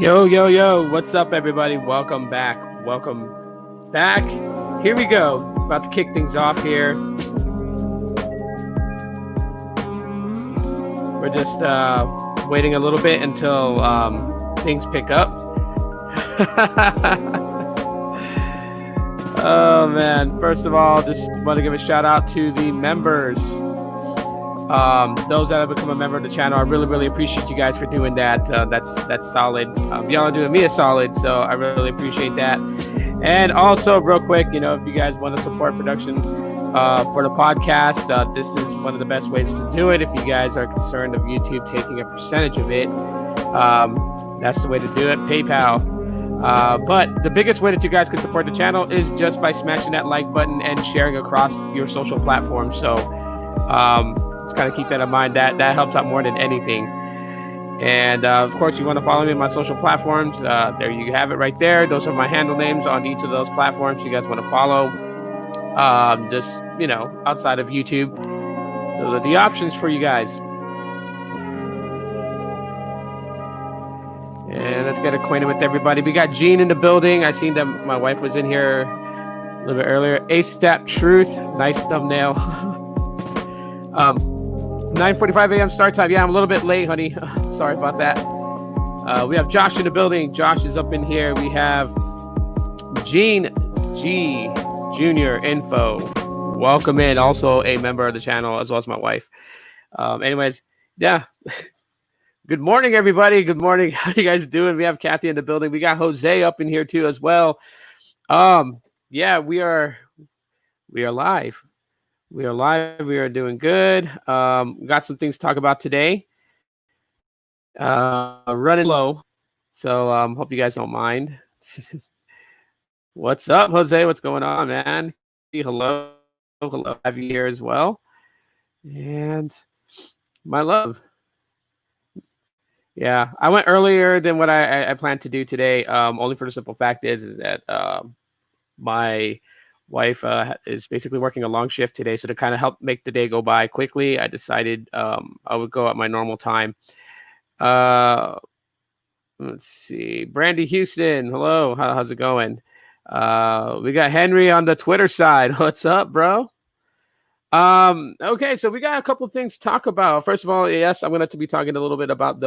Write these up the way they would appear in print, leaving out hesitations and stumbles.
Yo, yo, yo, what's up, everybody? Welcome back. Welcome back. Here we go. About to kick things off here. We're just waiting a little bit until things pick up. Oh, man. First of all, just want to give a shout out to the members. Those that have become a member of the channel, I really appreciate you guys for doing that. That's solid. Y'all are doing me a solid, so I really appreciate that. And also, real quick, if you guys want to support production for the podcast, this is one of the best ways to do it. If you guys are concerned of YouTube taking a percentage of it, that's the way to do it. PayPal. But the biggest way that you guys can support the channel is just by smashing that like button and sharing across your social platforms. So just kind of keep that in mind. That helps out more than anything. And of course, you want to follow me on my social platforms. There you have it right there. Those are my handle names on each of those platforms. You guys want to follow. Just outside of YouTube, those are the options for you guys. And let's get acquainted with everybody. We got Gene in the building. I seen that my wife was in here a little bit earlier. A-Step Truth. Nice thumbnail. 9:45 a.m. start time. Yeah, I'm a little bit late, honey. Sorry about that. We have Josh in the building. Josh is up in here. We have Gene G Junior Info. Welcome in. Also a member of the channel, as well as my wife. Anyways, yeah. Good morning, everybody. Good morning. How you guys doing? We have Kathy in the building. We got Jose up in here too, as well. Yeah, we are live. We are live. We are doing good. Got some things to talk about today. Running low, so hope you guys don't mind. What's up, Jose? What's going on, man? Hello. Have you here as well? And my love. Yeah, I went earlier than what I planned to do today. Only for the simple fact is that my wife is basically working a long shift today, so to kind of help make the day go by quickly, I decided I would go at my normal time. Let's see, Brandy Houston, hello, how's it going? We got Henry on the Twitter side. What's up, bro? Okay, so we got a couple of things to talk about. First of all, yes, I'm going to be talking a little bit about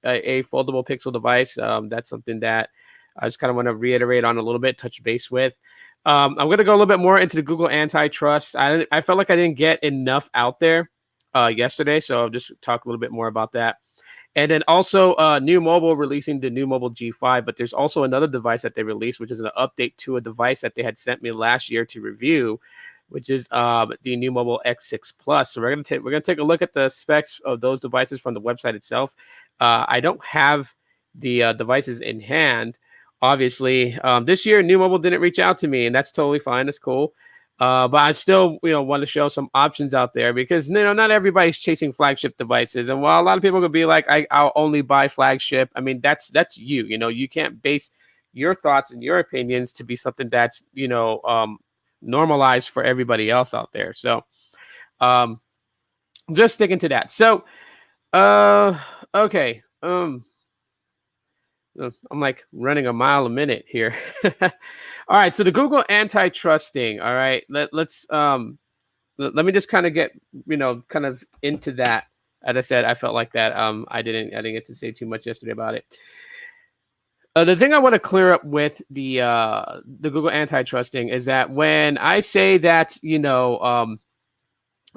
a foldable Pixel device. That's something that I just kind of want to reiterate on a little bit, touch base with. I'm going to go a little bit more into the Google antitrust. I felt like I didn't get enough out there yesterday, so I'll just talk a little bit more about that. And then also New Mobile releasing the New Mobile G5, but there's also another device that they released, which is an update to a device that they had sent me last year to review, which is the New Mobile X6 Plus. So we're gonna take a look at the specs of those devices from the website itself. I don't have the devices in hand. Obviously, this year New Mobile didn't reach out to me, and that's totally fine. That's cool. But I still, want to show some options out there because not everybody's chasing flagship devices. And while a lot of people could be like, I'll only buy flagship. I mean, that's you. You can't base your thoughts and your opinions to be something that's normalized for everybody else out there. So, just sticking to that. So, okay. I'm like running a mile a minute here. All right. So the Google antitrust thing. All right. Let's let me just kind of get, kind of into that. As I said, I felt like that. I didn't get to say too much yesterday about it. The thing I want to clear up with the Google antitrust thing is that when I say that, it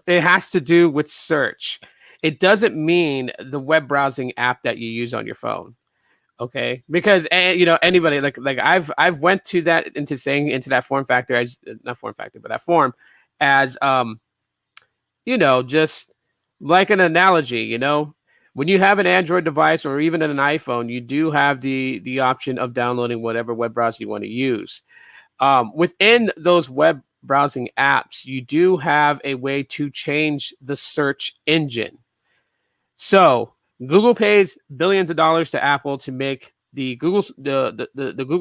has to do with search, it doesn't mean the web browsing app that you use on your phone. Okay, because anybody like I've went to that into that form factor as not form factor, but that form as just like an analogy. When you have an Android device or even an iPhone, you do have the option of downloading whatever web browser you want to use. Within those web browsing apps, you do have a way to change the search engine. So Google pays billions of dollars to Apple to make the Google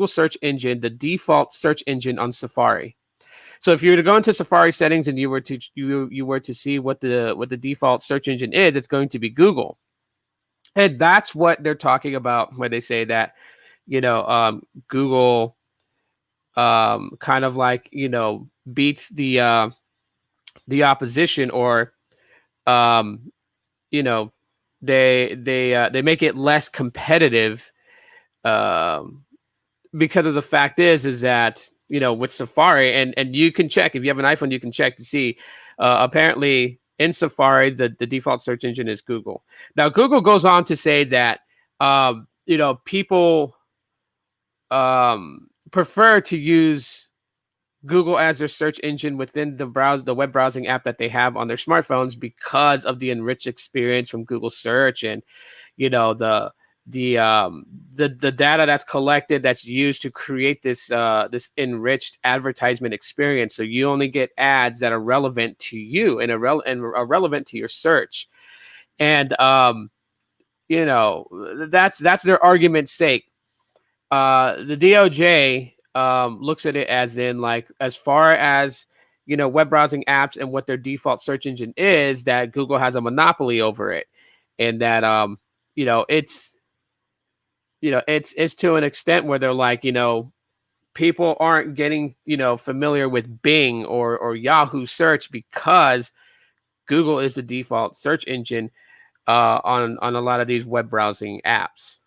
search engine the default search engine on Safari. So if you were to go into Safari settings and you were to see what the default search engine is, it's going to be Google. And that's what they're talking about when they say that Google kind of like, beats the opposition, or um, you know, they make it less competitive, um, because of the fact is that, with Safari, and you can check if you have an iPhone, you can check to see, apparently in Safari the default search engine is Google. Now Google goes on to say that people prefer to use Google as their search engine within the web browsing app that they have on their smartphones, because of the enriched experience from Google search, and you know the the um the data that's collected, that's used to create this enriched advertisement experience. So you only get ads that are relevant to you, and are relevant to your search. And that's their argument's sake. The DOJ looks at it as in, like, as far as web browsing apps and what their default search engine is, that Google has a monopoly over it, and that it's it's to an extent where they're like, people aren't getting familiar with Bing or Yahoo search, because Google is the default search engine on a lot of these web browsing apps.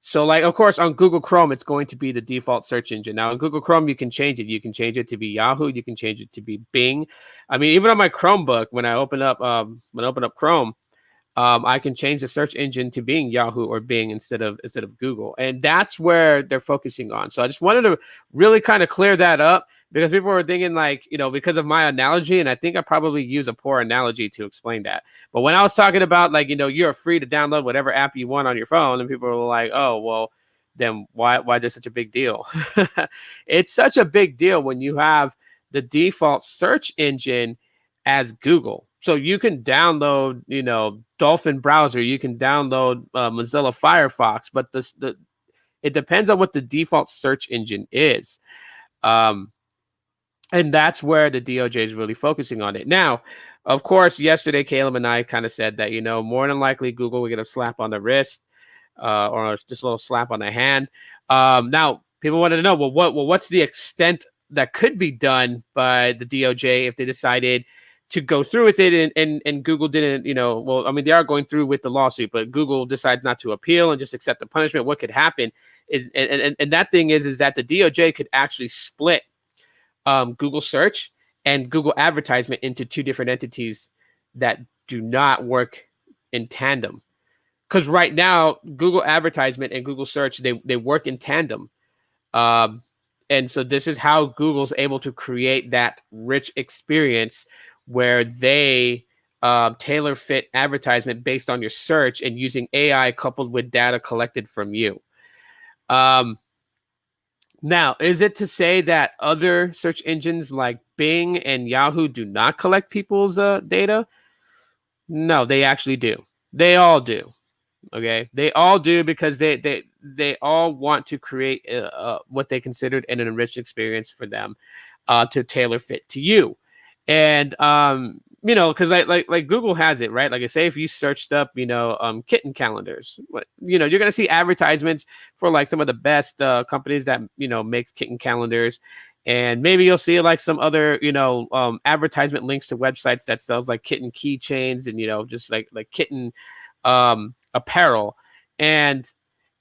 So, like, of course, on Google Chrome, it's going to be the default search engine. Now, in Google Chrome, you can change it. You can change it to be Yahoo. You can change it to be Bing. I mean, even on my Chromebook, when I open up Chrome, I can change the search engine to being Yahoo or Bing instead of Google, and that's where they're focusing on. So I just wanted to really kind of clear that up, because people were thinking, like, because of my analogy, and I think I probably use a poor analogy to explain that. But when I was talking about, like, you're free to download whatever app you want on your phone, and people were like, oh well, then why is this such a big deal? It's such a big deal when you have the default search engine as Google. So you can download, Dolphin browser, you can download Mozilla Firefox, but it depends on what the default search engine is. Um, and that's where the DOJ is really focusing on it. Now, of course, yesterday, Caleb and I kind of said that, more than likely Google will get a slap on the wrist, or just a little slap on the hand. Now, people wanted to know, what's the extent that could be done by the DOJ if they decided to go through with it, and Google didn't, I mean, they are going through with the lawsuit, but Google decides not to appeal and just accept the punishment. What could happen is, and that thing is that the DOJ could actually split Google search and Google advertisement into two different entities that do not work in tandem. Because right now, Google advertisement and Google search, they work in tandem. And so this is how Google's able to create that rich experience where they tailor fit advertisement based on your search, and using AI coupled with data collected from you. Now, is it to say that other search engines like Bing and Yahoo do not collect people's data? No, they actually do. They all do. Okay, they all do, because they all want to create what they considered an enriched experience for them, to tailor fit to you. And because like Google has it, right? Like I say, if you searched up kitten calendars, you're gonna see advertisements for like some of the best companies that makes kitten calendars, and maybe you'll see like some other advertisement links to websites that sells like kitten keychains, and just like kitten apparel. And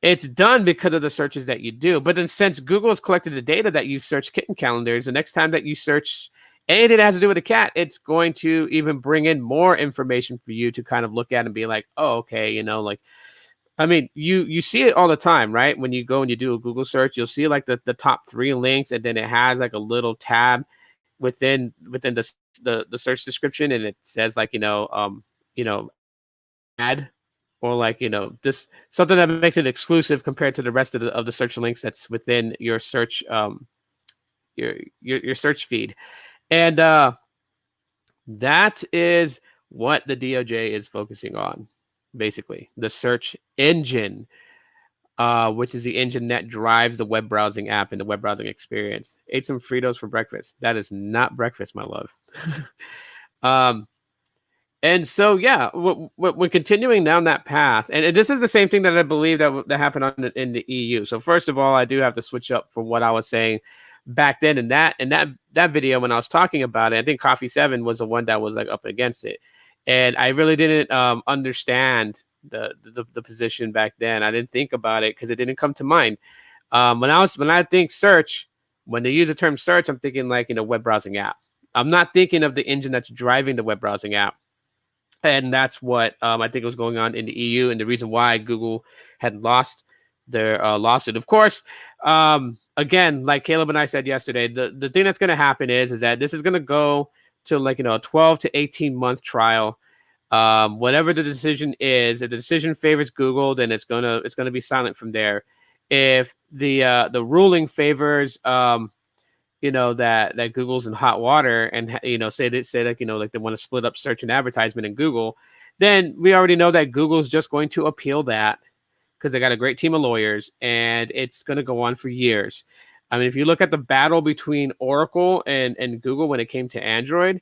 it's done because of the searches that you do. But then, since Google has collected the data that you search kitten calendars, the next time that you search anything that has to do with a cat, it's going to even bring in more information for you to kind of look at and be like, oh, okay, like, I mean, you see it all the time, right? When you go and you do a Google search, you'll see like the top 3 links, and then it has like a little tab within the search description, and it says like ad, or like just something that makes it exclusive compared to the rest of the search links that's within your search your search feed. And that is what the DOJ is focusing on, basically the search engine, which is the engine that drives the web browsing app and the web browsing experience. Ate some Fritos for breakfast. That is not breakfast, my love. And so, yeah, we're continuing down that path, and this is the same thing that I believe that happened in the EU. So first of all, I do have to switch up from what I was saying back then in that video when I was talking about it. I think Coffee Seven was the one that was like up against it, and I really didn't understand the position back then. I didn't think about it because it didn't come to mind. When I think search, when they use the term search, I'm thinking like web browsing app. I'm not thinking of the engine that's driving the web browsing app. And that's what I think was going on in the EU, and the reason why Google had lost their lawsuit. Of course, again, like Caleb and I said yesterday, the thing that's going to happen is that this is going to go to like a 12 to 18 month trial. Whatever the decision is, if the decision favors Google, then it's gonna be silent from there. If the ruling favors that Google's in hot water, and say like like they want to split up search and advertisement in Google, then we already know that Google's just going to appeal that because they got a great team of lawyers, and it's going to go on for years. I mean, if you look at the battle between Oracle and Google when it came to Android,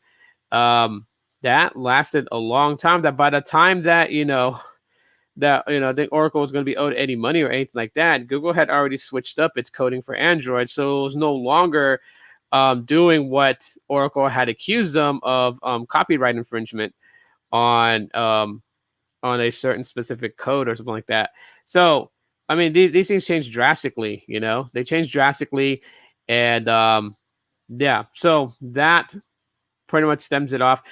that lasted a long time. That by the time that I think Oracle was going to be owed any money or anything like that, Google had already switched up its coding for Android, so it was no longer doing what Oracle had accused them of, copyright infringement on a certain specific code or something like that. So I mean, these things change drastically. They change drastically, and yeah. So that pretty much stems it off.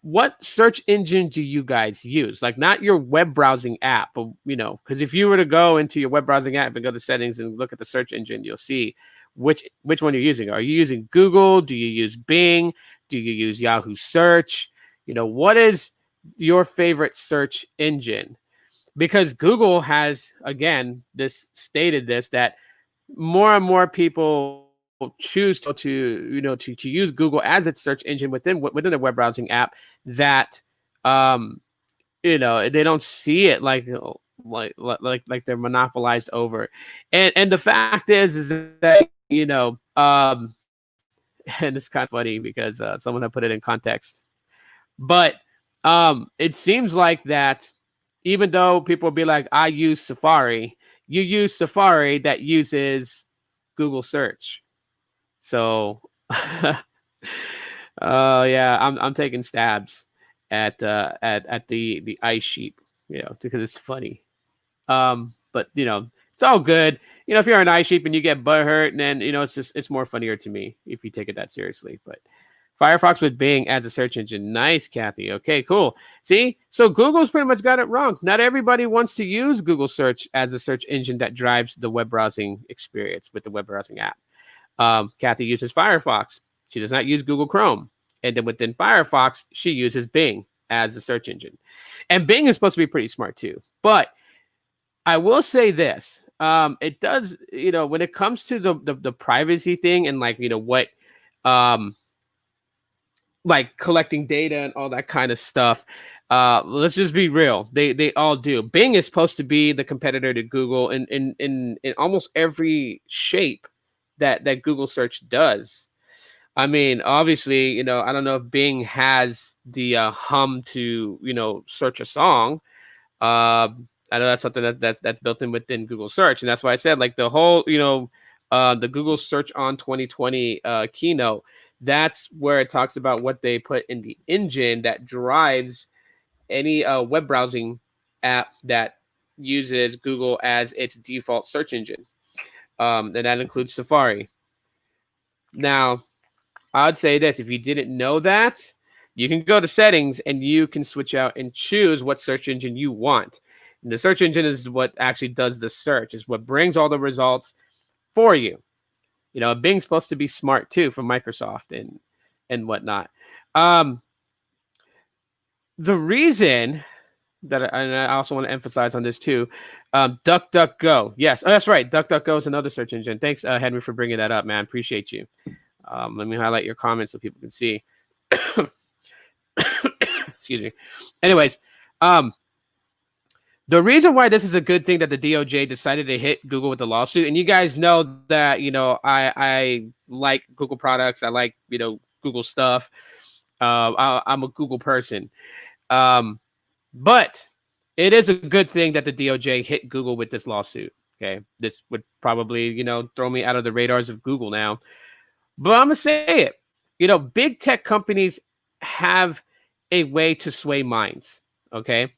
What search engine do you guys use? Like, not your web browsing app, but because if you were to go into your web browsing app and go to settings and look at the search engine, you'll see which one you're using. Are you using Google? Do you use Bing? Do you use Yahoo Search? What is your favorite search engine? Because Google has, again, stated that more and more people choose to use Google as its search engine within the web browsing app, that they don't see it like they're monopolized over. And the fact is that and it's kind of funny because someone had put it in context, but it seems like that even though people will be like, I use Safari, you use Safari that uses Google search. So yeah, I'm taking stabs at the ice sheep, because it's funny. But it's all good. If you're an ice sheep and you get butthurt, then it's more funnier to me if you take it that seriously. But Firefox with Bing as a search engine. Nice, Kathy. Okay, cool. See, so Google's pretty much got it wrong. Not everybody wants to use Google search as a search engine that drives the web browsing experience with the web browsing app. Kathy uses Firefox. She does not use Google Chrome. And then within Firefox, she uses Bing as the search engine. And Bing is supposed to be pretty smart too. But I will say this. It does, when it comes to the privacy thing and what like collecting data and all that kind of stuff, let's just be real. They all do. Bing is supposed to be the competitor to Google in almost every shape that Google search does. I mean, obviously, I don't know if Bing has the hum to search a song. I know that's something that's built in within Google search, and that's why I said like the whole the Google search on 2020 keynote. That's where it talks about what they put in the engine that drives any web browsing app that uses Google as its default search engine. And that includes Safari. Now, I'd say this: if you didn't know that, you can go to settings and you can switch out and choose what search engine you want. And the search engine is what actually does the search, is what brings all the results for you. Bing's supposed to be smart too from Microsoft and whatnot. The reason that, and I also want to emphasize on this too, DuckDuckGo. Yes, that's right. DuckDuckGo is another search engine. Thanks, Henry, for bringing that up, man. Appreciate you. Let me highlight your comments so people can see. Excuse me. Anyways, the reason why this is a good thing that the DOJ decided to hit Google with the lawsuit, and you guys know that I like Google products, I like Google stuff. I'm a Google person. Um, but it is a good thing that the DOJ hit Google with this lawsuit. Okay, this would probably throw me out of the radars of Google now. But I'm gonna say it. Big tech companies have a way to sway minds. Okay.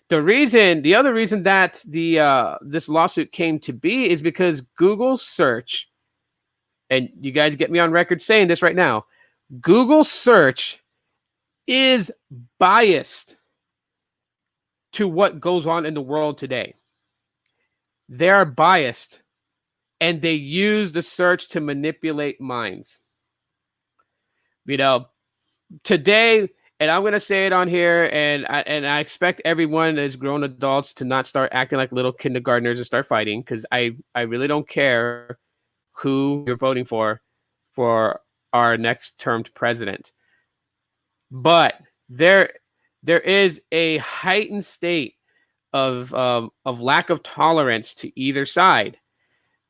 The other reason that the this lawsuit came to be is because Google search, and you guys get me on record saying this right now, Google search is biased to what goes on in the world today. They are biased, and they use the search to manipulate minds. Today, and I'm gonna say it on here, and I expect everyone as grown adults to not start acting like little kindergartners and start fighting, because I really don't care who you're voting for our next termed president. But there is a heightened state of lack of tolerance to either side.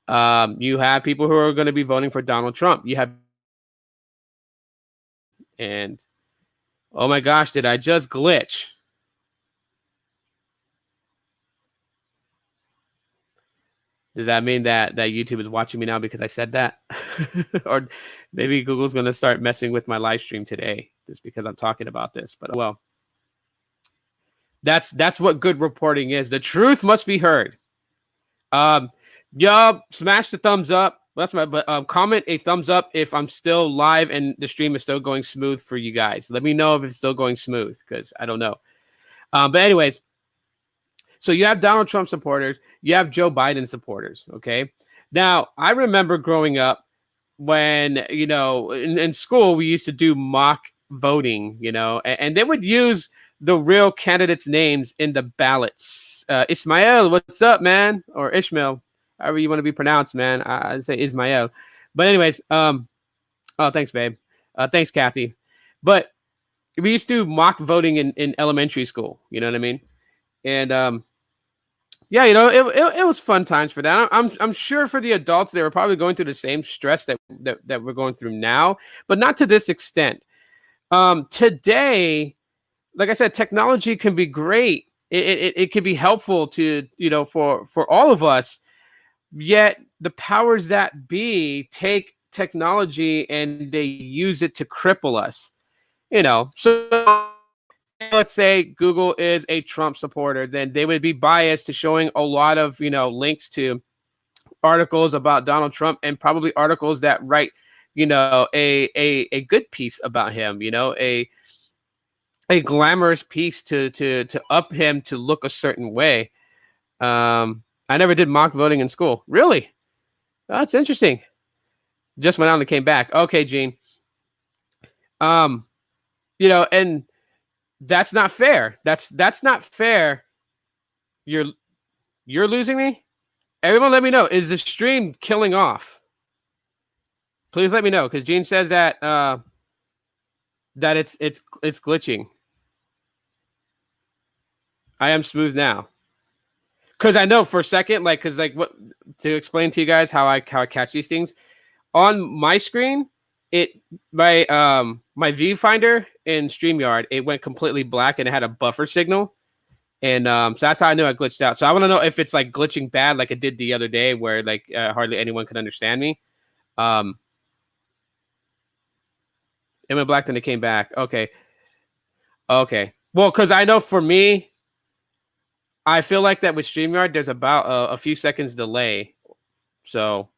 You have people who are going to be voting for Donald Trump. And oh my gosh, did I just glitch? Does that mean that YouTube is watching me now because I said that? Or maybe Google's going to start messing with my live stream today just because I'm talking about this. But well, that's what good reporting is. The truth must be heard. Y'all smash the thumbs up. That's comment a thumbs up if I'm still live and the stream is still going smooth for you guys. Let me know if it's still going smooth, because I don't know. But anyways, so you have Donald Trump supporters, you have Joe Biden supporters. Okay. Now, I remember growing up when, in school, we used to do mock voting, and they would use the real candidates' names in the ballots. Ismael, what's up, man? Or Ishmael, however you want to be pronounced, man. I'd say Ismael. But anyways, oh, thanks, babe. Thanks, Kathy. But we used to do mock voting in elementary school. You know what I mean? And yeah, it was fun times for that. I'm sure for the adults, they were probably going through the same stress that we're going through now, but not to this extent. Today, like I said, technology can be great. It can be helpful to for all of us. Yet the powers that be take technology and they use it to cripple us. So let's say Google is a Trump supporter, then they would be biased to showing a lot of links to articles about Donald Trump, and probably articles that write a good piece about him, a glamorous piece to up him to look a certain way. I never did mock voting in school. Really? That's interesting. Just went out and came back. Okay, Gene. And that's not fair. That's not fair. You're losing me? Everyone let me know. Is the stream killing off? Please let me know, because Gene says that that it's glitching. I am smooth now. Because I know for a second, what to explain to you guys how I catch these things. On my screen, my viewfinder in StreamYard, it went completely black and it had a buffer signal. And so that's how I knew I glitched out. So I want to know if it's like glitching bad like it did the other day, where hardly anyone could understand me. It went black, then it came back. Okay. Well, because I know for me, I feel like that with StreamYard, there's about a few seconds delay. So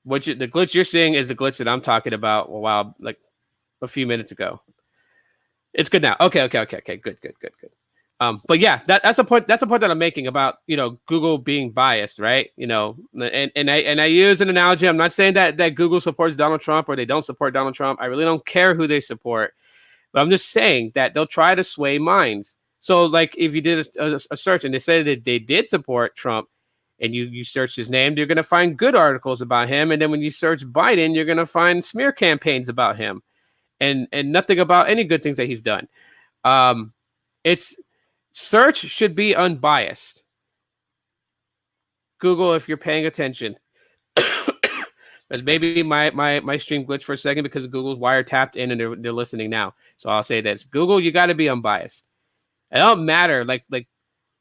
the glitch you're seeing is the glitch that I'm talking about a few minutes ago. It's good now. Okay. Good. But yeah, that's the point. That's the point that I'm making about Google being biased, right? And I use an analogy. I'm not saying that Google supports Donald Trump or they don't support Donald Trump. I really don't care who they support, but I'm just saying that they'll try to sway minds. So, like, if you did a search and they said that they did support Trump, and you search his name, you're going to find good articles about him. And then when you search Biden, you're going to find smear campaigns about him, and nothing about any good things that he's done. It's search should be unbiased. Google, if you're paying attention. But maybe my stream glitched for a second because Google's wiretapped in and they're listening now. So I'll say this: Google, you got to be unbiased. It don't matter like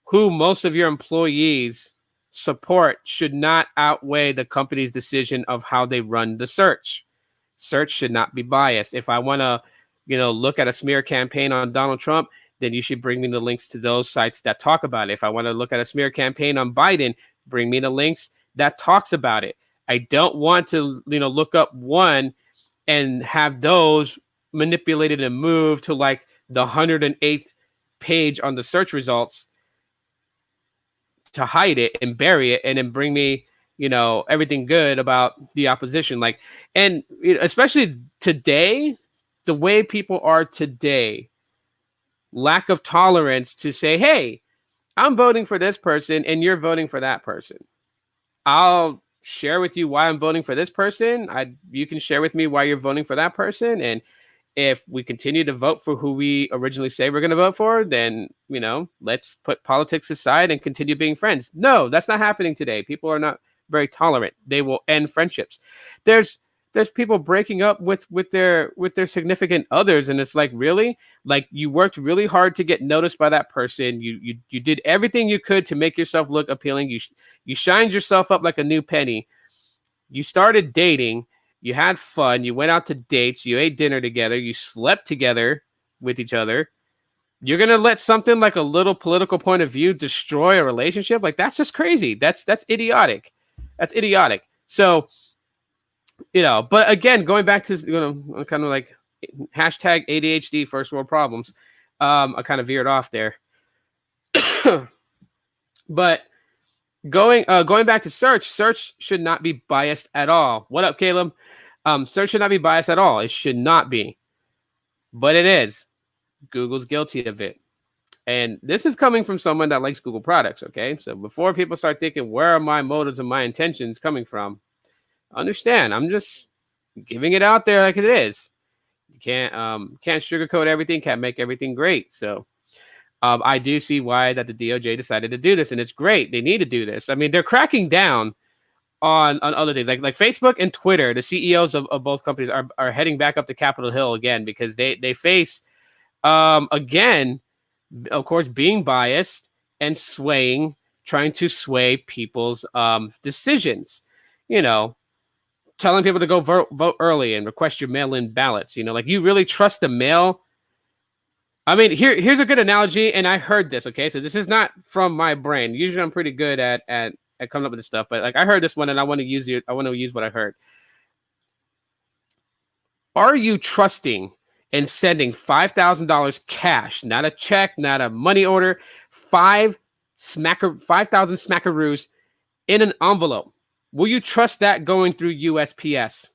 who most of your employees support should not outweigh the company's decision of how they run the search. Search should not be biased. If I want to, look at a smear campaign on Donald Trump, then you should bring me the links to those sites that talk about it. If I want to look at a smear campaign on Biden, bring me the links that talks about it. I don't want to, look up one and have those manipulated and moved to like the 108th page on the search results to hide it and bury it and then bring me, everything good about the opposition. Like, and especially today, the way people are today, lack of tolerance to say, hey, I'm voting for this person and you're voting for that person. I'll share with you why I'm voting for this person. You can share with me why you're voting for that person. And if we continue to vote for who we originally say we're going to vote for, then, let's put politics aside and continue being friends. No, that's not happening today. People are not very tolerant. They will end friendships. There's people breaking up with their significant others. And it's like, really? Like, you worked really hard to get noticed by that person. You did everything you could to make yourself look appealing. You shined yourself up like a new penny. You started dating. You had fun. You went out to dates. You ate dinner together. You slept together with each other. You're going to let something like a little political point of view destroy a relationship? Like, that's just crazy. That's idiotic. That's idiotic. So, but again, going back to, kind of like hashtag ADHD, first world problems. I kind of veered off there. But going back to search should not be biased at all. What up, Caleb? Search should not be biased at all. It should not be, but it is. Google's guilty of it. And this is coming from someone that likes Google products. Okay. So before people start thinking, where are my motives and my intentions coming from? Understand. I'm just giving it out there like it is. You can't sugarcoat everything. Can't make everything great. So, I do see why that the DOJ decided to do this, and it's great. They need to do this. I mean, they're cracking down on other things like Facebook and Twitter. The CEOs of both companies are heading back up to Capitol Hill again because they face again, of course, being biased and trying to sway people's decisions. Telling people to go vote early and request your mail-in ballots. Like, you really trust the mail? I mean, here's a good analogy, and I heard this. Okay, so this is not from my brain. Usually, I'm pretty good at coming up with this stuff, but like, I heard this one, and I want to use it. I want to use what I heard. Are you trusting in sending $5,000 cash, not a check, not a money order, 5,000 smackaroos in an envelope? Will you trust that going through USPS?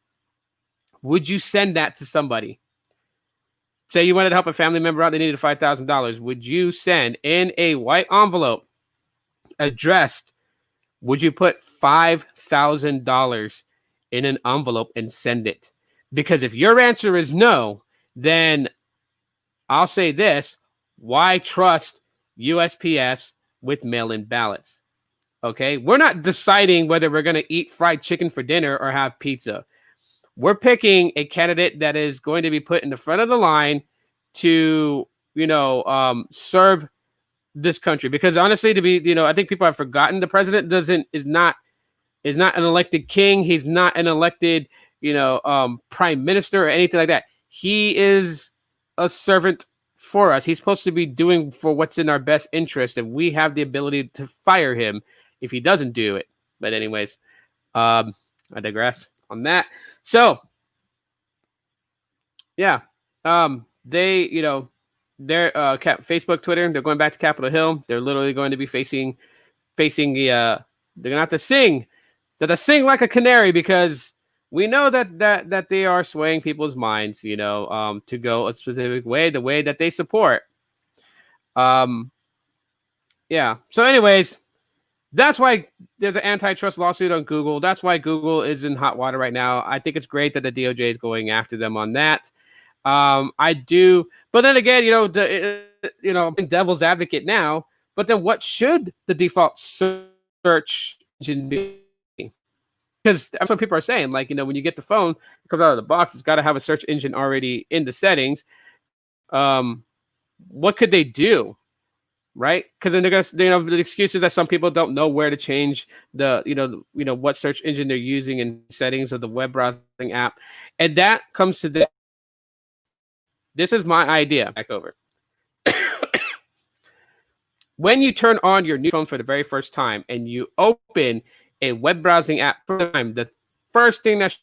Would you send that to somebody? Say you wanted to help a family member out, they needed $5,000. Would you send in a white envelope addressed? Would you put $5,000 in an envelope and send it? Because if your answer is no, then I'll say this: why trust USPS with mail-in ballots? Okay, we're not deciding whether we're going to eat fried chicken for dinner or have pizza. We're picking a candidate that is going to be put in the front of the line to, serve this country. Because honestly, I think people have forgotten the president is not an elected king. He's not an elected, prime minister or anything like that. He is a servant for us. He's supposed to be doing for what's in our best interest, and we have the ability to fire him if he doesn't do it. But anyways, I digress on that. So, yeah, they, they're Facebook, Twitter, they're going back to Capitol Hill. They're literally going to be facing the, they're gonna have to sing. They're to sing like a canary because we know that they are swaying people's minds, to go a specific way, the way that they support. Yeah. So, anyways. That's why there's an antitrust lawsuit on Google. That's why Google is in hot water right now. I think it's great that the DOJ is going after them on that. I do, but then again, I'm devil's advocate now. But then, what should the default search engine be? because that's what people are saying. Like, when you get the phone, it comes out of the box, it's got to have a search engine already in the settings. Um, what could they do? Right? Because then they're gonna, the excuse is that some people don't know where to change the, what search engine they're using in settings of the web browsing app, and that comes to this. This is my idea. Back over. When you turn on your new phone for the very first time and you open a web browsing app for the time, the first thing that shows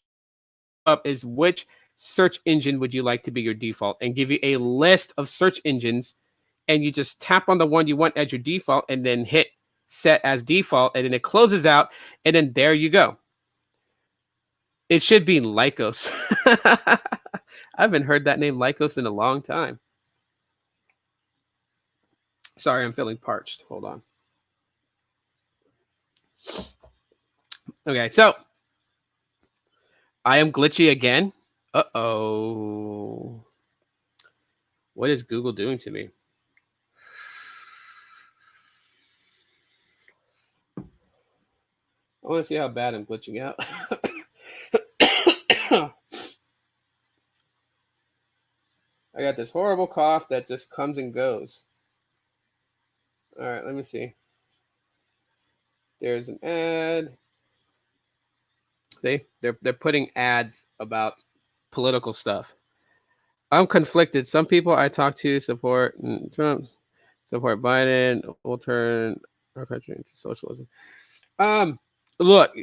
up is which search engine would you like to be your default, and give you a list of search engines, and you just tap on the one you want as your default and then hit set as default, and then it closes out, and then there you go. It should be Lycos. I haven't heard that name Lycos in a long time. Sorry, I'm feeling parched. Hold on. Okay, so I am glitchy again. Uh-oh. What is Google doing to me? I want to see how bad I'm glitching out. I got this horrible cough that just comes and goes. All right, let me see. There's an ad. They're putting ads about political stuff. I'm conflicted. Some people I talk to support Trump, support Biden, will turn our country into socialism. Look,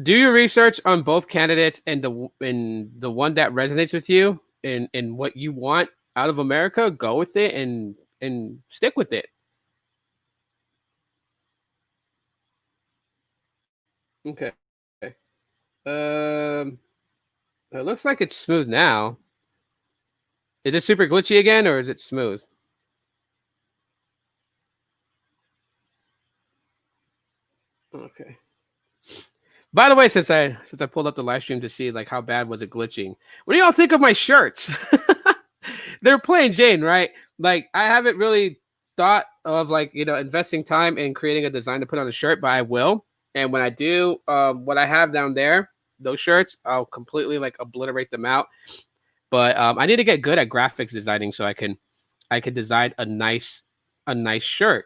do your research on both candidates and the one that resonates with you and what you want out of America. Go with it and stick with it. Okay. It looks like it's smooth now. Is it super glitchy again, or is it smooth? Okay. By the way, since I pulled up the live stream to see like how bad was it glitching, what do y'all think of my shirts? They're plain Jane, right? Like, I haven't really thought of like, investing time in creating a design to put on a shirt, but I will. And when I do, what I have down there, those shirts, I'll completely like obliterate them out. But I need to get good at graphics designing so I can design a nice shirt.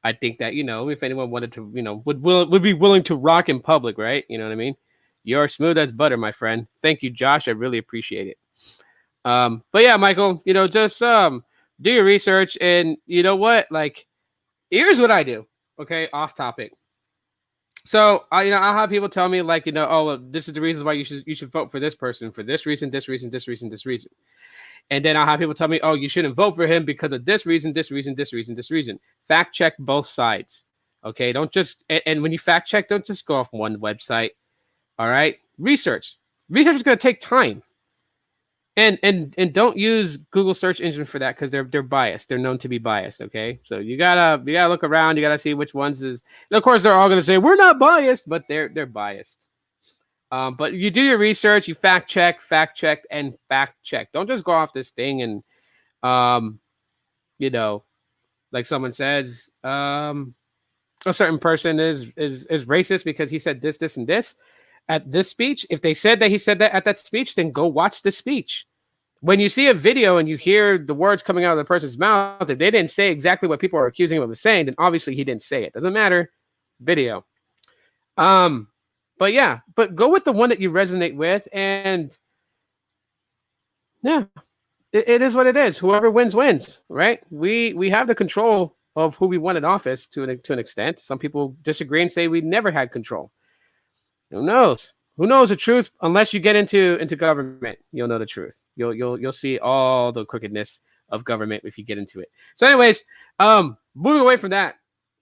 I think that, if anyone wanted to, would be willing to rock in public, right? You know what I mean? You're smooth as butter, my friend. Thank you, Josh. I really appreciate it. But yeah, Michael, just do your research, and you know what? Like, here's what I do. Okay, off topic. So I'll have people tell me like, oh, well, this is the reasons why you should vote for this person for this reason, this reason, this reason, this reason. And then I'll have people tell me, oh, you shouldn't vote for him because of this reason, this reason, this reason, this reason. Fact check both sides. Okay. Don't just, and when you fact check, don't just go off one website. All right. Research is going to take time. And don't use Google search engine for that, because they're biased. They're known to be biased. Okay. So you gotta look around. You gotta see which ones is, and of course they're all going to say we're not biased, but they're biased. But you do your research, you fact check, and fact check. Don't just go off this thing and, like someone says, a certain person is racist because he said this, and this at this speech. If they said that he said that at that speech, then go watch the speech. When you see a video and you hear the words coming out of the person's mouth, if they didn't say exactly what people are accusing him of saying, then obviously he didn't say it. Doesn't matter. Video. But yeah, but go with the one that you resonate with, and yeah, it is what it is. Whoever wins, right? We have the control of who we want in office to an extent. Some people disagree and say we never had control. Who knows? Who knows the truth? Unless you get into government, you'll know the truth. You'll see all the crookedness of government if you get into it. So, anyways, moving away from that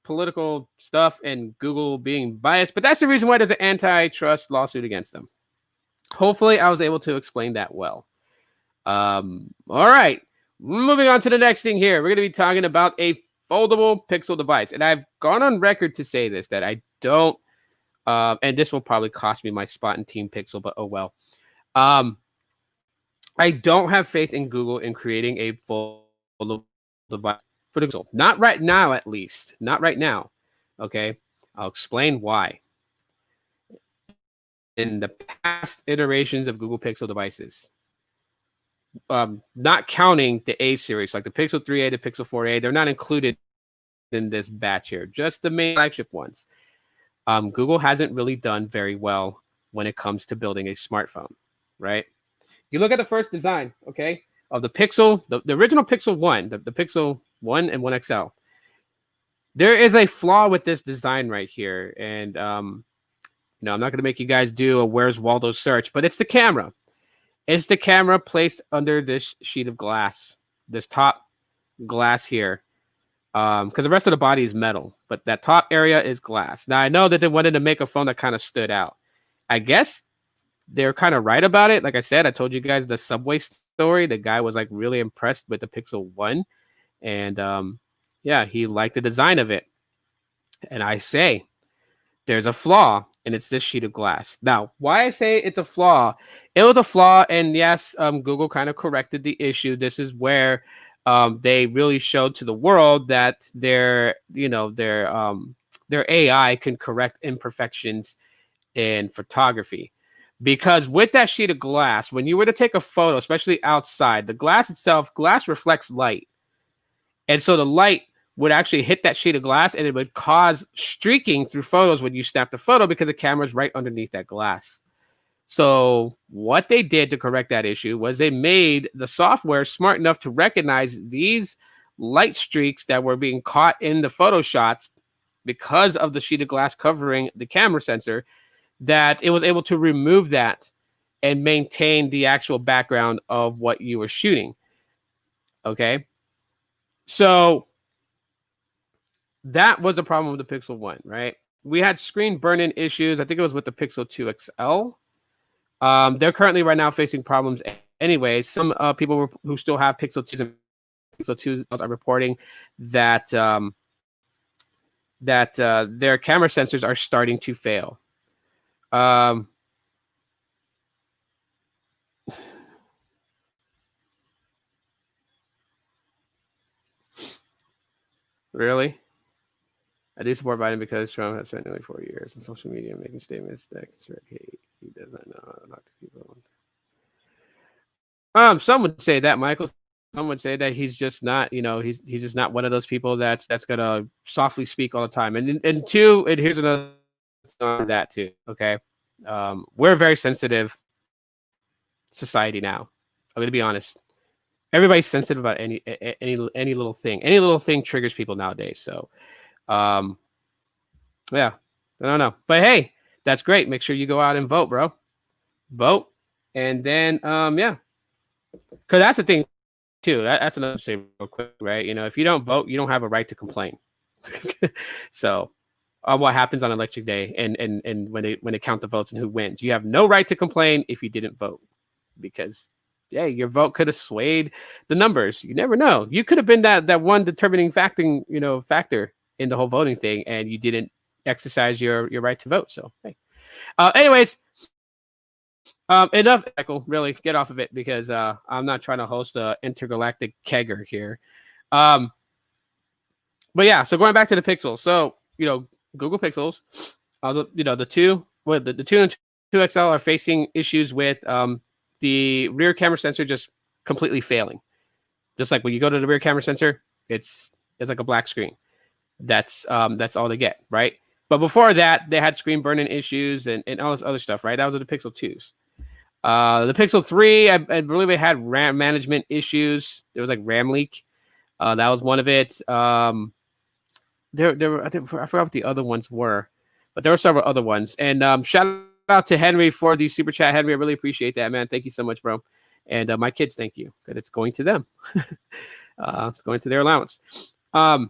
political stuff and Google being biased, but that's the reason why there's an antitrust lawsuit against them. Hopefully I was able to explain that well. All right, moving on to the next thing here. We're going to be talking about a foldable Pixel device, and I've gone on record to say this, that I don't, and this will probably cost me my spot in Team Pixel, but oh well. I don't have faith in Google in creating a foldable device for the Pixel. Not right now, at least. Not right now. Okay. I'll explain why. in the past iterations of Google Pixel devices. Not counting the A series, like the Pixel 3a, the Pixel 4a, they're not included in this batch here, just the main flagship ones. Google hasn't really done very well when it comes to building a smartphone, right? You look at the first design, okay, of the Pixel, the original Pixel 1, the Pixel 1 and 1 XL. There is a flaw with this design right here. And, I'm not going to make you guys do a Where's Waldo search, but it's the camera. It's the camera placed under this sheet of glass, this top glass here. Because the rest of the body is metal, but that top area is glass. Now, I know that they wanted to make a phone that kind of stood out. I guess they're kind of right about it. Like I said, I told you guys the Subway story. The guy was like really impressed with the Pixel 1. And he liked the design of it. And I say, there's a flaw, and it's this sheet of glass. Now, why I say it's a flaw, it was a flaw, and yes, Google kind of corrected the issue. This is where they really showed to the world that their AI can correct imperfections in photography. Because with that sheet of glass, when you were to take a photo, especially outside, the glass reflects light. And so the light would actually hit that sheet of glass, and it would cause streaking through photos when you snap the photo because the camera's right underneath that glass. So what they did to correct that issue was they made the software smart enough to recognize these light streaks that were being caught in the photo shots because of the sheet of glass covering the camera sensor, that it was able to remove that and maintain the actual background of what you were shooting. Okay. So that was the problem with the Pixel 1, right? We had screen burn-in issues. I think it was with the Pixel 2 XL. They're currently right now facing problems anyways. Some people who still have Pixel 2s and Pixel 2s are reporting that their camera sensors are starting to fail. Really? I do support Biden because Trump has spent nearly 4 years in social media making statements that construct hate. He does not know how to talk to people. Some would say that, Michael. Some would say that he's just not, he's just not one of those people that's gonna softly speak all the time. And two, and here's another on that too. Okay, we're a very sensitive society now. I'm gonna be honest. Everybody's sensitive about any little thing. Any little thing triggers people nowadays. So, yeah, I don't know, but hey, that's great. Make sure you go out and vote, bro. Vote, and then because that's the thing too. That's another thing, real quick, right? If you don't vote, you don't have a right to complain. So, what happens on election day, and when they count the votes and who wins, you have no right to complain if you didn't vote, because your vote could have swayed the numbers. You never know. You could have been that one determining factor in the whole voting thing, and you didn't exercise your right to vote. So, hey. Anyways, enough, Michael. Really, get off of it, because I'm not trying to host a intergalactic kegger here. But yeah, so going back to the Pixels. So, Google Pixels, the 2 and 2 XL are facing issues with the rear camera sensor just completely failing. Just like when you go to the rear camera sensor, it's like a black screen. That's all they get, right? But before that, they had screen burn-in issues and all this other stuff, right? That was the Pixel 2s. The Pixel 3, I believe it had RAM management issues. There was like RAM leak. That was one of it. There were, I forgot what the other ones were, but there were several other ones. And shout out to Henry for the super chat. Henry, I really appreciate that, man. Thank you so much, bro. And my kids, thank you, that it's going to them. It's going to their allowance. But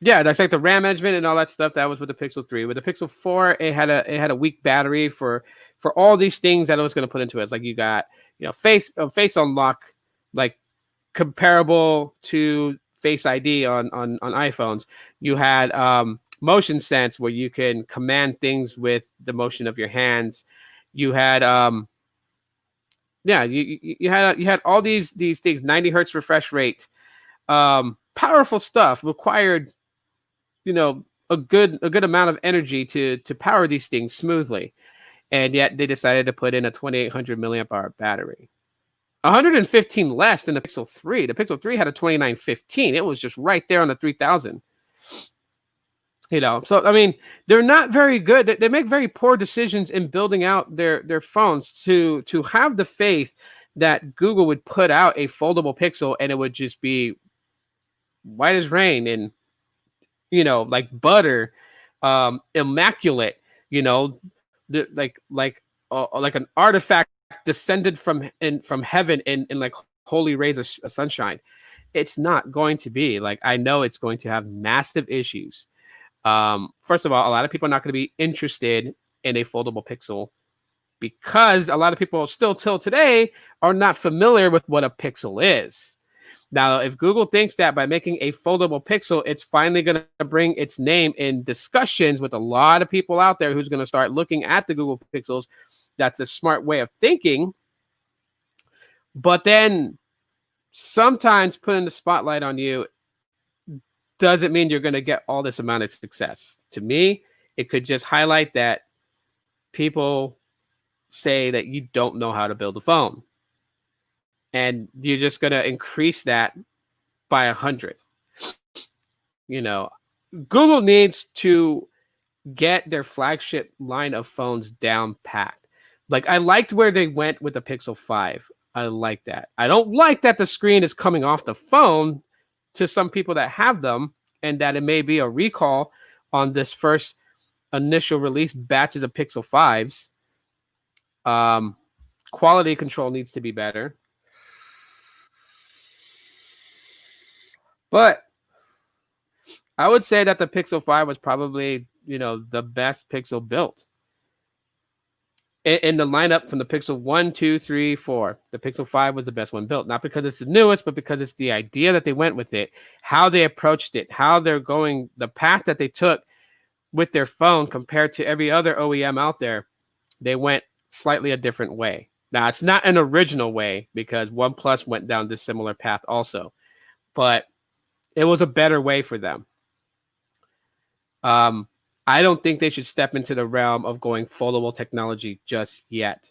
yeah, that's like the RAM management and all that stuff. That was with the Pixel 3. With the Pixel 4, it had a weak battery for all these things that it was going to put into it. It's like you got face unlock, like comparable to Face ID on iPhones. You had motion sense, where you can command things with the motion of your hands. You had you had all these things. 90 hertz refresh rate, powerful stuff. Required a good amount of energy to power these things smoothly, and yet they decided to put in a 2800 milliamp hour battery. 115 less than the Pixel 3. The Pixel 3 had a 2915. It was just right there on the 3000. So I mean, they're not very good. They make very poor decisions in building out their phones to have the faith that Google would put out a foldable Pixel and it would just be white as rain and like butter, immaculate. Like an artifact descended from heaven in like holy rays of sunshine. It's not going to be like. I know it's going to have massive issues. First of all, a lot of people are not going to be interested in a foldable Pixel because a lot of people still till today are not familiar with what a Pixel is. Now, if Google thinks that by making a foldable Pixel, it's finally going to bring its name in discussions with a lot of people out there who's going to start looking at the Google Pixels, that's a smart way of thinking. But then sometimes putting the spotlight on you doesn't mean you're going to get all this amount of success. To me, it could just highlight that people say that you don't know how to build a phone. And you're just going to increase that by 100. Google needs to get their flagship line of phones down packed. Like, I liked where they went with the Pixel 5. I like that. I don't like that the screen is coming off the phone to some people that have them, and that it may be a recall on this first initial release batches of Pixel 5s. Quality control needs to be better. But I would say that the Pixel 5 was probably, the best Pixel built. In the lineup from the Pixel 1, 2, 3, 4, the Pixel 5 was the best one built. Not because it's the newest, but because it's the idea that they went with it, how they approached it, how they're going, the path that they took with their phone compared to every other OEM out there. They went slightly a different way. Now, it's not an original way because OnePlus went down this similar path also, but it was a better way for them. I don't think they should step into the realm of going foldable technology just yet.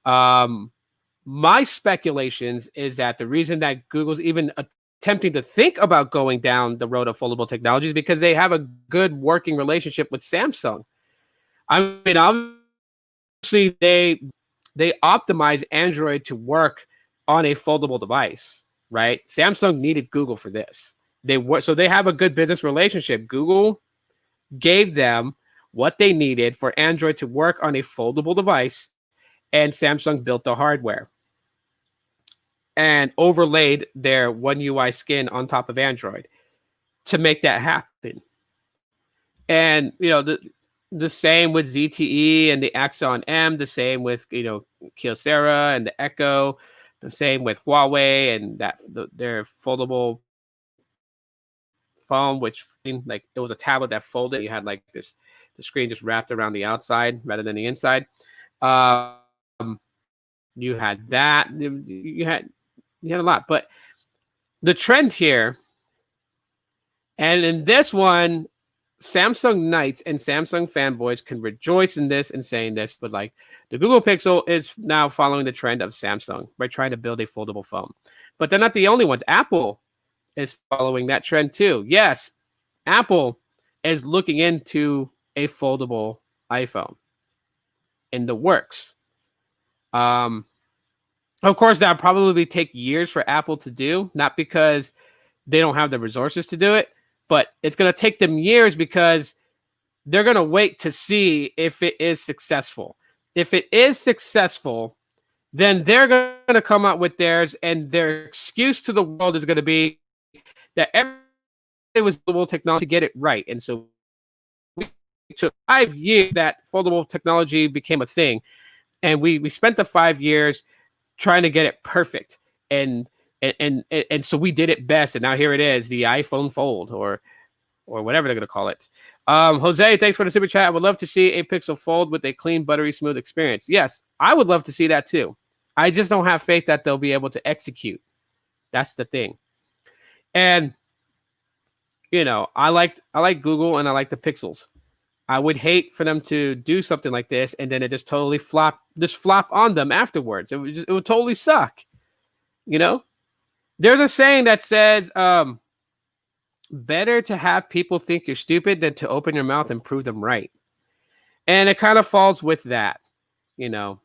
My speculations is that the reason that Google's even attempting to think about going down the road of foldable technology is because they have a good working relationship with Samsung. I mean, obviously they optimize Android to work on a foldable device, right? Samsung needed Google for this. So they have a good business relationship. Google gave them what they needed for Android to work on a foldable device, and Samsung built the hardware and overlaid their One UI skin on top of Android to make that happen. And the same with ZTE and the Axon M, the same with Kyocera and the Echo, the same with Huawei and their foldable phone, which like it was a tablet that folded. You had like the screen just wrapped around the outside rather than the inside. You had that. You had a lot, but the trend here, and in this one, Samsung Knights and Samsung fanboys can rejoice in this and saying this, but like the Google Pixel is now following the trend of Samsung by trying to build a foldable phone. But they're not the only ones. Apple is following that trend too. Yes, Apple is looking into a foldable iPhone in the works. Of course, that'll probably take years for Apple to do, not because they don't have the resources to do it, but it's going to take them years because they're going to wait to see if it is successful. If it is successful, then they're going to come out with theirs, and their excuse to the world is going to be that everybody was foldable technology to get it right. And so we took 5 years that foldable technology became a thing, and we spent the 5 years trying to get it perfect. And so we did it best, and now here it is, the iPhone Fold, or whatever they're going to call it. Jose, thanks for the super chat. I would love to see a Pixel Fold with a clean, buttery, smooth experience. Yes, I would love to see that too. I just don't have faith that they'll be able to execute. That's the thing. And I like Google and I like the Pixels. I would hate for them to do something like this and then it just totally flop on them afterwards. It would totally suck. You know, there's a saying that says, better to have people think you're stupid than to open your mouth and prove them right. And it kind of falls with that, you know.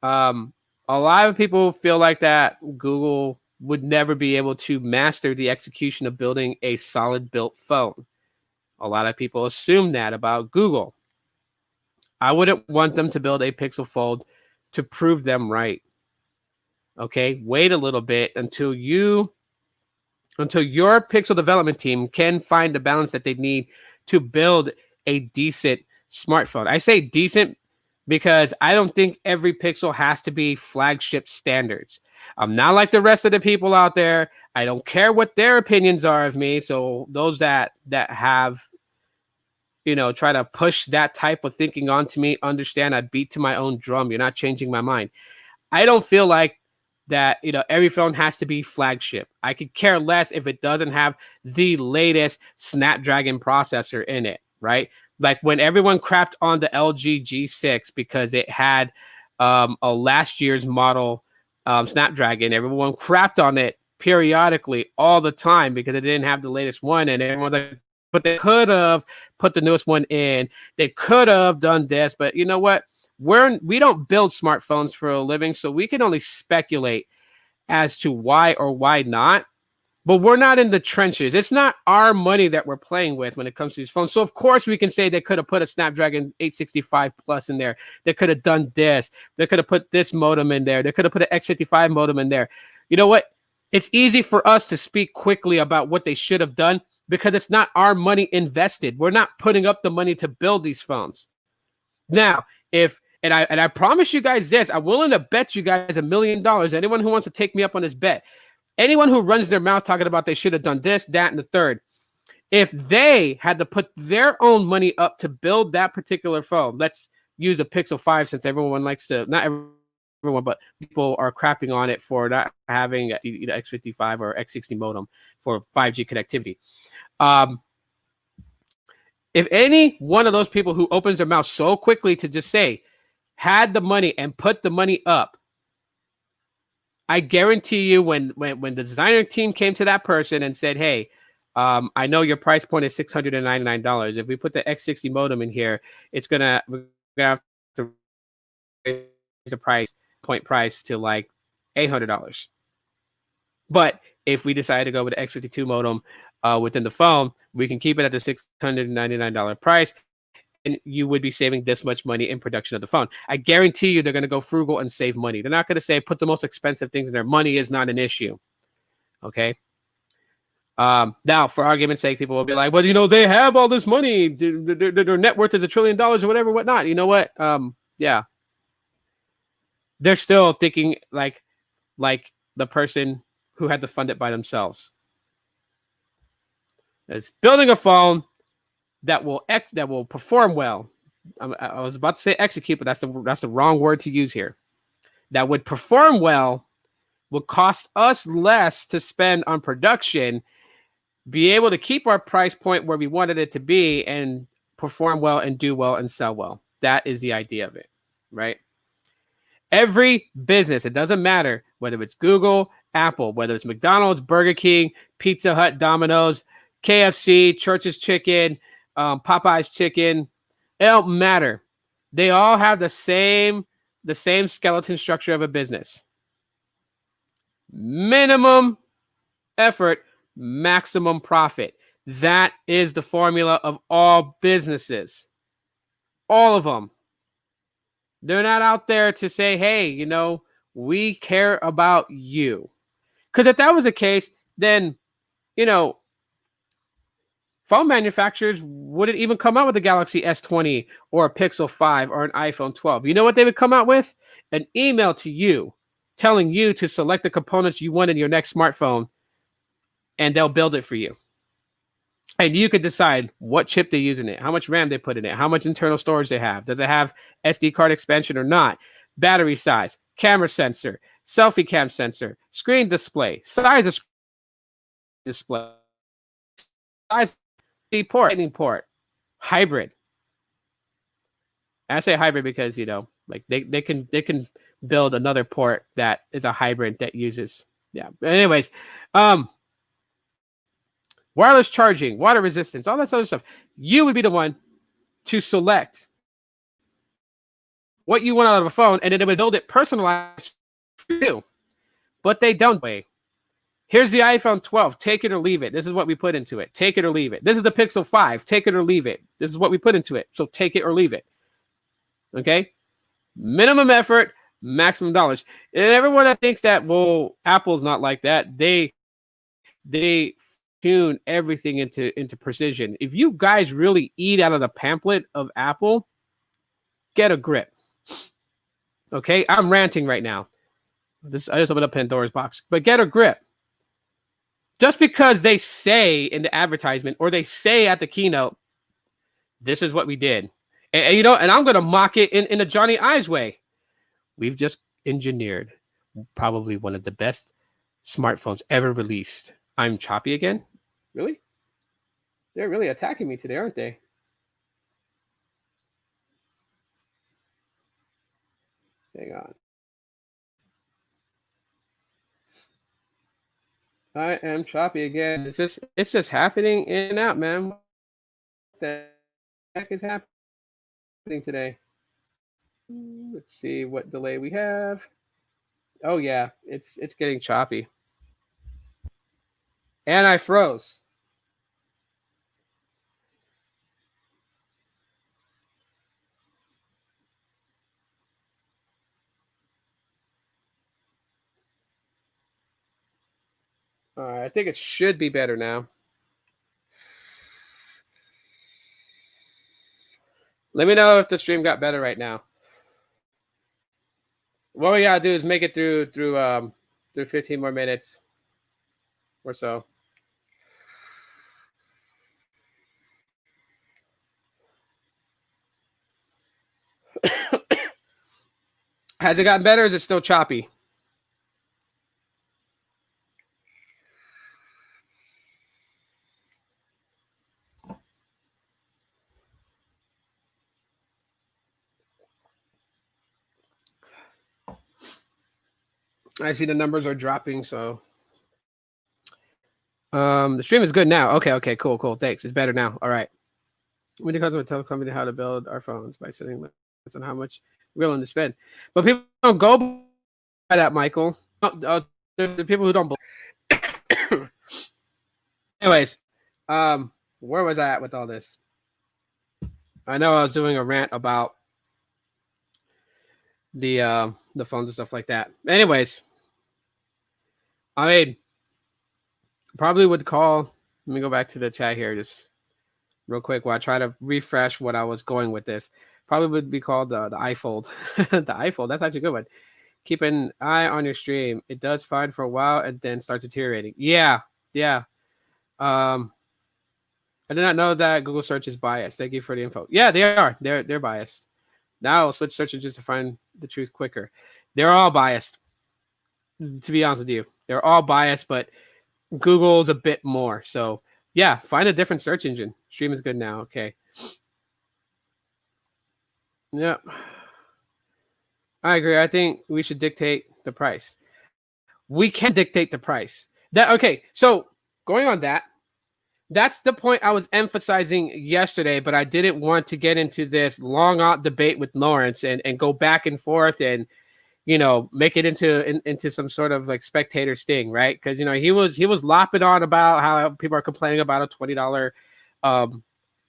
Um, a lot of people feel like that Google would never be able to master the execution of building a solid built phone. A lot of people assume that about Google. I wouldn't want them to build a Pixel Fold to prove them right. Okay, wait a little bit until your Pixel development team can find the balance that they need to build a decent smartphone. I say decent because I don't think every Pixel has to be flagship standards. I'm not like the rest of the people out there. I don't care what their opinions are of me. So those that have, try to push that type of thinking onto me, understand I beat to my own drum. You're not changing my mind. I don't feel like that, every phone has to be flagship. I could care less if it doesn't have the latest Snapdragon processor in it, right? Like when everyone crapped on the LG G6 because it had a last year's model Snapdragon, everyone crapped on it periodically all the time because it didn't have the latest one, and everyone's like, but they could have put the newest one in. They could have done this, but you know what? We don't build smartphones for a living, so we can only speculate as to why or why not. But we're not in the trenches. It's not our money that we're playing with when it comes to these phones. So of course we can say they could have put a Snapdragon 865 Plus in there. They could have done this. They could have put this modem in there. They could have put an X55 modem in there. You know what? It's easy for us to speak quickly about what they should have done because it's not our money invested. We're not putting up the money to build these phones. Now, and I promise you guys this, I'm willing to bet you guys $1 million. Anyone who wants to take me up on this bet, anyone who runs their mouth talking about they should have done this, that, and the third, if they had to put their own money up to build that particular phone, let's use a Pixel 5 since everyone likes to, not everyone, but people are crapping on it for not having X55 or X60 modem for 5G connectivity. If any one of those people who opens their mouth so quickly to just say, had the money and put the money up, I guarantee you when the designer team came to that person and said, hey, I know your price point is $699. If we put the X60 modem in here, we're gonna have to raise the price to like $800. But if we decide to go with the X52 modem within the phone, we can keep it at the $699 price. And you would be saving this much money in production of the phone. I guarantee you they're going to go frugal and save money. They're not going to say put the most expensive things in there. Money is not an issue. Okay. Now, for argument's sake, people will be like, well, they have all this money. Their net worth is $1 trillion or whatever, whatnot. You know what? Yeah. They're still thinking like the person who had to fund it by themselves. It's building a phone that will perform well. I was about to say execute, but that's the wrong word to use here. That would perform well, will cost us less to spend on production, be able to keep our price point where we wanted it to be, and perform well and do well and sell well. That is the idea of it, right? Every business, it doesn't matter whether it's Google, Apple, whether it's McDonald's, Burger King, Pizza Hut, Domino's, KFC, Church's Chicken, Popeye's Chicken, it don't matter. They all have the same skeleton structure of a business. Minimum effort, maximum profit. That is the formula of all businesses. All of them. They're not out there to say, hey, we care about you. Because if that was the case, then, phone manufacturers wouldn't even come out with a Galaxy S20 or a Pixel 5 or an iPhone 12. You know what they would come out with? An email to you telling you to select the components you want in your next smartphone, and they'll build it for you. And you could decide what chip they use in it, how much RAM they put in it, how much internal storage they have. Does it have SD card expansion or not? Battery size, camera sensor, selfie cam sensor, screen display, size of display, size port, Lightning port, hybrid. I say hybrid because like they can build another port that is a hybrid that uses But anyways, wireless charging, water resistance, all that other stuff. You would be the one to select what you want out of a phone, and then it would build it personalized for you. But they don't. Here's the iPhone 12. Take it or leave it. This is what we put into it. Take it or leave it. This is the Pixel 5. Take it or leave it. This is what we put into it. So take it or leave it. Okay? Minimum effort, maximum dollars. And everyone that thinks that, well, Apple's not like that. They tune everything into precision. If you guys really eat out of the pamphlet of Apple, get a grip. Okay? I'm ranting right now. I just opened up Pandora's box. But get a grip. Just because they say in the advertisement or they say at the keynote, this is what we did. And I'm going to mock it in a Johnny Ives way. We've just engineered probably one of the best smartphones ever released. I'm choppy again? Really? They're really attacking me today, aren't they? Hang on. I am choppy again. It's just happening in and out, man. What the heck is happening today? Let's see what delay we have. Oh yeah, it's getting choppy. And I froze. All right, I think it should be better now. Let me know if the stream got better right now. What we gotta do is make it through 15 more minutes or so. Has it gotten better or is it still choppy? I see the numbers are dropping, so the stream is good now. Okay, cool. Thanks. It's better now. All right. We need to tell somebody how to build our phones by setting limits on how much we're willing to spend. But people don't go by that, Michael. There's the people who don't believe. Anyways, where was I at with all this? I know I was doing a rant about the phones and stuff like that. Anyways, I mean, probably would call. Let me go back to the chat here just real quick while I try to refresh what I was going with this. Probably would be called the iFold. The iFold, that's actually a good one. Keep an eye on your stream. It does fine for a while and then starts deteriorating. Yeah. I did not know that Google search is biased. Thank you for the info. Yeah, they are. They're biased. Now I'll switch search engines to find the truth quicker. They're all biased. To be honest with you, they're all biased, but Google's a bit more. So yeah, find a different search engine. Stream is good now. Okay. Yep. I agree. I think we should dictate the price. We can dictate the price. So going on that, that's the point I was emphasizing yesterday, but I didn't want to get into this long out debate with Lawrence and go back and forth and make it into some sort of like spectator sting, right? Because he was lopping on about how people are complaining about a $20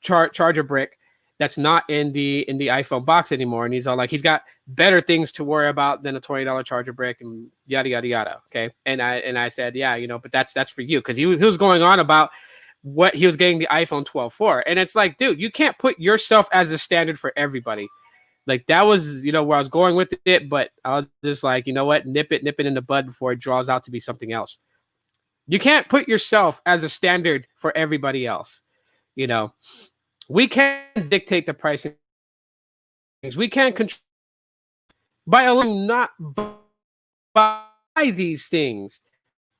charger brick that's not in the iPhone box anymore, and he's all like, he's got better things to worry about than a $20 charger brick and yada yada yada. Okay, and I said, yeah, but that's for you, because he was going on about what he was getting the iPhone 12 for, and it's like, dude, you can't put yourself as a standard for everybody. Like, that was where I was going with it, but I was just like, you know what, nip it in the bud before it draws out to be something else. You can't put yourself as a standard for everybody else. We can't dictate the pricing. We can't control by allowing not buy these things.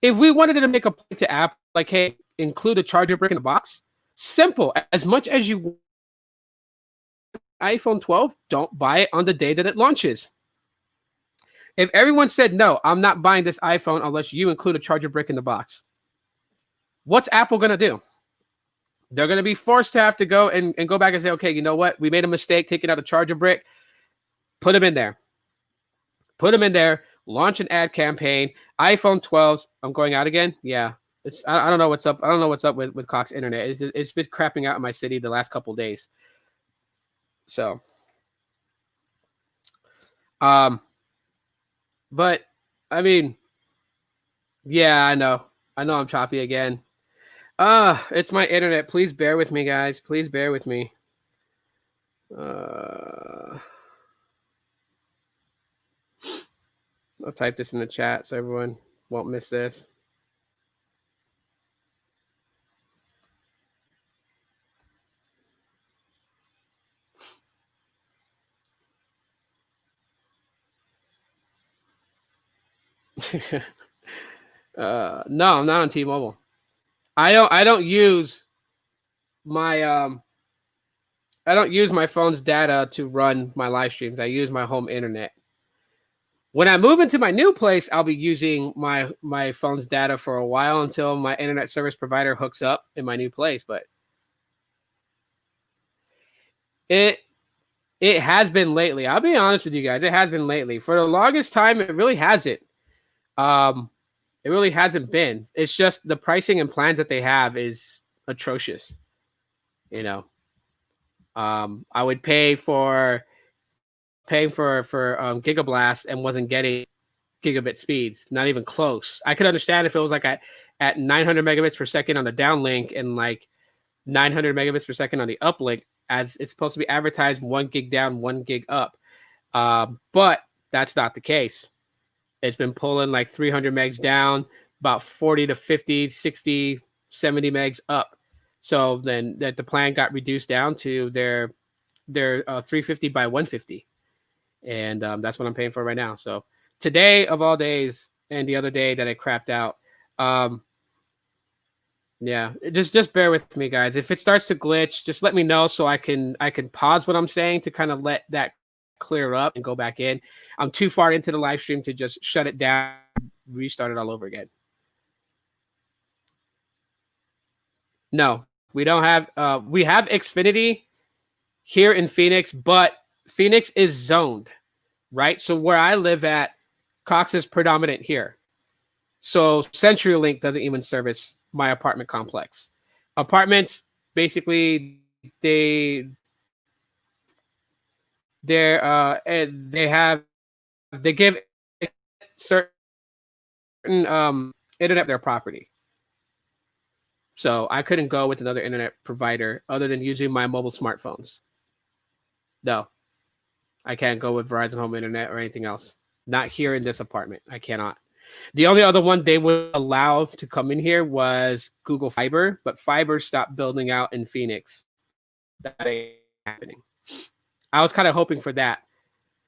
If we wanted to make a point to Apple, like, hey, include a charger brick in the box, Simple. As much as you want iPhone 12, don't buy it on the day that it launches. If everyone said, no, I'm not buying this iPhone unless you include a charger brick in the box, what's Apple going to do? They're going to be forced to have to go and go back and say, okay, you know what? We made a mistake taking out a charger brick. Put them in there. Put them in there. Launch an ad campaign. iPhone 12s. I'm going out again. Yeah. I don't know what's up. I don't know what's up with Cox Internet. It's been crapping out in my city the last couple of days. So, but I mean, yeah, I know I'm choppy again. It's my internet. Please bear with me, guys. Please bear with me. I'll type this in the chat so everyone won't miss this. No, I'm not on T-Mobile. I don't use my phone's data to run my live streams. I use my home internet. When I move into my new place, I'll be using my phone's data for a while until my internet service provider hooks up in my new place. But it has been lately. I'll be honest with you guys. It has been lately. For the longest time, it really hasn't. It really hasn't been. It's just the pricing and plans that they have is atrocious. You know, I would pay for Gigablast and wasn't getting gigabit speeds, not even close. I could understand if it was like at 900 megabits per second on the downlink and like 900 megabits per second on the uplink, as it's supposed to be advertised 1 gig down, 1 gig up. But that's not the case. It's been pulling like 300 megs down, about 40 to 50, 60, 70 megs up. So then that the plan got reduced down to their 350 by 150. And that's what I'm paying for right now. So today of all days, and the other day that it crapped out. Yeah, just bear with me, guys. If it starts to glitch, just let me know so I can pause what I'm saying to kind of let that clear up and go back in. I'm too far into the live stream to just shut it down, restart it all over again. No, we don't have. We have Xfinity here in Phoenix, but Phoenix is zoned, right? So where I live at, Cox is predominant here. So CenturyLink doesn't even service my apartment complex. Apartments, basically, they give certain internet their property. So I couldn't go with another internet provider other than using my mobile smartphones. No, I can't go with Verizon Home Internet or anything else. Not here in this apartment. I cannot. The only other one they would allow to come in here was Google Fiber, but Fiber stopped building out in Phoenix. That ain't happening. I was kind of hoping for that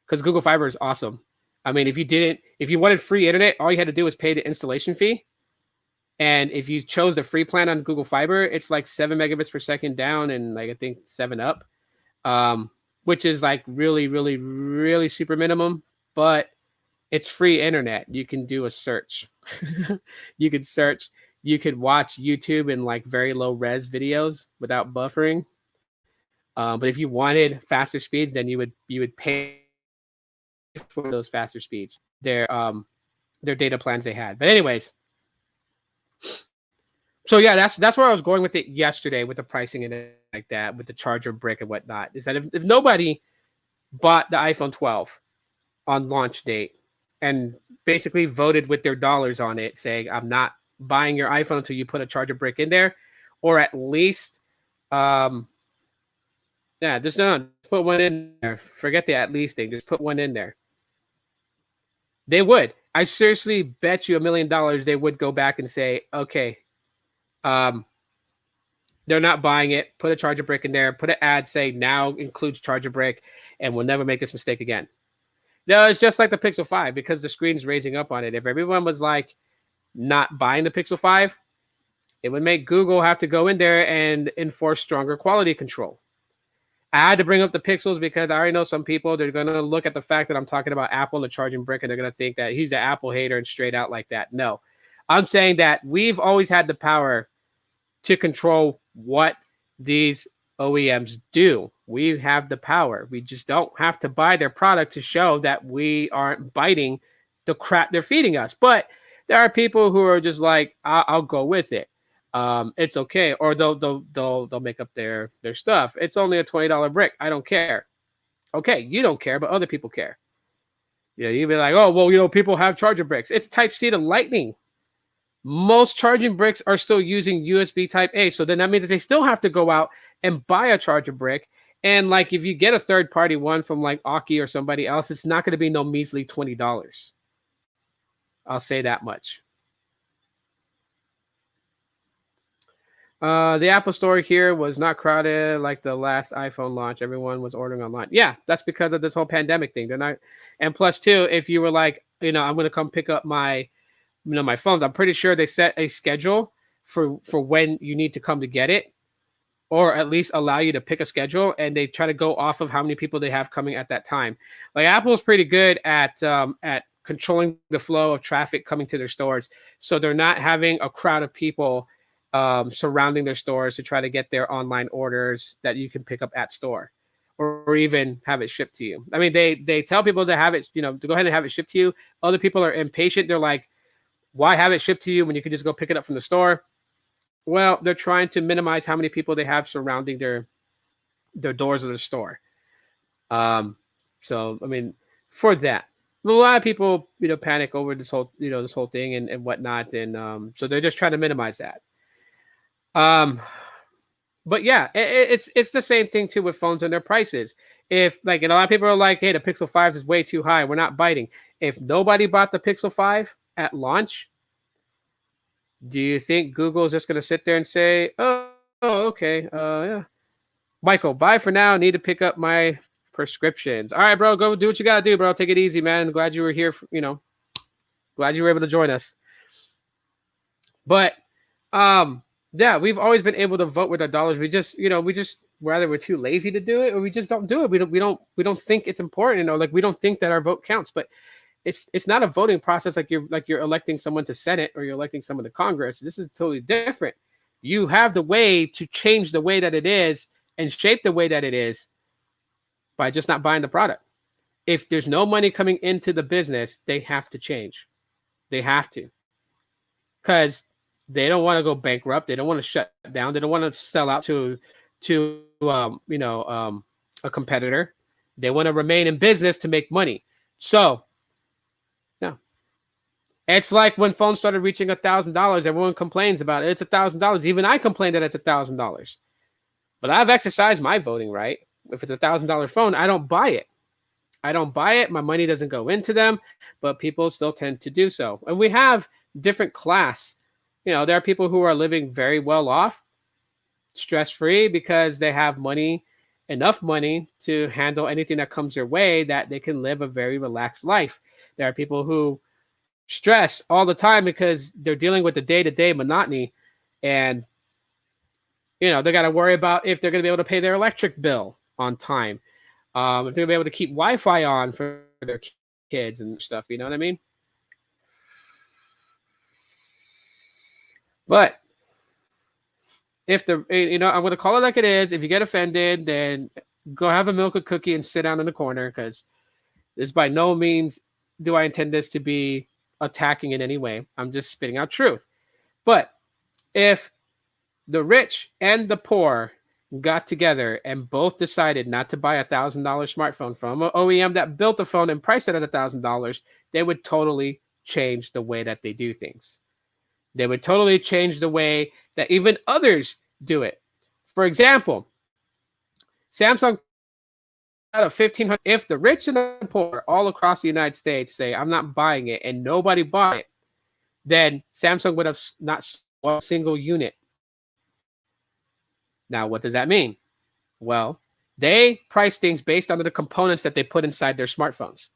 because Google Fiber is awesome. I mean, if you wanted free internet, all you had to do was pay the installation fee. And if you chose the free plan on Google Fiber, it's like 7 megabits per second down and like I think 7 up, which is like really, really, really super minimum. But it's free internet. You can do a search. You could search. You could watch YouTube in like very low res videos without buffering. But if you wanted faster speeds, then you would pay for those faster speeds. Their data plans they had. But anyways. So yeah, that's where I was going with it yesterday with the pricing and like that, with the charger brick and whatnot. Is that if nobody bought the iPhone 12 on launch date and basically voted with their dollars on it, saying I'm not buying your iPhone until you put a charger brick in there, or at least just put one in there. Forget the at least thing. Just put one in there. They would. I seriously bet you $1 million they would go back and say, okay, they're not buying it. Put a charger brick in there. Put an ad say now includes charger brick, and we'll never make this mistake again. No, it's just like the Pixel 5 because the screen's raising up on it. If everyone was like not buying the Pixel 5 It would make Google have to go in there and enforce stronger quality control. I had to bring up the Pixels because I already know some people, they're going to look at the fact that I'm talking about Apple and the charging brick, and they're going to think that he's an Apple hater and straight out like that. No, I'm saying that we've always had the power to control what these OEMs do. We have the power. We just don't have to buy their product to show that we aren't biting the crap they're feeding us. But there are people who are just like, I'll go with it. It's okay, or they'll make up their stuff. It's only a $20 brick. I don't care. Okay, you don't care, but other people care. Yeah, you'd be like, oh well, people have charger bricks. It's Type C to Lightning. Most charging bricks are still using USB Type A, so then that means that they still have to go out and buy a charger brick. And like, if you get a third-party one from like Aki or somebody else, it's not going to be no measly $20. I'll say that much. The Apple Store here was not crowded like the last iPhone launch. Everyone was ordering online. Yeah, that's because of this whole pandemic thing. They're not, and plus too, if you were like, I'm going to come pick up my, my phones. I'm pretty sure they set a schedule for when you need to come to get it, or at least allow you to pick a schedule, and they try to go off of how many people they have coming at that time. Like, Apple's pretty good at controlling the flow of traffic coming to their stores, so they're not having a crowd of people surrounding their stores to try to get their online orders that you can pick up at store, or even have it shipped to you. I mean, they tell people to have it, to go ahead and have it shipped to you. Other people are impatient. They're like, why have it shipped to you when you can just go pick it up from the store? Well, they're trying to minimize how many people they have surrounding their doors of the store. So, I mean, for that, a lot of people, panic over this whole, this whole thing and whatnot. And so they're just trying to minimize that. But yeah, it's the same thing too with phones and their prices. If like, a lot of people are like, hey, the Pixel 5 is way too high, we're not biting. If nobody bought the Pixel 5 at launch, do you think Google is just going to sit there and say, oh okay, yeah, Michael, bye for now, need to pick up my prescriptions. All right, bro, go do what you got to do, bro. Take it easy, man. Glad you were here, glad you were able to join us. But yeah, we've always been able to vote with our dollars. We just whether we're too lazy to do it, or we just don't do it. We don't think it's important, or like, we don't think that our vote counts. But it's not a voting process like you're electing someone to Senate, or you're electing someone to Congress. This is totally different. You have the way to change the way that it is and shape the way that it is by just not buying the product. If there's no money coming into the business, they have to change. They have to, because they don't want to go bankrupt. They don't want to shut down. They don't want to sell out to a competitor. They want to remain in business to make money. So, yeah, it's like when phones started reaching $1,000, everyone complains about it. It's $1,000. Even I complain that it's $1,000. But I've exercised my voting right. If it's $1,000 phone, I don't buy it. I don't buy it. My money doesn't go into them, but people still tend to do so. And we have different class. There are people who are living very well off, stress-free, because they have enough money to handle anything that comes their way, that they can live a very relaxed life. There are people who stress all the time because they're dealing with the day-to-day monotony, and they got to worry about if they're going to be able to pay their electric bill on time, if they're going to be able to keep Wi-Fi on for their kids and stuff. You know what I mean? But if I'm going to call it like it is. If you get offended, then go have a milk and cookie and sit down in the corner, because this, by no means do I intend this to be attacking in any way. I'm just spitting out truth. But if the rich and the poor got together and both decided not to buy $1,000 smartphone from an OEM that built the phone and priced it at $1,000, they would totally change the way that they do things. They would totally change the way that even others do it. For example, Samsung out of 1,500. If the rich and the poor all across the United States say, I'm not buying it, and nobody bought it, then Samsung would have not sold a single unit. Now, what does that mean? Well, they price things based on the components that they put inside their smartphones.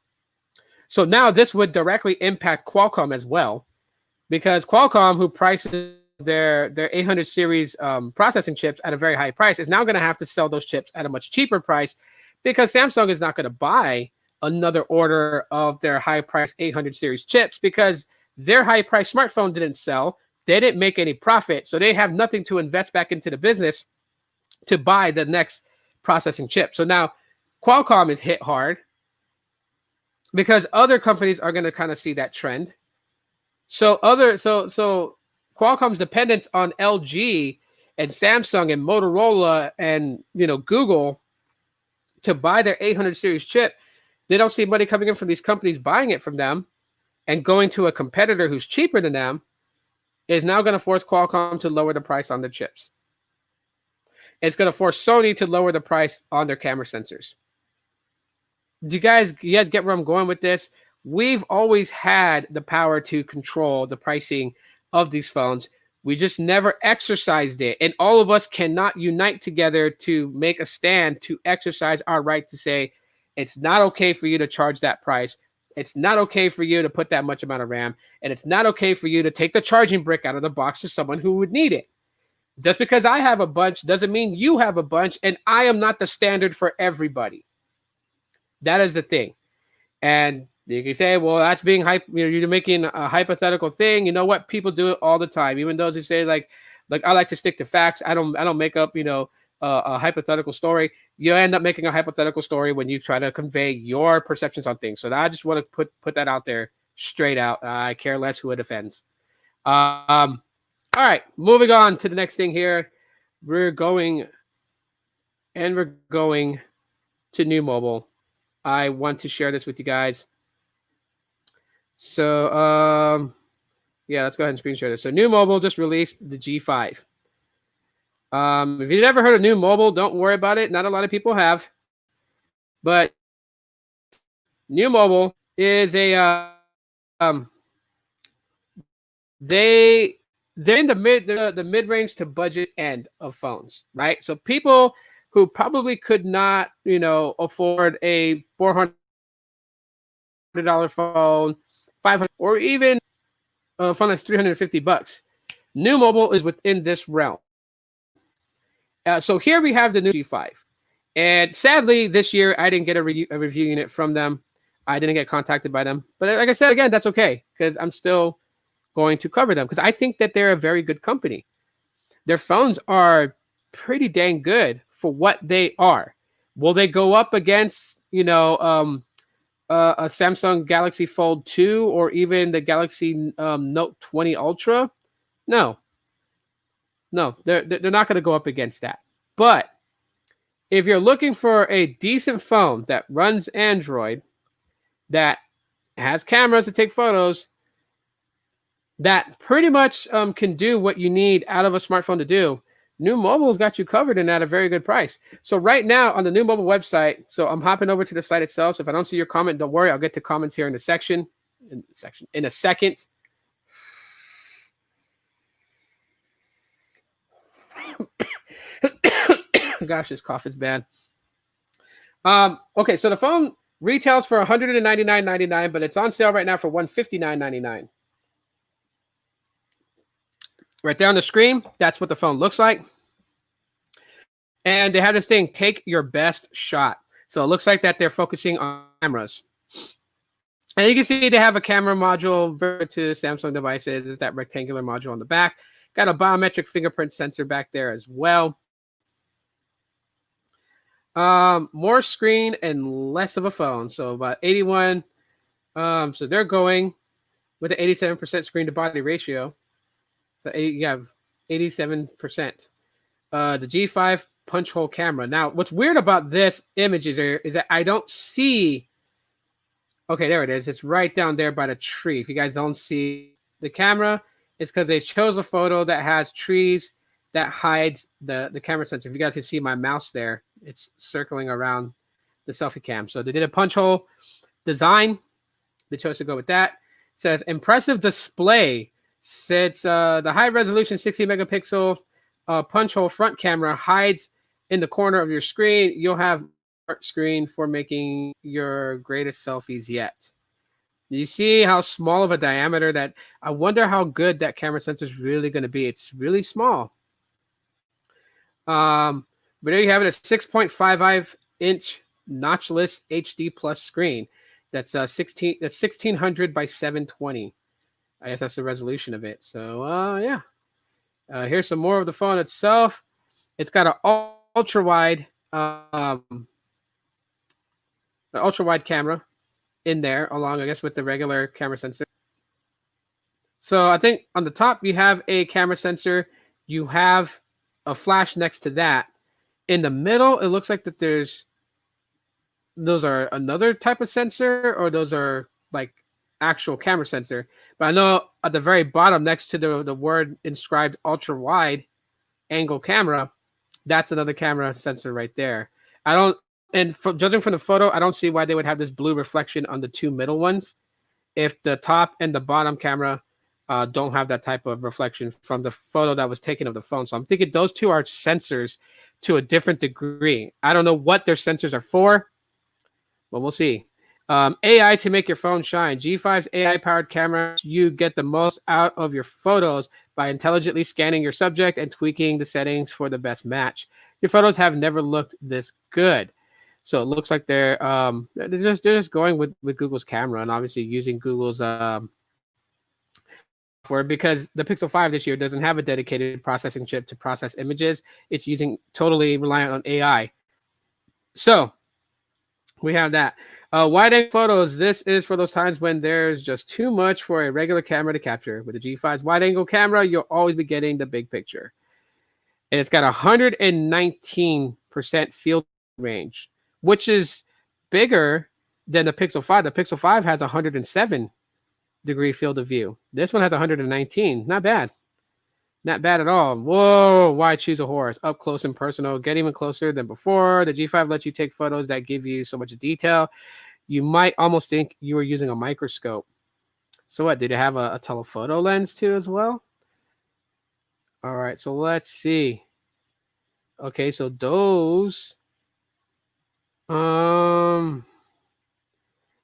So now this would directly impact Qualcomm as well, because Qualcomm, who prices their 800 series processing chips at a very high price is now going to have to sell those chips at a much cheaper price, because Samsung is not going to buy another order of their high price 800 series chips, because their high price smartphone didn't sell. They didn't make any profit. So they have nothing to invest back into the business to buy the next processing chip. So now Qualcomm is hit hard because other companies are going to kind of see that trend. So Qualcomm's dependence on LG and Samsung and Motorola and Google to buy their 800 series chip, they don't see money coming in from these companies buying it from them and going to a competitor who's cheaper than them, is now going to force Qualcomm to lower the price on their chips. It's going to force Sony to lower the price on their camera sensors. Do you guys get where I'm going with this? We've always had the power to control the pricing of these phones. We just never exercised it. And all of us cannot unite together to make a stand to exercise our right to say, it's not okay for you to charge that price. It's not okay for you to put that much amount of RAM. And it's not okay for you to take the charging brick out of the box to someone who would need it. Just because I have a bunch doesn't mean you have a bunch, and I am not the standard for everybody. That is the thing. And you can say, well, that's being hype. You're making a hypothetical thing. You know what? People do it all the time. Even those who say like I like to stick to facts. I don't make up, a hypothetical story. You end up making a hypothetical story when you try to convey your perceptions on things. So I just want to put that out there straight out. I care less who it offends. All right, moving on to the next thing here. We're going to New Mobile. I want to share this with you guys. So, yeah, let's go ahead and screen share this. So New Mobile just released the G5. If you've never heard of New Mobile, don't worry about it. Not a lot of people have. But New Mobile is a they're in the mid-range to budget end of phones, right? So people who probably could not, afford a $400 phone, $500, or even a phone that's $350. New Mobile is within this realm. So here we have the new G5. And sadly, this year, I didn't get a review unit from them. I didn't get contacted by them. But like I said, again, that's okay, because I'm still going to cover them, because I think that they're a very good company. Their phones are pretty dang good for what they are. Will they go up against, a Samsung Galaxy Fold 2 or even the Galaxy Note 20 Ultra? No, they're not going to go up against that. But if you're looking for a decent phone that runs Android, that has cameras to take photos, that pretty much can do what you need out of a smartphone to do, New Mobile's got you covered and at a very good price. So right now on the New Mobile website, so I'm hopping over to the site itself. So if I don't see your comment, don't worry. I'll get to comments here in a second. Gosh, this cough is bad. Okay, so the phone retails for $199.99, but it's on sale right now for $159.99. Right there on the screen, that's what the phone looks like. And they have this thing, take your best shot. So it looks like that they're focusing on cameras. And you can see they have a camera module to Samsung devices. It's that rectangular module on the back. Got a biometric fingerprint sensor back there as well. More screen and less of a phone. So about 81. So they're going with an 87% screen to body ratio. So you have 87%. The G5 punch hole camera. Now, what's weird about this image is that I don't see. Okay, there it is. It's right down there by the tree. If you guys don't see the camera, it's because they chose a photo that has trees that hides the camera sensor. If you guys can see my mouse there, it's circling around the selfie cam. So they did a punch hole design. They chose to go with that. It says impressive display. Since the high resolution 60 megapixel punch hole front camera hides in the corner of your screen, you'll have a screen for making your greatest selfies yet. You see how small of a diameter that? I wonder how good that camera sensor is really going to be. It's really small. Um, but there you have it, a 6.55-inch notchless HD plus screen. That's 1600 by 720. I guess that's the resolution of it. So yeah. Here's some more of the phone itself. It's got an ultra wide camera in there, along I guess with the regular camera sensor. So I think on the top you have a camera sensor. You have a flash next to that. In the middle, it looks like that those are another type of sensor, or those are like actual camera sensor. But I know at the very bottom, next to the word inscribed ultra wide angle camera, that's another camera sensor right there. I don't, and judging from the photo, I don't see why they would have this blue reflection on the two middle ones if the top and the bottom camera don't have that type of reflection from the photo that was taken of the phone. So I'm thinking those two are sensors to a different degree. I don't know what their sensors are for, but we'll see. AI to make your phone shine. G5's AI-powered camera, you get the most out of your photos by intelligently scanning your subject and tweaking the settings for the best match. Your photos have never looked this good. So it looks like they're just going with Google's camera, and obviously using Google's software, because the Pixel 5 this year doesn't have a dedicated processing chip to process images. It's using totally reliant on AI. So we have that. Wide-angle photos. This is for those times when there's just too much for a regular camera to capture. With the G5's wide-angle camera, you'll always be getting the big picture. And it's got 119% field range, which is bigger than the Pixel 5. The Pixel 5 has 107-degree field of view. This one has 119. Not bad. Not bad at all. Whoa, why choose a horse? Up close and personal. Get even closer than before. The G5 lets you take photos that give you so much detail. You might almost think you were using a microscope. So what, did it have a telephoto lens too as well? All right, so let's see. Okay, so those... The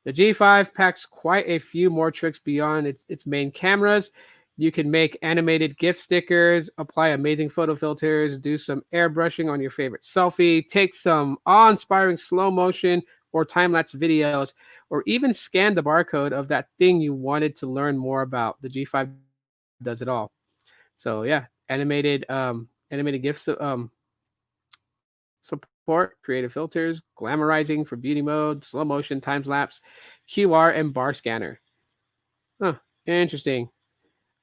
G5 packs quite a few more tricks beyond its main cameras. You can make animated GIF stickers, apply amazing photo filters, do some airbrushing on your favorite selfie, take some awe-inspiring slow motion or time-lapse videos, or even scan the barcode of that thing you wanted to learn more about. The G5 does it all. So yeah, animated GIFs support, creative filters, glamorizing for beauty mode, slow motion, time-lapse, QR, and bar scanner. Huh, interesting.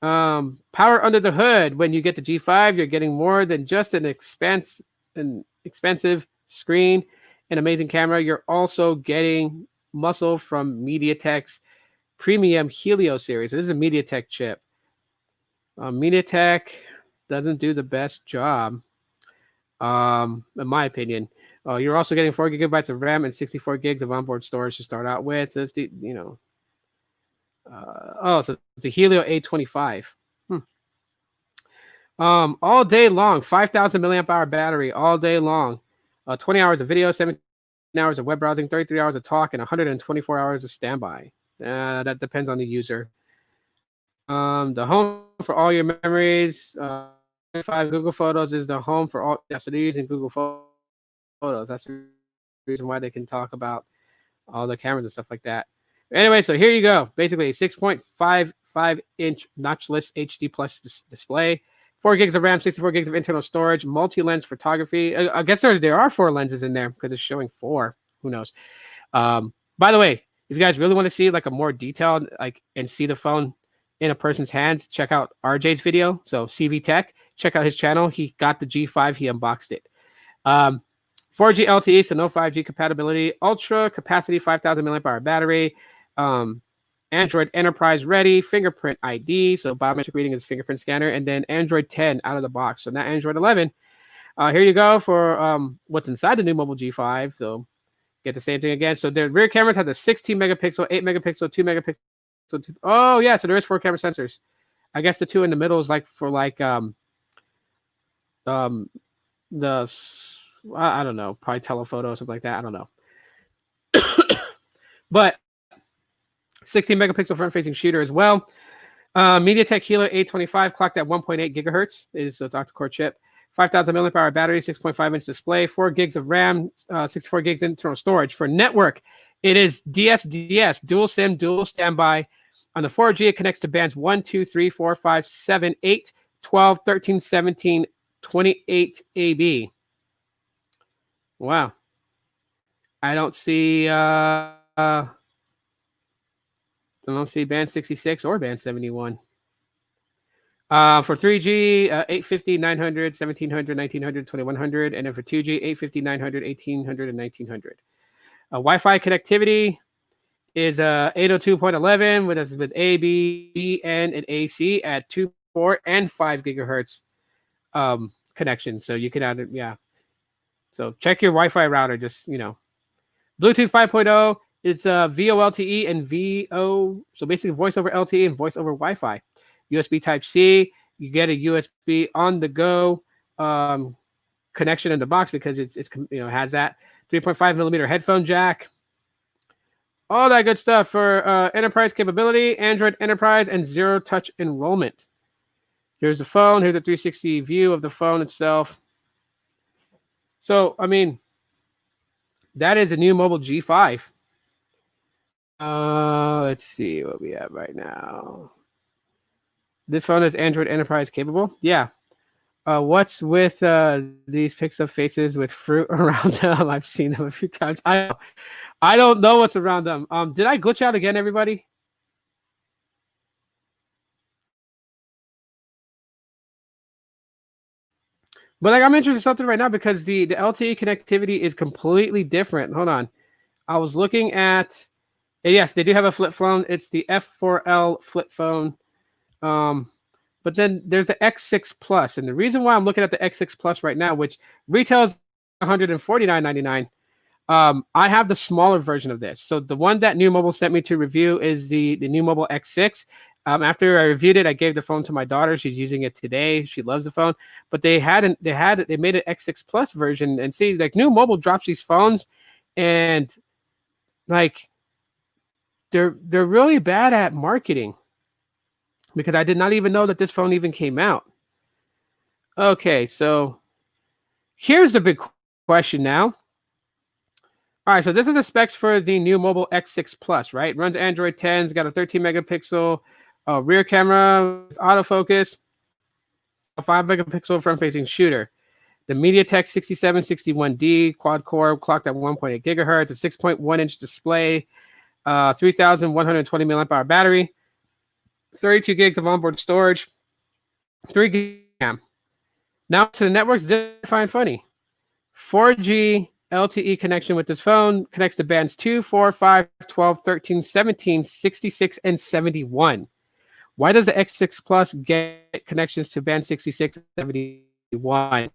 Power under the hood. When you get the G5, you're getting more than just an expensive screen, an amazing camera. You're also getting muscle from MediaTek's premium Helio series. This is a MediaTek chip. MediaTek doesn't do the best job, in my opinion. You're also getting 4 gigabytes of RAM and 64 gigs of onboard storage to start out with. So it's so it's a Helio A25. All day long, 5,000 milliamp hour battery all day long. 20 hours of video, 17 hours of web browsing, 33 hours of talk, and 124 hours of standby. That depends on the user. The home for all your memories. 5 Google Photos is the home for all. Yeah, so they're using Google Photos. That's the reason why they can talk about all the cameras and stuff like that. Anyway, so here you go. Basically, a 6.55-inch notchless HD plus display, 4 gigs of RAM, 64 gigs of internal storage, multi-lens photography. I guess there are 4 lenses in there because it's showing 4. Who knows? By the way, if you guys really want to see like a more detailed and see the phone in a person's hands, check out RJ's video. So CV Tech, check out his channel. He got the G5. He unboxed it. 4G LTE, so no 5G compatibility. Ultra capacity, 5,000 milliamp hour battery. Android Enterprise ready, fingerprint ID, so biometric reading is fingerprint scanner, and then Android 10 out of the box, so not Android 11. Here you go for what's inside the new mobile G5. So get the same thing again. So the rear cameras have the 16 megapixel, 8 megapixel, 2 megapixel. Oh yeah, so there is 4 camera sensors. I guess the 2 in the middle is I don't know, probably telephoto or something like that. I don't know. But 16 megapixel front-facing shooter as well. MediaTek Helio 825 clocked at 1.8 gigahertz is a octa-core chip. 5,000 milliamp hour battery, 6.5-inch display, 4 gigs of RAM, 64 gigs internal storage. For network, it is DSDS, dual SIM, dual standby. On the 4G, it connects to bands 1, 2, 3, 4, 5, 7, 8, 12, 13, 17, 28 AB. Wow. I don't see band 66 or band 71. For 3G, 850, 900, 1700, 1900, 2100. And then for 2G, 850, 900, 1800, and 1900. Wi-Fi connectivity is 802.11 with A, B, N, and AC at 2, 4, and 5 gigahertz connection. So you can add it, yeah. So check your Wi-Fi router, just, Bluetooth 5.0 is VoLTE and VO, so basically voice over LTE and voice over Wi-Fi. USB Type-C, you get a USB on-the-go connection in the box because it's has that 3.5 millimeter headphone jack. All that good stuff for enterprise capability, Android Enterprise, and zero-touch enrollment. Here's the phone. Here's a 360 view of the phone itself. So, I mean, that is a new mobile G5. Let's see what we have right now. This phone is Android Enterprise capable. Yeah. What's with these pics of faces with fruit around them? I've seen them a few times. I don't know what's around them. Did I glitch out again, everybody? But like, I'm interested in something right now because the LTE connectivity is completely different. Hold on. I was looking at, yes, they do have a flip phone. It's the F4L flip phone. But then there's the X6 Plus. And the reason why I'm looking at the X6 Plus right now, which retails $149.99, I have the smaller version of this. So the one that New Mobile sent me to review is the New Mobile X6. After I reviewed it, I gave the phone to my daughter. She's using it today. She loves the phone. But they made an X6 Plus version. And see, like, New Mobile drops these phones, and like they're really bad at marketing, because I did not even know that this phone even came out. Okay, so here's the big question now. All right, so this is the specs for the New Mobile X6 Plus, right? Runs Android 10, it's got a 13 megapixel rear camera with autofocus, a 5 megapixel front-facing shooter. The MediaTek 6761D quad-core clocked at 1.8 gigahertz, a 6.1-inch display, 3,120 milliamp hour battery, 32 gigs of onboard storage, 3 gigs RAM. Now to the networks, this I find funny. 4G LTE connection with this phone connects to bands 2, 4, 5, 12, 13, 17, 66, and 71. Why does the X6 Plus get connections to band 66 and 71?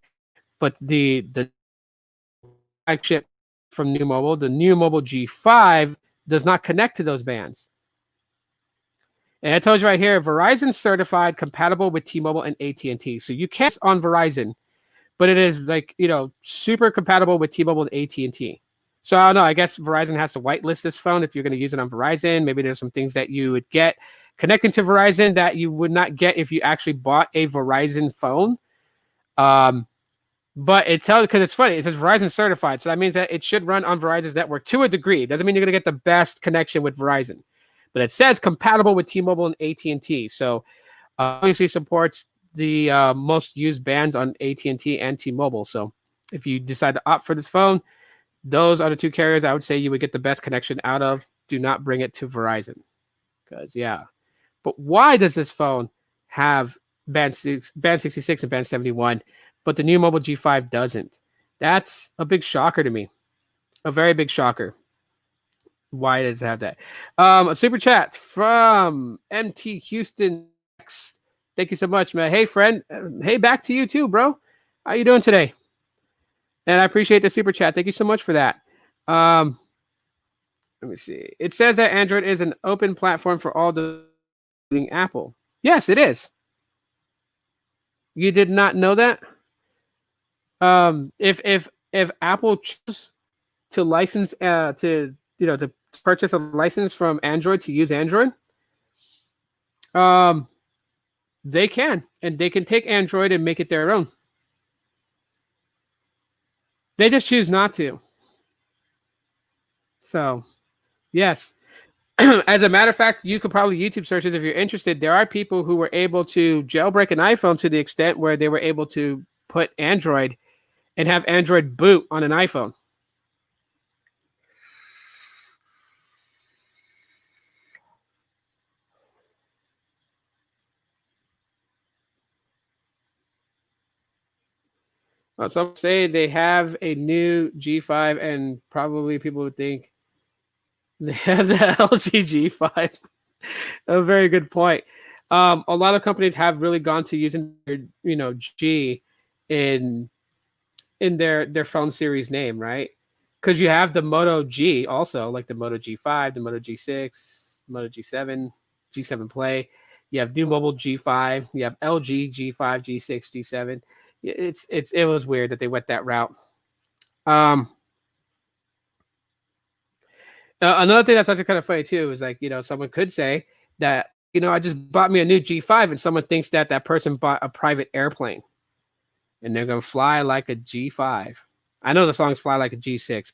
But the flagship from New Mobile, the New Mobile G5, does not connect to those bands. And I told you right here, Verizon certified, compatible with T-Mobile and AT&T. So you can't on Verizon, but it is like, super compatible with T-Mobile and AT&T. So I don't know. I guess Verizon has to whitelist this phone if you're going to use it on Verizon. Maybe there's some things that you would get connecting to Verizon that you would not get if you actually bought a Verizon phone. But it tells, because it's funny, it says Verizon certified. So that means that it should run on Verizon's network to a degree. It doesn't mean you're going to get the best connection with Verizon. But it says compatible with T-Mobile and AT&T. So obviously supports the most used bands on AT&T and T-Mobile. So if you decide to opt for this phone, those are the two carriers I would say you would get the best connection out of. Do not bring it to Verizon. Because, yeah. But why does this phone have band 66 and band 71, but the New Mobile G5 doesn't? That's a big shocker to me. A very big shocker. Why does it have that? A super chat from MT Houston. Thank you so much, man. Hey, friend. Hey, back to you too, bro. How you doing today? And I appreciate the super chat. Thank you so much for that. Let me see. It says that Android is an open platform for all, including Apple. Yes, it is. You did not know that? If Apple chose to license to purchase a license from Android to use Android, um, they can, and they can take Android and make it their own. They just choose not to. So, yes. As a matter of fact, you could probably YouTube search this if you're interested. There are people who were able to jailbreak an iPhone to the extent where they were able to put Android and have Android boot on an iPhone. Some say they have a new G5, and probably people would think they have the LG G5. A very good point. A lot of companies have really gone to using their, G in their phone series name, right? Because you have the Moto G also, like the Moto G5, the Moto G6, Moto G7, G7 Play. You have new mobile G5. You have LG G5, G6, G7. It was weird that they went that route. Another thing that's actually kind of funny too is like, someone could say that, I just bought me a new G5, and someone thinks that that person bought a private airplane and they're going to fly like a G5. I know the songs Fly Like a G6.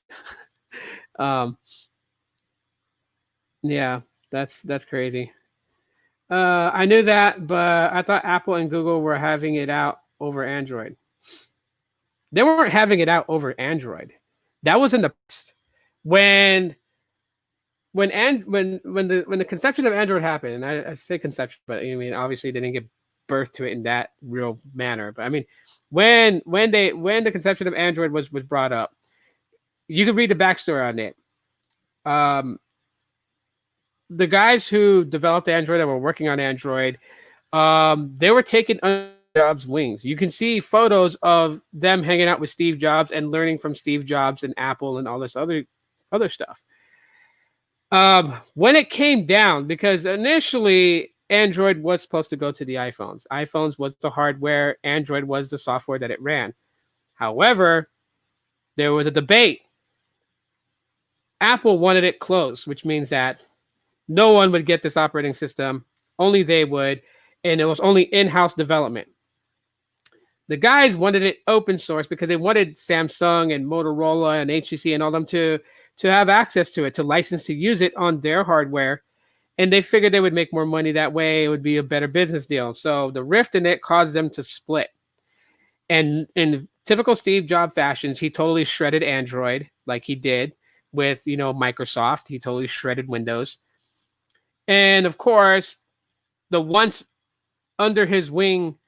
Yeah, that's crazy. I knew that, but I thought Apple and Google were having it out over Android. They weren't having it out over Android. That was in the past. When the conception of Android happened, and I say conception, but I mean obviously they didn't give birth to it in that real manner. But I mean, when the conception of Android was brought up, you could read the backstory on it. The guys who developed Android and were working on Android, they were taking under Jobs' wings. You can see photos of them hanging out with Steve Jobs and learning from Steve Jobs and Apple and all this other stuff. When it came down, because initially Android was supposed to go to the iPhones. iPhones was the hardware, Android was the software that it ran. However, there was a debate. Apple wanted it closed, which means that no one would get this operating system, only they would, and it was only in-house development. The guys wanted it open source because they wanted Samsung and Motorola and HTC and all them to have access to it, to license to use it on their hardware. And they figured they would make more money that way. It would be a better business deal. So the rift in it caused them to split. And in typical Steve Jobs fashions, he totally shredded Android like he did with, Microsoft. He totally shredded Windows. And of course, the once under his wing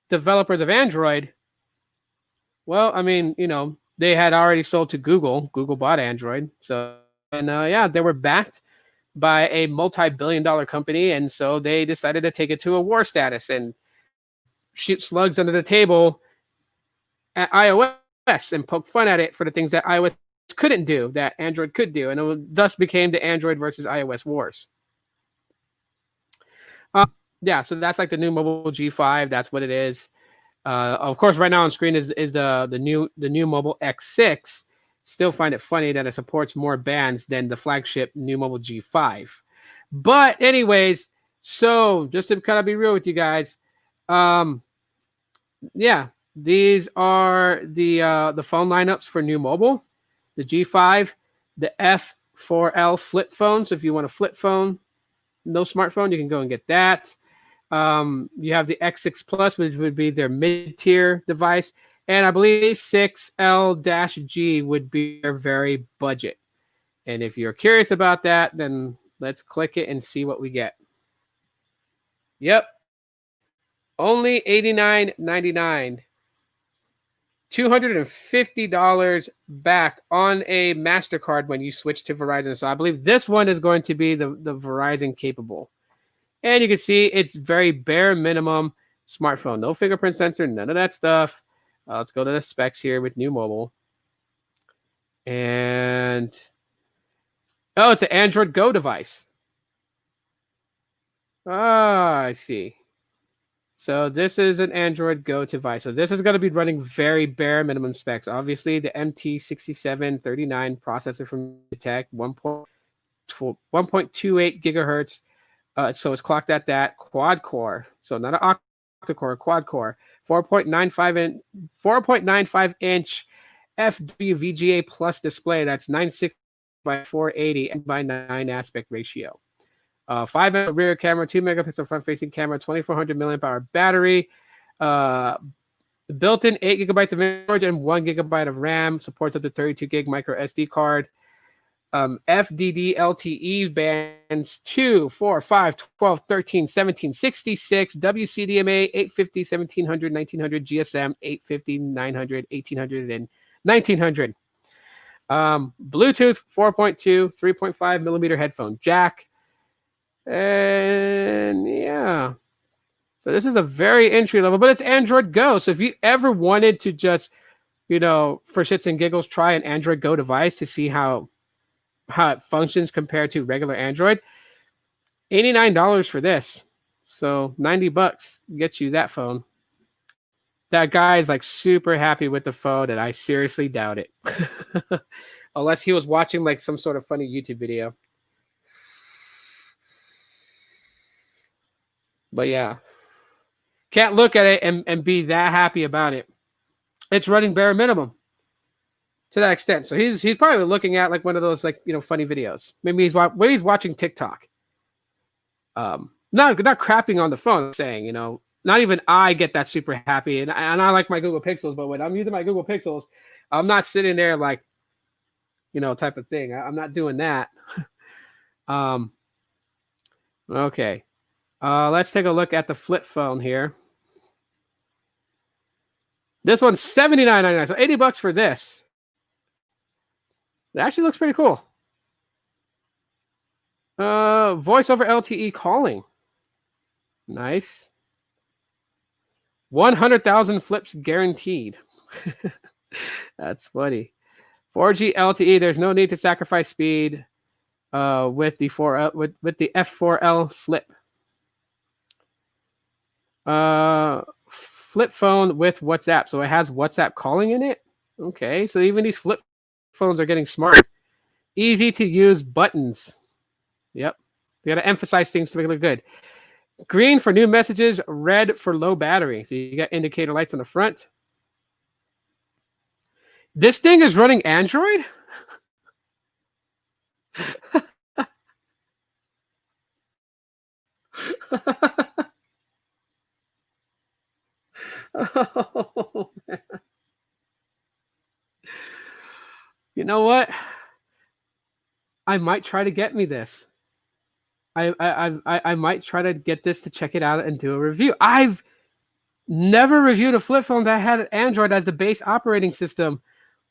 developers of Android, well, I mean, they had already sold to Google. Google bought Android. So, and they were backed by a multi-billion-dollar company. And so they decided to take it to a war status and shoot slugs under the table at iOS and poke fun at it for the things that iOS couldn't do, that Android could do. And it thus became the Android versus iOS wars. So that's like the new mobile G5. That's what it is. Of course, right now on screen is the new mobile X6. Still find it funny that it supports more bands than the flagship new mobile G5. But anyways, so just to kind of be real with you guys, these are the phone lineups for new mobile. The G5, the F4L flip phones. If you want a flip phone, no smartphone, you can go and get that. You have the X6 Plus, which would be their mid-tier device. And I believe 6L-G would be their very budget. And if you're curious about that, then let's click it and see what we get. Yep. Only $89.99. $250 back on a MasterCard when you switch to Verizon. So I believe this one is going to be the Verizon capable. And you can see it's very bare minimum smartphone. No fingerprint sensor, none of that stuff. Let's go to the specs here with new mobile. And, it's an Android Go device. I see. So this is an Android Go device. So this is going to be running very bare minimum specs. Obviously, the MT6739 processor from Tech, 1.28 gigahertz. So it's clocked at that quad core. So not an octa-core, quad core. 4.95 inch FWVGA plus display. That's 960 by 480 and by 9 aspect ratio. 5 megapixel rear camera, 2 megapixel front facing camera, 2400 milliamp hour battery. Built-in 8 gigabytes of storage and 1 gigabyte of RAM. Supports up to 32 gig micro SD card. FDD LTE bands 2, 4, 5, 12, 13, 17, 66, WCDMA 850, 1700, 1900, GSM 850, 900, 1800, and 1900. Bluetooth 4.2, 3.5 millimeter headphone jack. And yeah. So this is a very entry level, but it's Android Go. So if you ever wanted to just, for shits and giggles, try an Android Go device to see how it functions compared to regular Android, $89 for this. So $90 gets you that phone. That guy is like super happy with the phone, and I seriously doubt it. Unless he was watching like some sort of funny YouTube video. But yeah. Can't look at it and be that happy about it. It's running bare minimum to that extent. So he's probably looking at like one of those like funny videos. Maybe he's watching TikTok. Not crapping on the phone. I'm saying not even I get that super happy, and I like my Google Pixels, but when I'm using my Google Pixels, I'm not sitting there like type of thing. I'm not doing that. Okay. Let's take a look at the flip phone here. This one's $79.99, so $80 for this. It actually looks pretty cool. Voice over LTE calling. Nice. 100,000 flips guaranteed. That's funny. 4G LTE. There's no need to sacrifice speed with the with the F4L flip. Flip phone with WhatsApp. So it has WhatsApp calling in it. Okay, so even these flip phones are getting smart. Easy to use buttons. Yep. You got to emphasize things to make it look good. Green for new messages, red for low battery. So you got indicator lights on the front. This thing is running Android? Oh, man. You know what? I might try to get me this. I might try to get this to check it out and do a review. I've never reviewed a flip phone that had Android as the base operating system,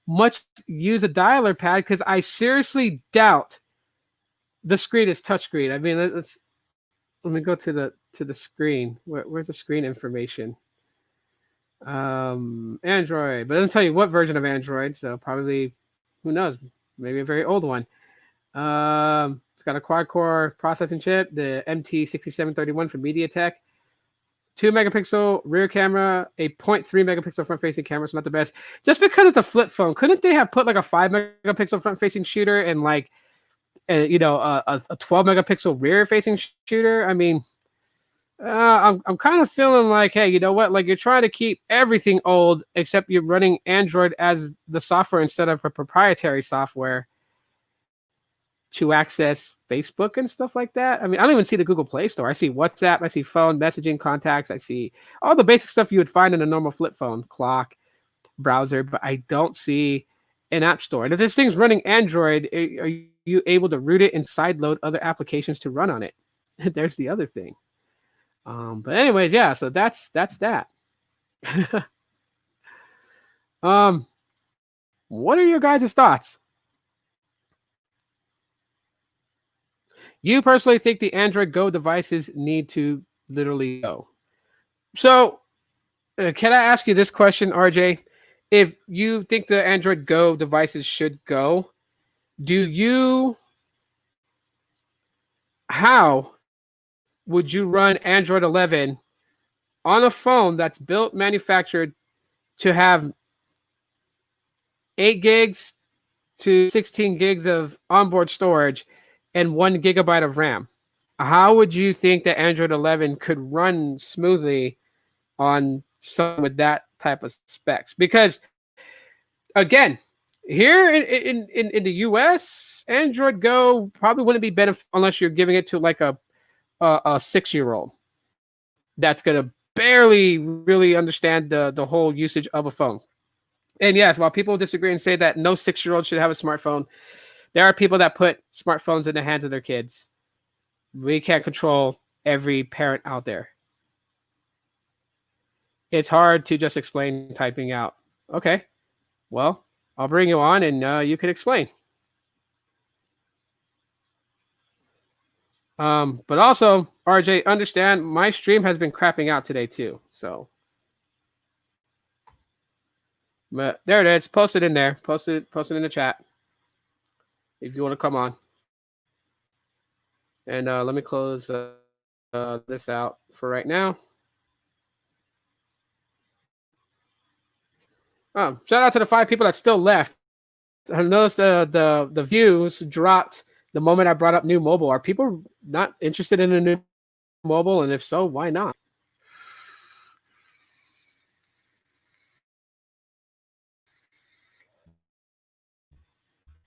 much use a dialer pad, because I seriously doubt the screen is touchscreen. I mean, let me go to the screen. Where's the screen information? Android, but it doesn't tell you what version of Android, so probably, who knows, maybe a very old one. It's got a quad-core processing chip, the MT6731 from MediaTek. 2 megapixel rear camera, a 0.3 megapixel front-facing camera, so not the best. Just because it's a flip phone, couldn't they have put like a 5 megapixel front-facing shooter and like, a 12 megapixel rear-facing shooter? I mean, I'm kind of feeling like, hey, you know what? Like, you're trying to keep everything old, except you're running Android as the software instead of a proprietary software to access Facebook and stuff like that. I mean, I don't even see the Google Play Store. I see WhatsApp, I see phone, messaging, contacts, I see all the basic stuff you would find in a normal flip phone, clock, browser, but I don't see an app store. And if this thing's running Android, are you able to root it and sideload other applications to run on it? There's the other thing. But anyways, yeah, so that's that. What are your guys' thoughts? You personally think the Android Go devices need to literally go? So, can I ask you this question, RJ? If you think the Android Go devices should go, how would you run Android 11 on a phone that's built, manufactured to have 8 gigs to 16 gigs of onboard storage and 1 GB of RAM. How would you think that Android 11 could run smoothly on something with that type of specs? Because again, here in the US, Android Go probably wouldn't be beneficial unless you're giving it to like a 6-year-old that's gonna barely really understand the whole usage of a phone. And yes, while people disagree and say that no 6-year-old should have a smartphone, there are people that put smartphones in the hands of their kids. We can't control every parent out there. It's hard to just explain typing out. Okay, well, I'll bring you on and you can explain. But also, RJ, understand my stream has been crapping out today too. So, but there it is. Post it in there. Post it in the chat if you want to come on. And let me close this out for right now. Shout out to the 5 people that still left. I noticed the views dropped the moment I brought up new mobile. Are people not interested in a new mobile? And if so, why not?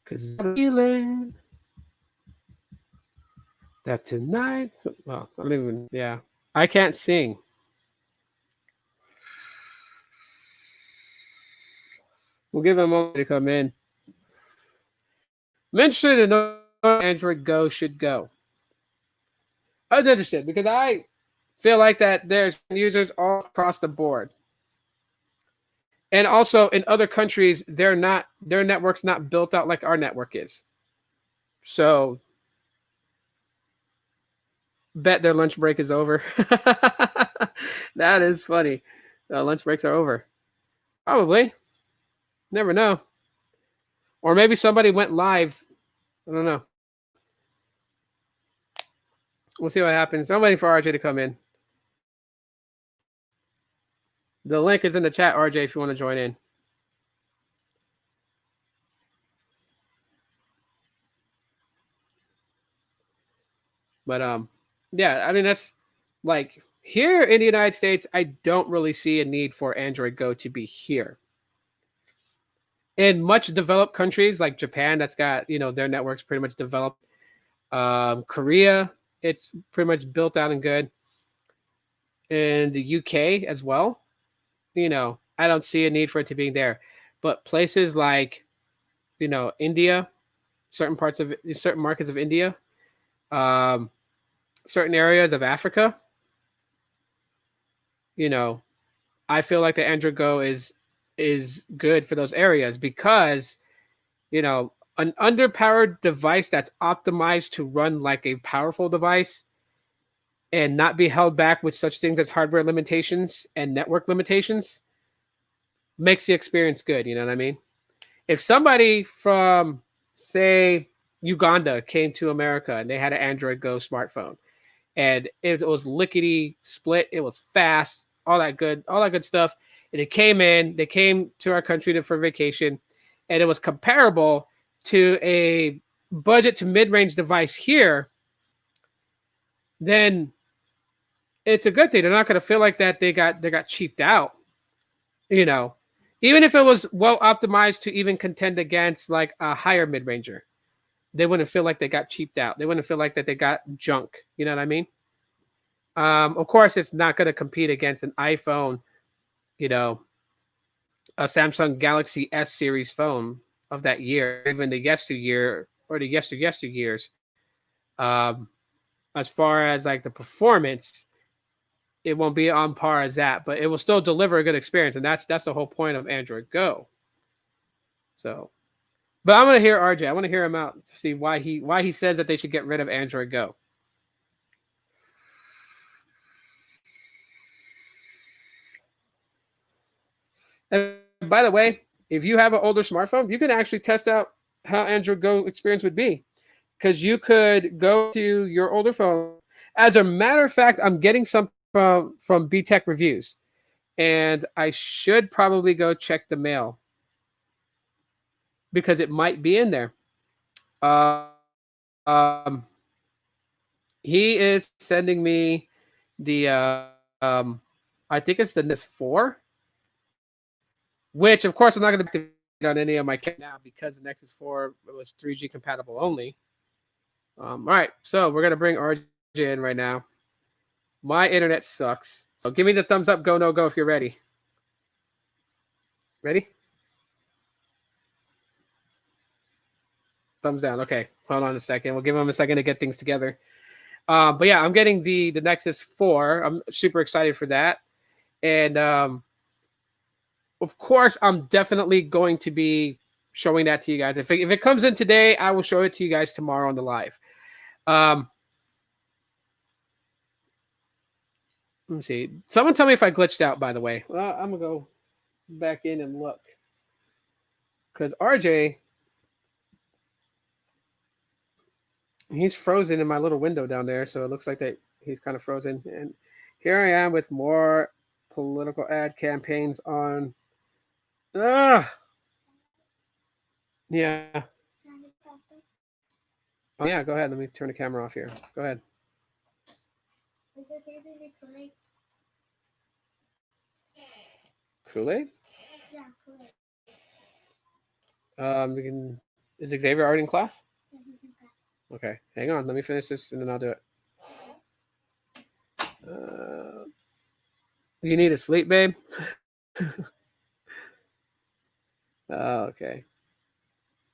Because I'm feeling that tonight. Well, I don't even. Yeah, I can't sing. We'll give him a moment to come in. I'm interested to know where Android Go should go. I was interested because I feel like that there's users all across the board. And also in other countries, their network's not built out like our network is. So bet their lunch break is over. That is funny. Lunch breaks are over. Probably. Never know. Or maybe somebody went live. I don't know. We'll see what happens. I'm waiting for RJ to come in. The link is in the chat, RJ, if you want to join in. But yeah, I mean, that's like here in the United States, I don't really see a need for Android Go to be here. In much developed countries like Japan, that's got, their networks pretty much developed. Korea, it's pretty much built out and good. In the UK as well, I don't see a need for it to be there. But places like, India, certain markets of India, certain areas of Africa, I feel like the Android Go is good for those areas because, an underpowered device that's optimized to run like a powerful device and not be held back with such things as hardware limitations and network limitations makes the experience good. You know what I mean? If somebody from, say, Uganda came to America and they had an Android Go smartphone and it was lickety split, it was fast, all that good stuff. And they came to our country for vacation, and it was comparable to a budget to mid-range device here, then it's a good thing. They're not going to feel like that they got cheaped out, even if it was well optimized to even contend against like a higher mid-ranger. They wouldn't feel like they got cheaped out. They wouldn't feel like that they got junk. You know what I mean? Of course, it's not going to compete against an iPhone, a Samsung Galaxy S series phone of that year, even the yesteryear or the years. As far as like the performance, it won't be on par as that, but it will still deliver a good experience, and that's the whole point of Android Go. So, but I'm gonna hear RJ. I want to hear him out to see why he says that they should get rid of Android Go. And by the way, if you have an older smartphone, you can actually test out how Android Go experience would be, because you could go to your older phone. As a matter of fact, I'm getting some from B Tech Reviews, and I should probably go check the mail because it might be in there. he is sending me the I think it's the Nexus 4, which of course I'm not going to activate on any of my cameras now because the Nexus 4 was 3G compatible only. All right, so we're gonna bring RJ in right now. My internet sucks, so give me the thumbs up, go no go if you're ready. Ready? Thumbs down. Okay, hold on a second. We'll give him a second to get things together. But yeah, I'm getting the Nexus 4. I'm super excited for that, and of course, I'm definitely going to be showing that to you guys. If it comes in today, I will show it to you guys tomorrow on the live. Let me see. Someone tell me if I glitched out, by the way. Well, I'm going to go back in and look. Because RJ, he's frozen in my little window down there. So it looks like that he's kind of frozen. And here I am with more political ad campaigns on. Yeah. Oh, yeah, go ahead. Let me turn the camera off here. Go ahead. Is it okay to make Kool-Aid? Kool-Aid? Yeah, Kool-Aid. Is Xavier already in class? Yeah, he's in class. Okay, hang on. Let me finish this and then I'll do it. Do you need to sleep, babe? Okay.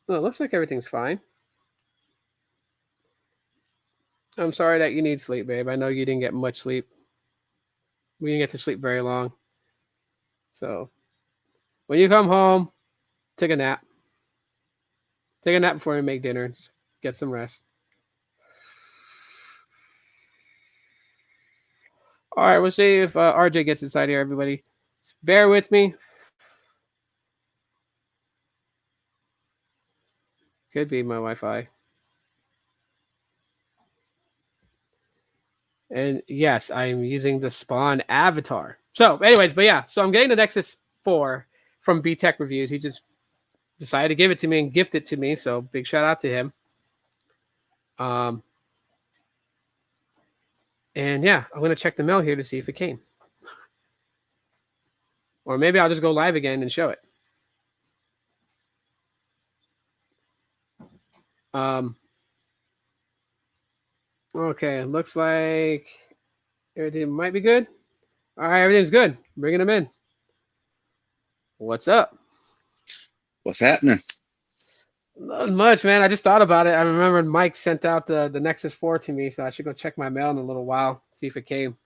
Well, it looks like everything's fine. I'm sorry that you need sleep, babe. I know you didn't get much sleep. We didn't get to sleep very long. So when you come home, take a nap. Take a nap before you make dinner. Just get some rest. All right, we'll see if RJ gets inside here, everybody. Just bear with me. Could be my Wi-Fi. And yes, I'm using the Spawn avatar. So anyways, but yeah, so I'm getting the Nexus 4 from B-Tech Reviews. He just decided to give it to me and gift it to me. So big shout out to him. And yeah, I'm going to check the mail here to see if it came. Or maybe I'll just go live again and show it. Okay, looks like everything might be good. All right, everything's good. Bringing them in. What's up? What's happening? Not much, man. I just thought about it. I remember Mike sent out the Nexus 4 to me, so I should go check my mail in a little while, see if it came.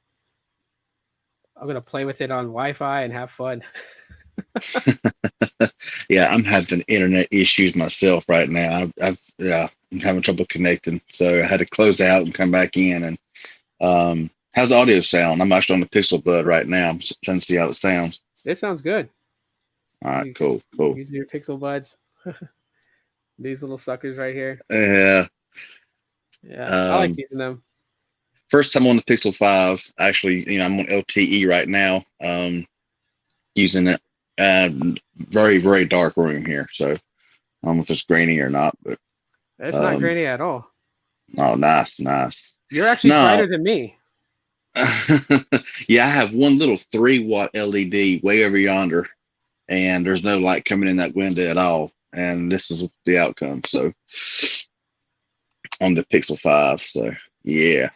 I'm going to play with it on Wi-Fi and have fun. Yeah, I'm having internet issues myself right now. I'm having trouble connecting, so I had to close out and come back in. And how's the audio sound? I'm actually on the Pixel Bud right now. I'm trying to see how it sounds. It sounds good. All right, cool. Using your Pixel Buds. These little suckers right here. Yeah. I like using them. First time on the Pixel 5. Actually, I'm on LTE right now. Using it. Very, very dark room here, so I don't know if it's grainy or not, but it's not grainy at all. Oh, nice. You're actually brighter than me. Yeah, I have one little 3-watt LED way over yonder, and there's no light coming in that window at all. And this is the outcome. So on the Pixel 5. So yeah.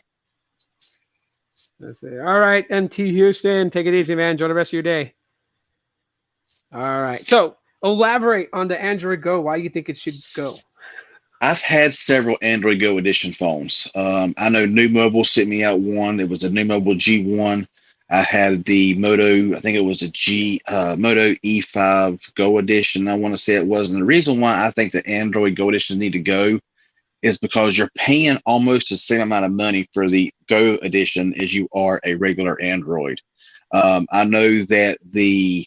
That's it. All right, MT Houston, take it easy, man. Enjoy the rest of your day. All right. So elaborate on the Android Go. Why you think it should go? I've had several Android Go edition phones. I know New Mobile sent me out one. It was a New Mobile G1. I had the Moto, I think it was a Moto E5 Go edition. I want to say it was. And the reason why I think the Android Go editions need to go is because you're paying almost the same amount of money for the Go edition as you are a regular Android. I know that the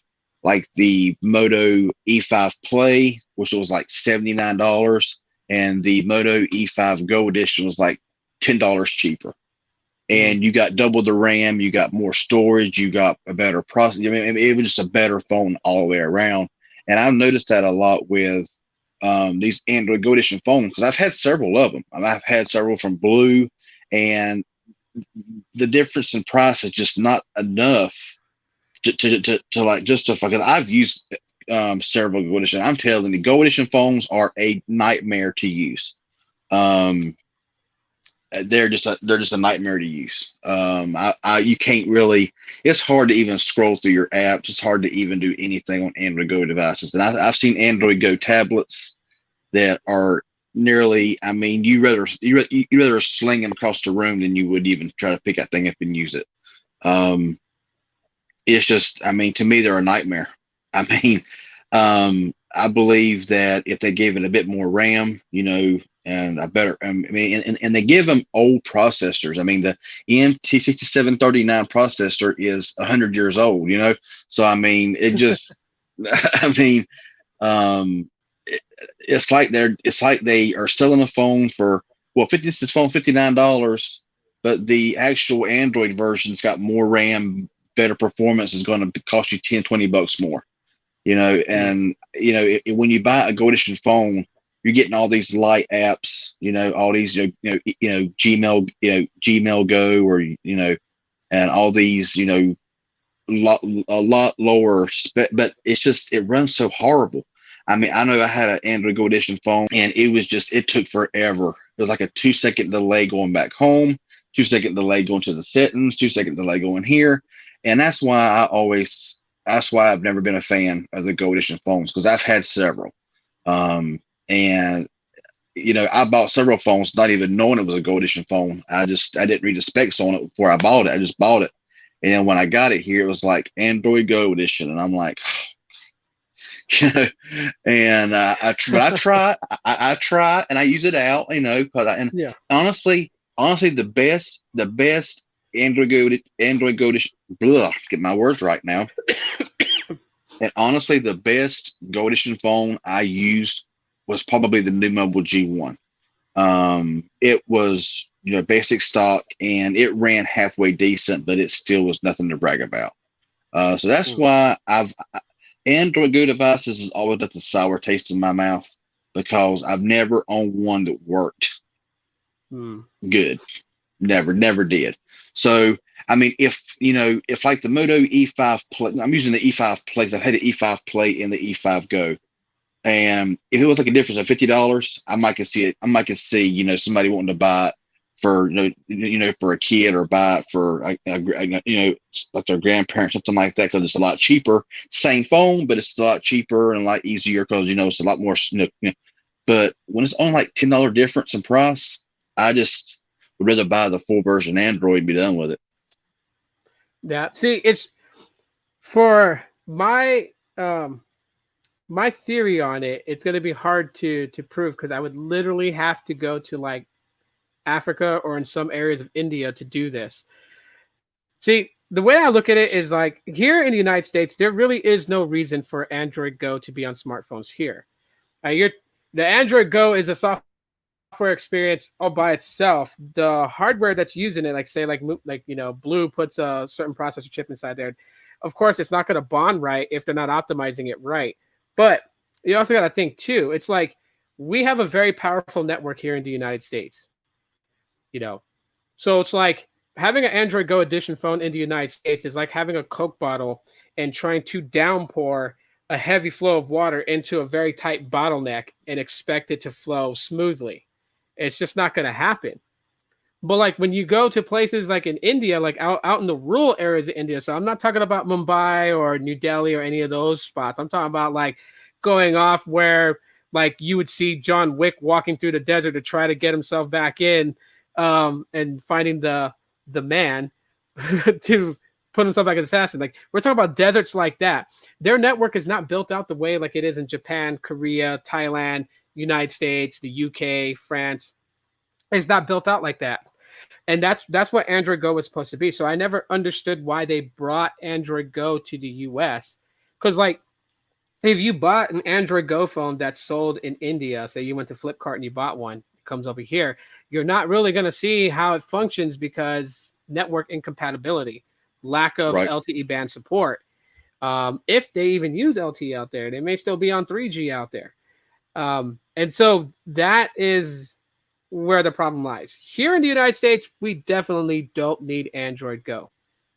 Moto E5 Play, which was like $79, and the Moto E5 Go edition was like $10 cheaper. And you got double the RAM, you got more storage, you got a better processor. I mean, it was just a better phone all the way around. And I've noticed that a lot with these Android Go Edition phones, because I've had several of them. I've had several from Blue, and the difference in price is just not enough to like justify. Because I've used several Go Edition. I'm telling you, Go Edition phones are a nightmare to use. They're just a nightmare to use. You can't really. It's hard to even scroll through your apps. It's hard to even do anything on Android Go devices. And I've seen Android Go tablets that are nearly. I mean, you rather sling them across the room than you would even try to pick that thing up and use it. It's just. I mean, to me, they're a nightmare. I mean, I believe that if they gave it a bit more RAM, and a better, I mean, and they give them old processors. I mean, the EMT6739 processor is 100 years old, So, I mean, it just, I mean, it's like they are selling a phone for, well, this phone $59, but the actual Android version's got more RAM, better performance, is going to cost you $10-20 more, and, when you buy a Go Edition phone, you're getting all these light apps, all these, Gmail, Gmail Go, or, and all these, a lot lower spec, but it runs so horrible. I mean, I know I had an Android Go Edition phone, and it took forever. It was like a 2-second delay going back home, 2-second delay going to the settings, 2-second delay going here. And that's why I've never been a fan of the Go Edition phones, because I've had several. And I bought several phones not even knowing it was a Go Edition phone. I didn't read the specs on it before I bought it. I just bought it, and then when I got it here, it was like Android Go Edition, and I'm like, and but I try and I use it out, because Yeah. honestly, the best Android Go Edition. Get my words right now. And honestly, the best Go Edition phone I used was probably the new mobile G1. It was, basic stock, and it ran halfway decent, but it still was nothing to brag about. So that's why Android Go devices has always left a sour taste in my mouth, because I've never owned one that worked good. Never did. So, I mean, if like the Moto E5 plate, I'm using the E5 plate. I've had the E5 plate and the E5 Go. And if it was like a difference of $50, I might could see it. I might could see, somebody wanting to buy it for, for a kid, or buy it for, like their grandparents, something like that, because it's a lot cheaper. Same phone, but it's a lot cheaper and a lot easier, because, it's a lot more. But when it's only like $10 difference in price, I just would rather buy the full version Android and be done with it. Yeah. See, it's for my my theory on it. It's going to be hard to prove, because I would literally have to go to like Africa or in some areas of India to do this. See, the way I look at it is like, here in the United States, there really is no reason for Android Go to be on smartphones here. The Android Go is a software experience all by itself. The hardware that's using it, like Blue puts a certain processor chip inside there. Of course, it's not going to bond right if they're not optimizing it right. But you also got to think too. It's like, we have a very powerful network here in the United States. So it's like having an Android Go Edition phone in the United States is like having a Coke bottle and trying to downpour a heavy flow of water into a very tight bottleneck and expect it to flow smoothly. It's just not going to happen. But like when you go to places like in India, like out in the rural areas of India, so I'm not talking about Mumbai or New Delhi or any of those spots. I'm talking about like going off where like you would see John Wick walking through the desert to try to get himself back in, and finding the man to put himself back as assassin. Like, we're talking about deserts like that. Their network is not built out the way like it is in Japan, Korea, Thailand, United States, the UK, France. It's not built out like that. And that's what Android Go was supposed to be. So I never understood why they brought Android Go to the US. Because like, if you bought an Android Go phone that's sold in India, say you went to Flipkart and you bought one, it comes over here, you're not really going to see how it functions, because network incompatibility, lack of LTE band support. If they even use LTE out there, they may still be on 3G out there. And so that is where the problem lies. Here in the United States, we definitely don't need Android Go.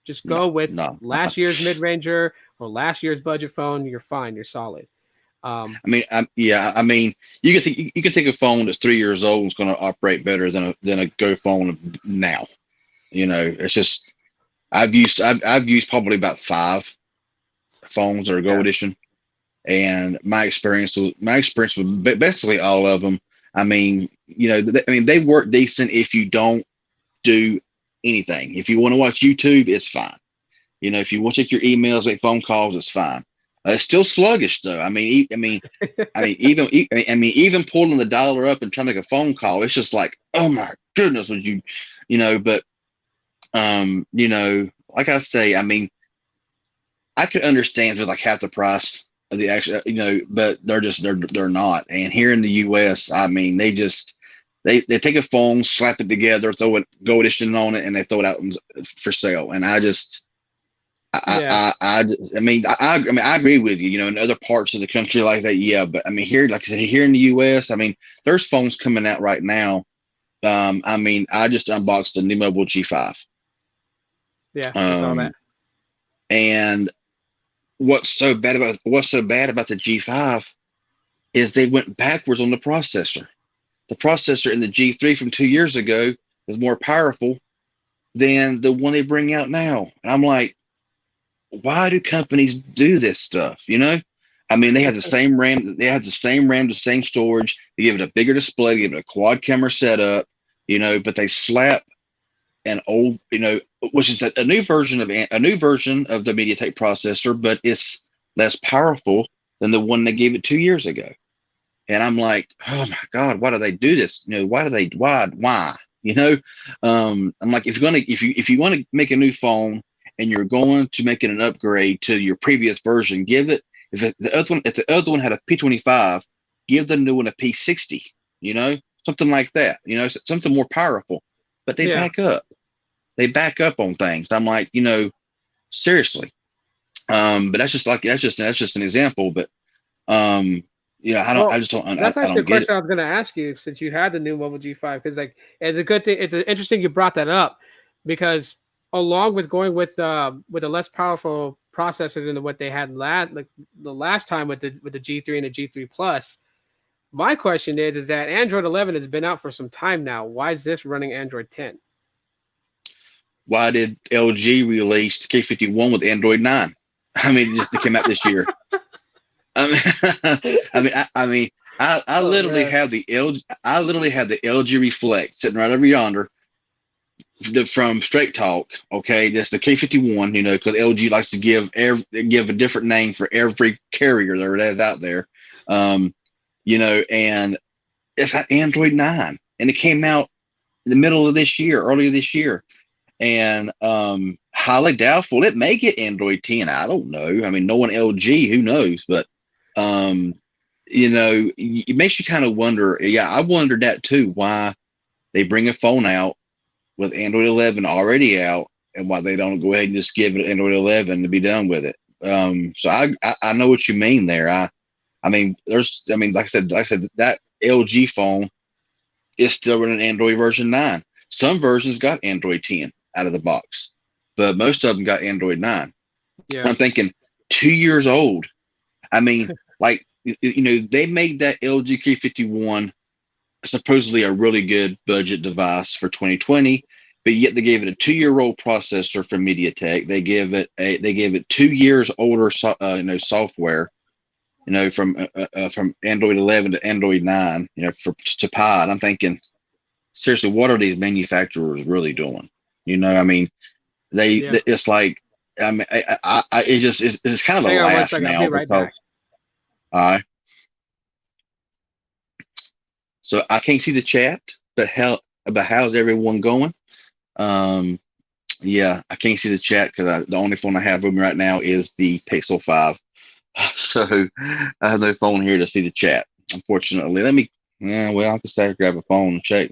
Just No, go with no. last year's mid-ranger or last year's budget phone. You're fine. You're solid. I mean, you can take a phone that's 3 years old and it's going to operate better than a Go phone now. It's just I've used probably about 5 phones that are Go Yeah. Edition, and my experience with basically all of them. I mean, they work decent if you don't do anything. If you want to watch YouTube, it's fine. If you want to check your emails, make phone calls, it's fine. It's still sluggish though. Even pulling the dialer up and trying to make a phone call, it's just like, oh my goodness, would but like I say, I could understand if it's like half the price of the actual, but they're not. And here in the US, they take a phone, slap it together, throw it Go Edition on it, and they throw it out for sale. And I agree with you. In other parts of the country like that, yeah. But here, like I said, here in the U.S., there's phones coming out right now. I just unboxed the new mobile G5. Yeah, I saw that. And what's so bad about the G5 is they went backwards on the processor. The processor in the G3 from 2 years ago is more powerful than the one they bring out now. And I'm like, why do companies do this stuff? They have the same RAM, the same storage. They give it a bigger display, they give it a quad camera setup, but they slap an old, which is a new version of the MediaTek processor, but it's less powerful than the one they gave it 2 years ago. And I'm like, oh my God, why do they do this? Why? I'm like, if you want to make a new phone and you're going to make it an upgrade to your previous version, give it, if the other one had a P25, give the new one a P60, something like that, something more powerful. But they back up. They back up on things. I'm like, seriously. But that's just an example. But I just don't. That's I actually don't a get it. question I was going to ask you since you had the new mobile G5, because it's a good thing. It's interesting you brought that up, because along with going with a less powerful processor than what they had the last time with the G3 and the G3 Plus, my question is that Android 11 has been out for some time now. Why is this running Android 10? Why did LG release the K51 with Android 9? It came out this year. I literally have the LG Reflect sitting right over yonder. From Straight Talk, okay, that's the K51. Because LG likes to give a different name for every carrier that is out there. And it's got Android 9, and it came out in the middle of this year, earlier this year. And highly doubtful it may get Android 10. I don't know. Knowing LG, who knows? But it makes you kind of wonder. Yeah, I wondered that too. Why they bring a phone out with Android 11 already out, and why they don't go ahead and just give it Android 11 to be done with it. So I know what you mean there. Like I said, that LG phone is still running Android version 9. Some versions got Android 10 out of the box, but most of them got Android 9. Yeah. I'm thinking 2 years old. They made that LG K51 supposedly a really good budget device for 2020, but yet they gave it a 2-year-old processor from MediaTek. They gave it 2 years older software, from Android 11 to Android 9, to Pi. And I'm thinking, seriously, what are these manufacturers really doing? It's like, it's kind of a laugh now. I'll be right back. All right. So I can't see the chat, but how's everyone going? Yeah, I can't see the chat because the only phone I have with me right now is the Pixel 5. So I have no phone here to see the chat, unfortunately. I can say grab a phone and check.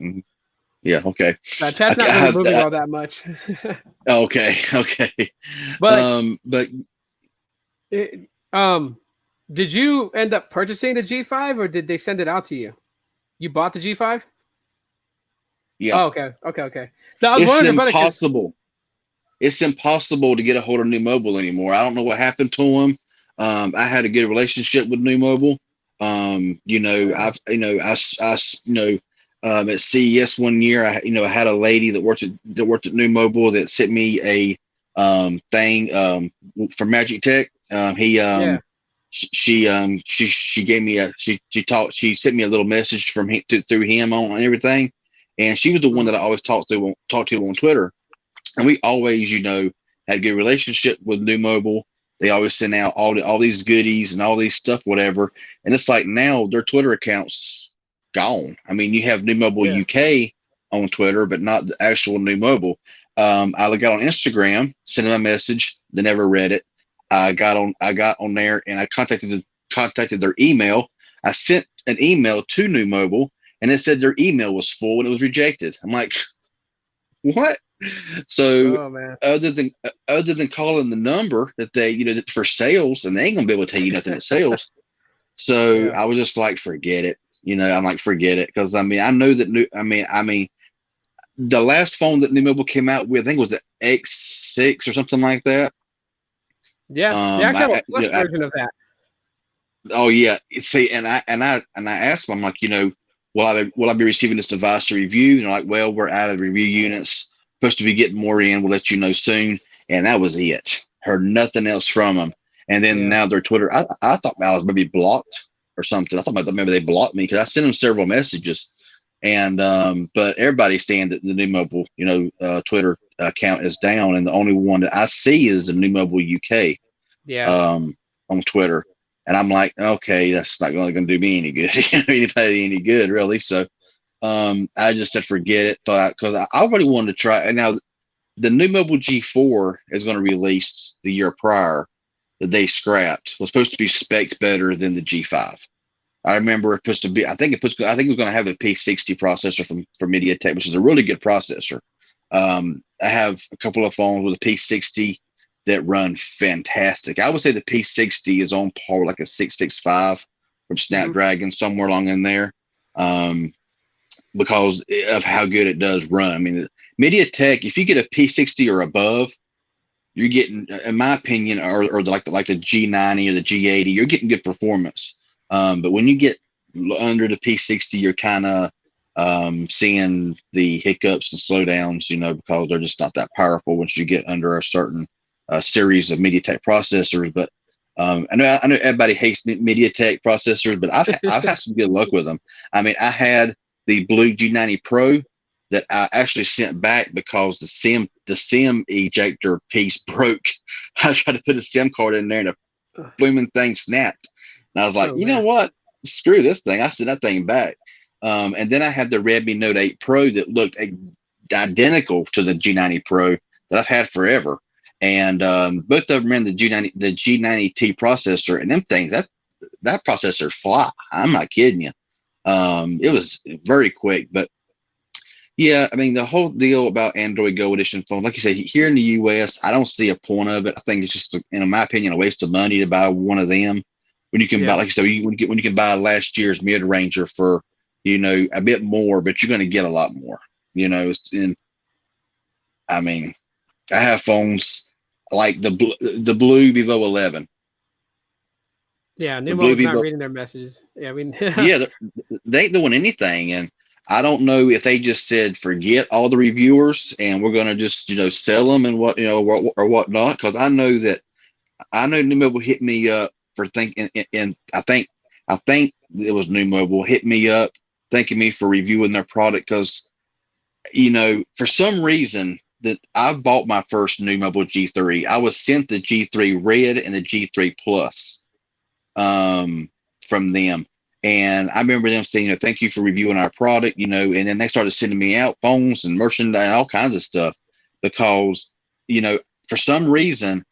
Yeah, okay. Chat's not really moving all that much. Okay. But Did you end up purchasing the G5 or did they send it out to you? You bought the G5? Yeah, Oh, okay. No, I was it's wondering, brother, because impossible. It's impossible to get a hold of New Mobile anymore. I don't know what happened to them. I had a good relationship with New Mobile. At CES one year, I had a lady that worked at New Mobile that sent me a thing for Magic Tech. yeah. She gave me she sent me a little message from him through him on everything, and she was the one Mhm. that I always talked to on Twitter, and we always, had a good relationship with New Mobile. They always send out all these goodies and all these stuff, whatever. And it's like now their Twitter accounts gone. I mean, you have New Mobile Yeah. UK on Twitter, but not the actual New Mobile. I got on Instagram, sent them a message. They never read it. I got on there and I contacted their email. I sent an email to New Mobile and it said their email was full and it was rejected. I'm like, what? So Oh man. other than calling the number that they for sales, and they ain't gonna be able to tell you nothing at sales. So Yeah. I was just like, forget it. I'm like, forget it, because I mean, I know that the last phone that New Mobile came out with, I think it was the X6 or something like that. Yeah. They Um, actually have a I, plus you know, I, version of that. oh yeah, see, and I asked them, I'm like, will I be receiving this device to review? And they're like, well, we're out of review units, supposed to be getting more in. We'll let you know soon. And that was it. Heard nothing else from them. And then Yeah. now their Twitter, I thought I was maybe blocked or something. I thought maybe they blocked me because I sent them several messages. And but everybody's saying that the New Mobile, Twitter account is down, and the only one that I see is the New Mobile UK Yeah. um, on Twitter. And I'm like, okay, that's not really going to do me any good, anybody any good, really. So I just said, forget it. Because I already wanted to try. And now the new Mobile G4 is going to release the year prior that they scrapped. Was supposed to be specced better than the G5. I remember it supposed to be. I think it was going to have a P60 processor from MediaTek, which is a really good processor. I have a couple of phones with a P60 that run fantastic. I would say the P60 is on par with like a 665 from Hmm. Snapdragon, somewhere along in there, um, because of how good it does run. I mean, MediaTek, if you get a P60 or above, you're getting, in my opinion, or like the G90 or the G80, you're getting good performance. But when you get under the P60, you're kind of seeing the hiccups and slowdowns, because they're just not that powerful once you get under a certain series of MediaTek processors. But I know everybody hates MediaTek processors, but I've had some good luck with them. I mean, I had the Blue G90 Pro that I actually sent back because the SIM ejector piece broke. I tried to put a SIM card in there and the blooming thing snapped. And I was like, Oh you know man. what? Screw this thing. I sent that thing back. And then I had the Redmi Note 8 Pro that looked identical to the G90 Pro that I've had forever. And both of them ran the G90T processor, and them things that processor fly. I'm not kidding you. It was very quick, but yeah, I mean, the whole deal about Android Go Edition phone, like you said, here in the US, I don't see a point of it. I think it's just, in my opinion, a waste of money to buy one of them when you can buy, Yeah. like you said, when you can buy last year's mid ranger for, a bit more, but you're going to get a lot more. And I mean, I have phones like the blue Vivo 11, Yeah. New the blue Mobile's not Vivo. reading their messages. Yeah. I mean. Yeah, they ain't doing anything, and I don't know if they just said forget all the reviewers and we're gonna just sell them and or whatnot. Because I know New Mobile hit me up for thinking, and I think it was New Mobile hit me up thanking me for reviewing their product because for some reason that I bought my first New Mobile G3, I was sent the G3 Red and the G3 Plus um, from them. And I remember them saying, thank you for reviewing our product, and then they started sending me out phones and merchandise and all kinds of stuff because, you know, for some reason,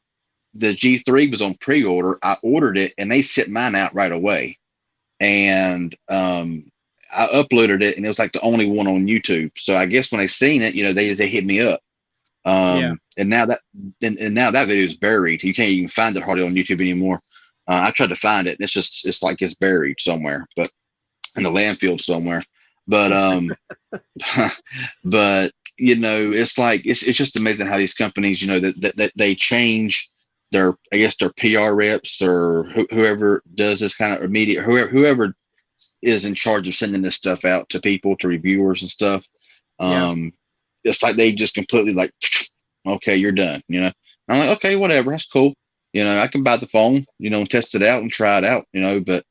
the G3 was on pre order. I ordered it and they sent mine out right away. And I uploaded it and it was like the only one on YouTube. So I guess when they seen it, they hit me up. Yeah. And now that video is buried. You can't even find it hardly on YouTube anymore. I tried to find it, and it's like it's buried somewhere, but in the landfill somewhere. But but it's like it's just amazing how these companies, that they change their, I guess, their PR reps, or whoever does this kind of media, whoever is in charge of sending this stuff out to people, to reviewers and stuff. Yeah. Um, it's like they just completely like, okay, you're done. I'm like, okay, whatever, that's cool. I can buy the phone, and test it out and try it out. But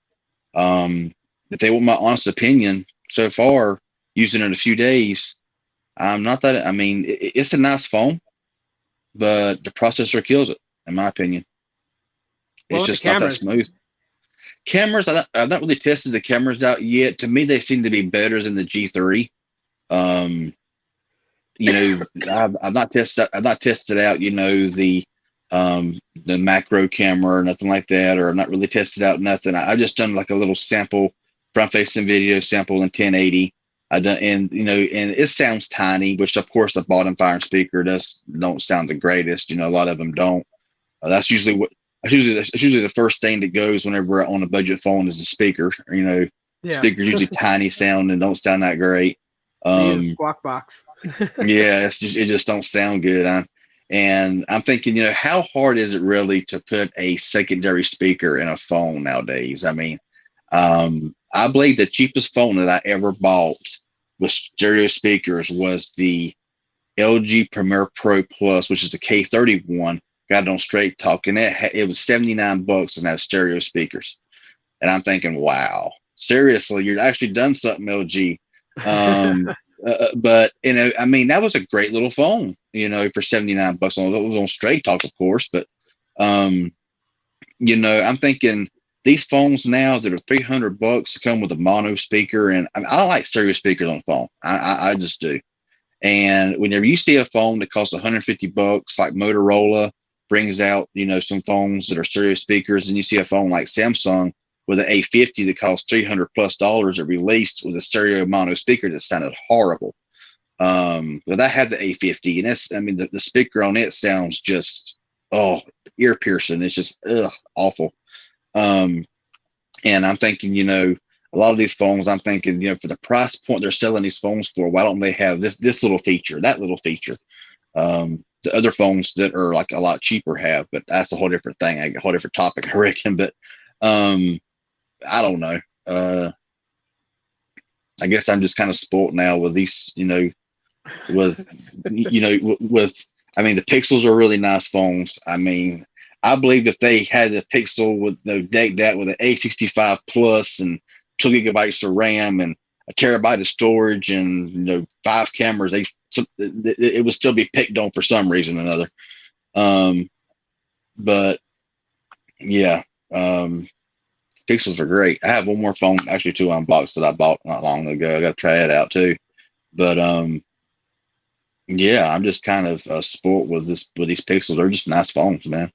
if they want my honest opinion, so far, using it a few days, I'm not that. I mean, it's a nice phone, but the processor kills it, in my opinion. Well, It's with the just not that cameras, smooth. Cameras, I've not really tested the cameras out yet. To me, they seem to be better than the G3. Um, I've not tested out, the macro camera or nothing like that, or I've not really tested out nothing. I've just done like a little sample front facing video sample in 1080. I done, and it sounds tiny, which of course the bottom fire and speaker don't sound the greatest. A lot of them don't. That's usually the first thing that goes whenever we're on a budget phone is the speaker. yeah, Speakers usually tiny sound and don't sound that great. they use a Um, squawk box. yeah, it just don't sound good. And I'm thinking, how hard is it really to put a secondary speaker in a phone nowadays? I mean, I believe the cheapest phone that I ever bought with stereo speakers was the LG Premier Pro Plus, which is the K31. Got it on Straight Talk, and it was $79 and had stereo speakers. And I'm thinking, wow, seriously, you're actually done something, LG. Um, but I mean, that was a great little phone, for $79. It was on Straight Talk, of course, but um, I'm thinking these phones now that are $300 come with a mono speaker, and I like stereo speakers on the phone. I just do. And whenever you see a phone that costs $150, like Motorola brings out, some phones that are stereo speakers, and you see a phone like Samsung with an A50 that costs $300+ at release with a stereo mono speaker that sounded horrible. But I had the A50, and the speaker on it sounds just, ear piercing. It's just awful. Um, and I'm thinking, a lot of these phones, I'm thinking, for the price point they're selling these phones for, why don't they have this little feature, that little feature? The other phones that are like a lot cheaper have, but that's a whole different thing, a whole different topic, I reckon. But I don't know. I guess I'm just kind of spoilt now with these, with I mean, the Pixels are really nice phones. I mean, I believe if they had the Pixel with decked that with an A65 plus and 2 gigabytes of RAM and a terabyte of storage and 5 cameras, it would still be picked on for some reason or another. But yeah, Pixels are great. I have one more phone, actually two unboxed that I bought not long ago. I got to try it out too. But yeah, I'm just kind of sport with these Pixels. They're just nice phones, man.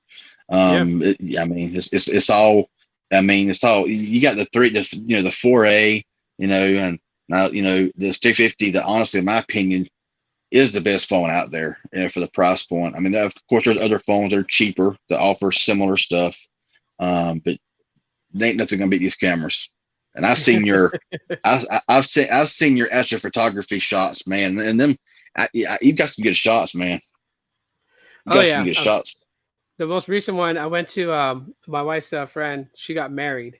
Yeah. I mean, it's all. I mean, it's all. You got the 4A, and now the 350. That honestly, in my opinion, is the best phone out there, for the price point. I mean, of course, there's other phones that are cheaper that offer similar stuff, but there ain't nothing gonna beat these cameras. And I've seen I've seen your astrophotography shots, man, and them. You've got some good shots, man. You Oh got some yeah. good shots. The most recent one, I went to my wife's friend. She got married,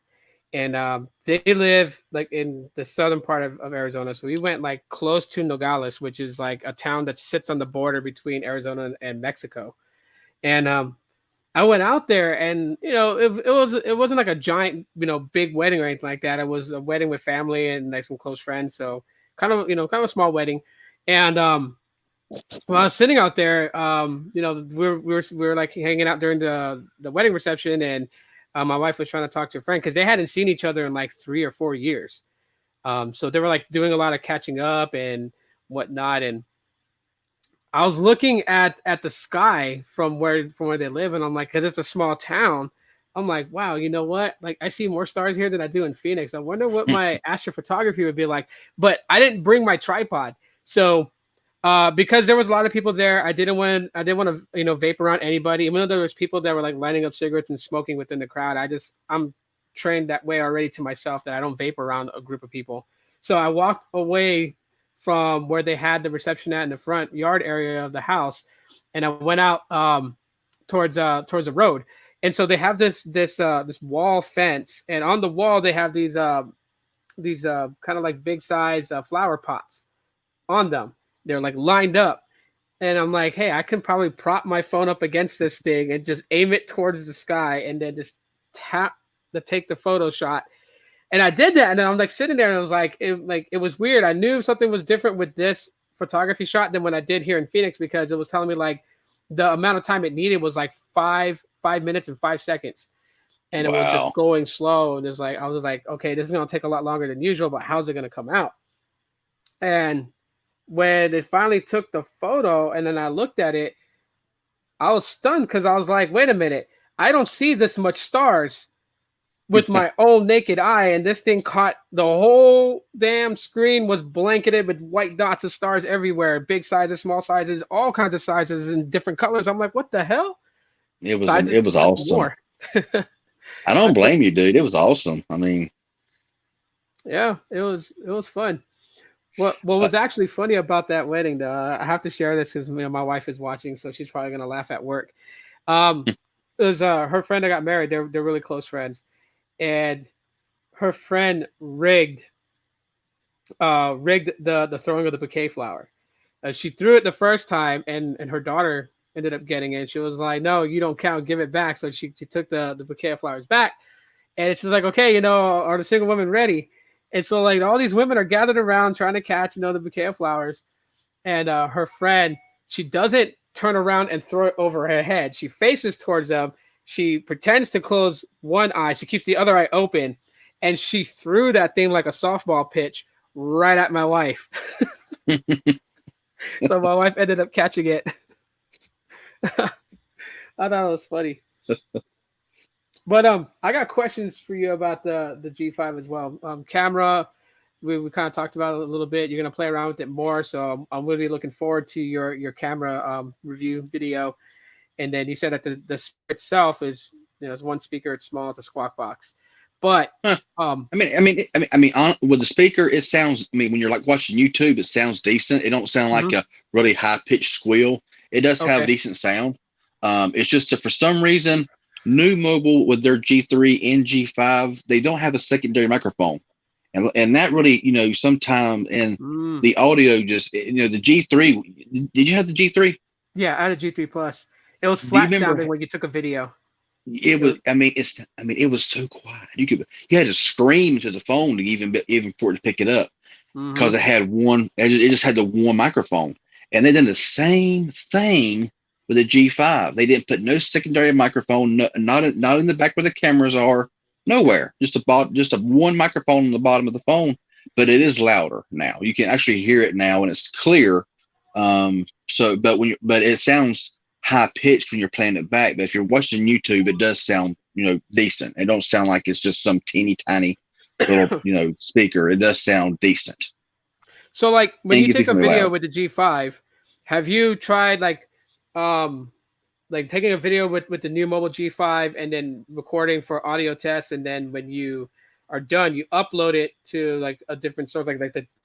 and they live like in the southern part of Arizona. So we went like close to Nogales, which is like a town that sits on the border between Arizona and Mexico. And I went out there, and it wasn't like a giant big wedding or anything like that. It was a wedding with family and like some close friends. So kind of a small wedding, and well, I was sitting out there, we were like hanging out during the wedding reception, and my wife was trying to talk to a friend because they hadn't seen each other in like 3 or 4 years. So they were like doing a lot of catching up and whatnot. And I was looking at the sky from where they live, and I'm like, because it's a small town, I'm like, wow, you know what? Like, I see more stars here than I do in Phoenix. I wonder what my astrophotography would be like. But I didn't bring my tripod, so Because there was a lot of people there. I didn't want to, vape around anybody. Even though there was people that were like lighting up cigarettes and smoking within the crowd, I'm trained that way already to myself that I don't vape around a group of people. So I walked away from where they had the reception at in the front yard area of the house, and I went out towards the road. And so they have this wall fence, and on the wall they have these kind of like big size flower pots on them. They're like lined up. And I'm like, hey, I can probably prop my phone up against this thing and just aim it towards the sky and then just take the photo shot. And I did that. And then I'm like sitting there and I was like, it was weird. I knew something was different with this photography shot than what I did here in Phoenix, because it was telling me like the amount of time it needed was like 5 minutes and 5 seconds. And it was just going slow. And I was like, okay, this is going to take a lot longer than usual, but how's it going to come out? And when it finally took the photo and then I looked at it, I was stunned because I was like, wait a minute, I don't see this much stars with my own naked eye, and this thing caught the whole damn screen was blanketed with white dots of stars everywhere, big sizes, small sizes, all kinds of sizes and different colors. I'm like, what the hell? It was awesome. I don't blame you, dude. It was awesome. I mean, yeah, it was fun. What was actually funny about that wedding, though, I have to share this because my wife is watching, so she's probably gonna laugh at work. It was her friend that got married. They're really close friends, and her friend rigged the throwing of the bouquet flower. She threw it the first time, and her daughter ended up getting it. She was like, "No, you don't count. Give it back." So she took the bouquet of flowers back, and she's like, "Okay, are the single women ready?" And so like all these women are gathered around trying to catch, the bouquet of flowers. And her friend, she doesn't turn around and throw it over her head. She faces towards them. She pretends to close one eye. She keeps the other eye open. And she threw that thing like a softball pitch right at my wife. So my wife ended up catching it. I thought it was funny. But I got questions for you about the G5 as well. Camera, we kind of talked about it a little bit. You're gonna play around with it more, so I'm really be looking forward to your camera review video. And then you said that the itself is it's one speaker, it's small, it's a squawk box. But with the speaker, it sounds. I mean, when you're like watching YouTube, it sounds decent. It don't sound like a really high pitched squeal. It does have decent sound. It's just that for some reason, New Mobile with their G3 and G5, they don't have a secondary microphone, and that really, sometimes in the audio just the G3. Did you have the G3? Yeah, I had a G3 Plus. It was flat sounding when you took a video. It was. It was so quiet. You had to scream into the phone to even for it to pick it up because it had one. It just had the one microphone, and they did the same thing with the G5. They didn't put no secondary microphone, not in the back where the cameras are, nowhere. Just a one microphone on the bottom of the phone, but it is louder now. You can actually hear it now, and it's clear. But it sounds high pitched when you're playing it back. But if you're watching YouTube, it does sound decent. It don't sound like it's just some teeny tiny little speaker. It does sound decent. So like when you take a video with the G5, have you tried like taking a video with the new mobile G5 and then recording for audio tests, and then when you are done, you upload it to like a different source,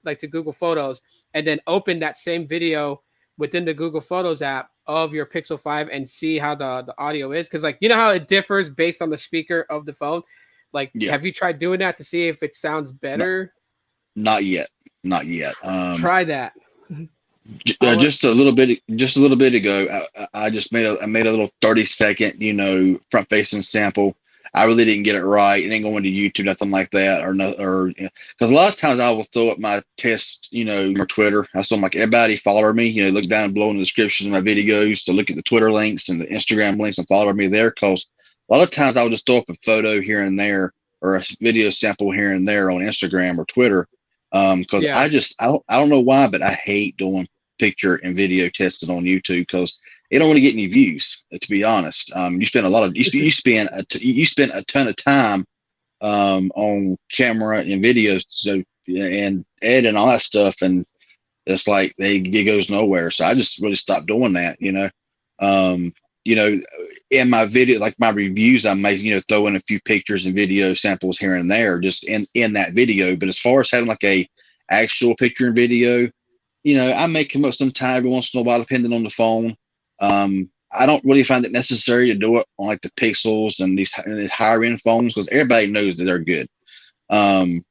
like to Google Photos, and then open that same video within the Google Photos app of your Pixel 5 and see how the audio is? Because how it differs based on the speaker of the phone. Have you tried doing that to see if it sounds better? Not yet. Try that. Just a little bit ago, I made a little 30-second, front facing sample. I really didn't get it right. It ain't going to YouTube, nothing like that, because a lot of times I will throw up my test, or Twitter. I saw like everybody follow me, look down below in the description of my videos to look at the Twitter links and the Instagram links and follow me there. Because a lot of times I'll just throw up a photo here and there or a video sample here and there on Instagram or Twitter. Because I don't know why, but I hate doing picture and video testing on YouTube because it don't really get any views. To be honest, you spend you spend a ton of time on camera and videos, and editing all that stuff, and it's like it goes nowhere. So I just really stopped doing that, um, you know, in my video, like my reviews, I may, throw in a few pictures and video samples here and there just in that video. But as far as having like a actual picture and video, I may come up sometime every once in a while, depending on the phone. I don't really find it necessary to do it on like the Pixels and these higher end phones because everybody knows that they're good. Um,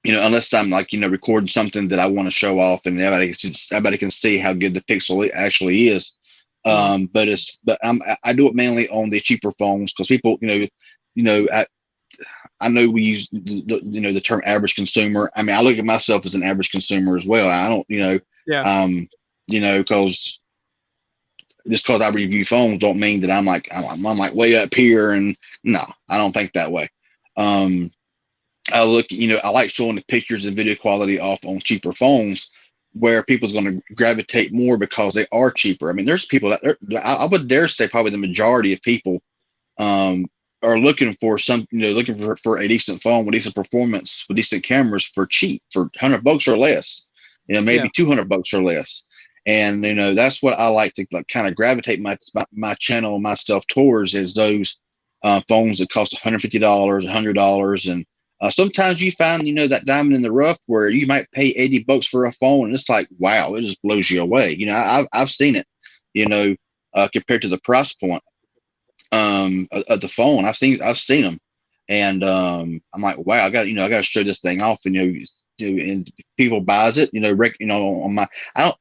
unless I'm like, recording something that I want to show off and everybody can see how good the Pixel actually is. I do it mainly on the cheaper phones because people, I know we use the term average consumer. I mean, I look at myself as an average consumer as well. I don't, Yeah. because just because I review phones don't mean that I'm like way up here. And no, I don't think that way. I look, I like showing the pictures and video quality off on cheaper phones where people's going to gravitate more because they are cheaper. I mean, there's people I would dare say probably the majority of people are looking for looking for a decent phone with decent performance, with decent cameras for cheap, for $100 or less, maybe $200 or less. And, that's what I like to kind of gravitate my channel myself towards is those phones that cost $150, $100. And sometimes you find, that diamond in the rough where you might pay $80 for a phone. And it's like, wow, it just blows you away. I've seen it, compared to the price point of the phone. I've seen them. And I'm like, wow, I got to show this thing off. And, and people buys it, on my, I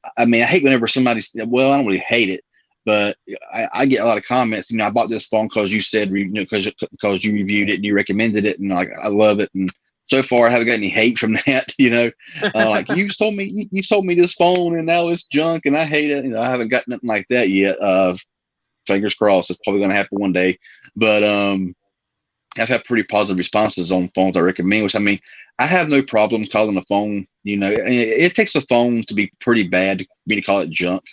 hate whenever somebody, well, I don't really hate it, but I get a lot of comments. I bought this phone because you said, because you reviewed it and you recommended it, and like I love it. And so far, I haven't got any hate from that. Like you sold me this phone, and now it's junk, and I hate it. I haven't got nothing like that yet. Fingers crossed, it's probably going to happen one day. But I've had pretty positive responses on phones I recommend. Which I have no problem calling a phone. It takes a phone to be pretty bad for me to call it junk.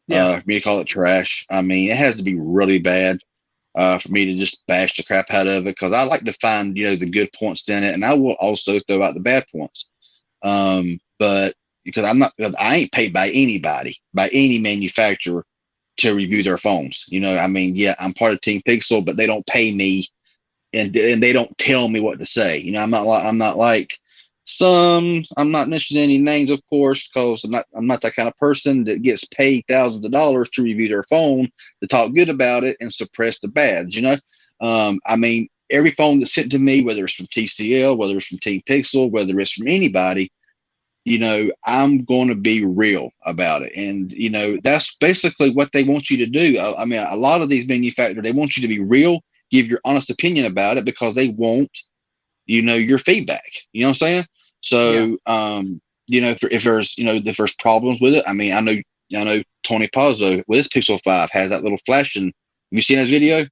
For me to call it trash. It has to be really bad for me to just bash the crap out of it because I like to find the good points in it, and I will also throw out the bad points. But because I ain't paid by anybody, by any manufacturer to review their phones. I'm part of Team Pixel, but they don't pay me, and they don't tell me what to say. I'm not like some. I'm not mentioning any names, of course, because I'm not that kind of person that gets paid thousands of dollars to review their phone, to talk good about it and suppress the bads. Every phone that's sent to me, whether it's from TCL, whether it's from Team Pixel, whether it's from anybody, I'm going to be real about it. And, that's basically what they want you to do. A lot of these manufacturers, they want you to be real, give your honest opinion about it because they want, your feedback. You know what I'm saying? So, if there's problems with it, I know Tony Pazzo with his Pixel 5 has that little flashing. Have you seen that video?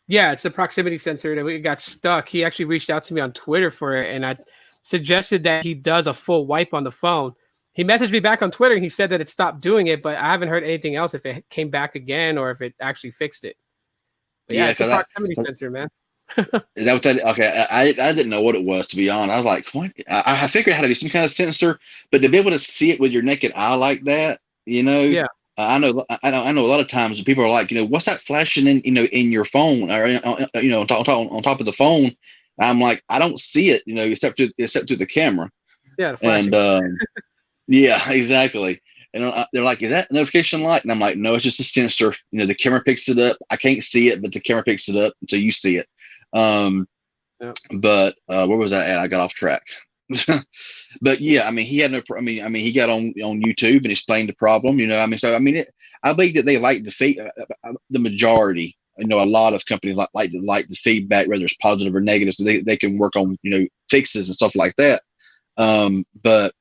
Yeah, it's the proximity sensor that got stuck. He actually reached out to me on Twitter for it, and I suggested that he does a full wipe on the phone. He messaged me back on Twitter and he said that it stopped doing it, but I haven't heard anything else if it came back again or if it actually fixed it. But it's the proximity sensor, man. Is that what that? Okay, I didn't know what it was, to be honest. I was like, what? I figured it had to be some kind of sensor, but to be able to see it with your naked eye like that, Yeah. I know a lot of times people are like, what's that flashing in your phone or on top of the phone? I'm like, I don't see it, except to the camera. Yeah, the flashing. And yeah, exactly. And they're like, is that notification light? And I'm like, no, it's just a sensor. The camera picks it up. I can't see it, but the camera picks it up until you see it. But where was that at? I got off track. But yeah, he had no. He got on YouTube and explained the problem. I believe that they like the majority. A lot of companies like the feedback, whether it's positive or negative, so they can work on fixes and stuff like that. But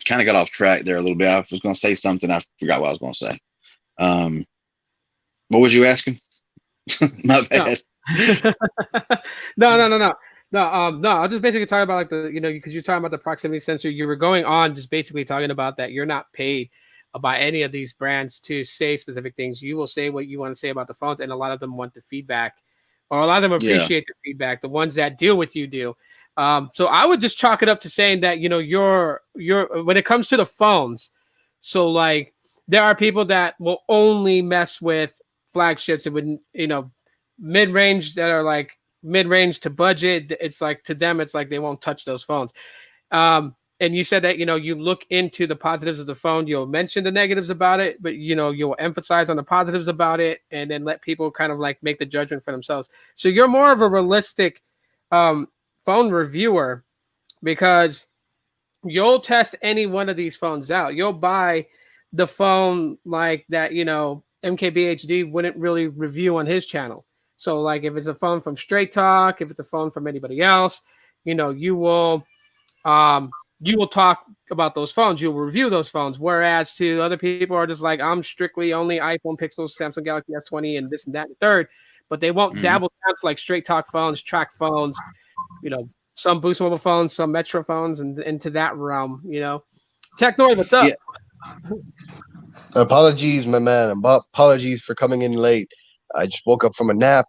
kind of got off track there a little bit. I was going to say something. I forgot what I was going to say. What was you asking? My bad. No. I was just basically talking about because you're talking about the proximity sensor. You were going on just basically talking about that you're not paid by any of these brands to say specific things. You will say what you want to say about the phones, and a lot of them want the feedback, or a lot of them appreciate the feedback. The ones that deal with you do. So I would just chalk it up to saying that, you're when it comes to the phones, so like there are people that will only mess with flagships and would, mid range that are like mid range to budget. It's like to them, it's like they won't touch those phones. And you said that, you look into the positives of the phone, you'll mention the negatives about it, but you'll emphasize on the positives about it and then let people kind of like make the judgment for themselves. So you're more of a realistic phone reviewer because you'll test any one of these phones out. You'll buy the phone like that, MKBHD wouldn't really review on his channel. So like if it's a phone from Straight Talk, if it's a phone from anybody else, you will talk about those phones. You'll review those phones. Whereas to other people are just like, I'm strictly only iPhone, Pixels, Samsung Galaxy S20, and this and that and third. But they won't dabble down to like Straight Talk phones, track phones, some Boost Mobile phones, some Metro phones, and into that realm. Technoid, what's up? Yeah. Apologies, my man. Apologies for coming in late. I just woke up from a nap.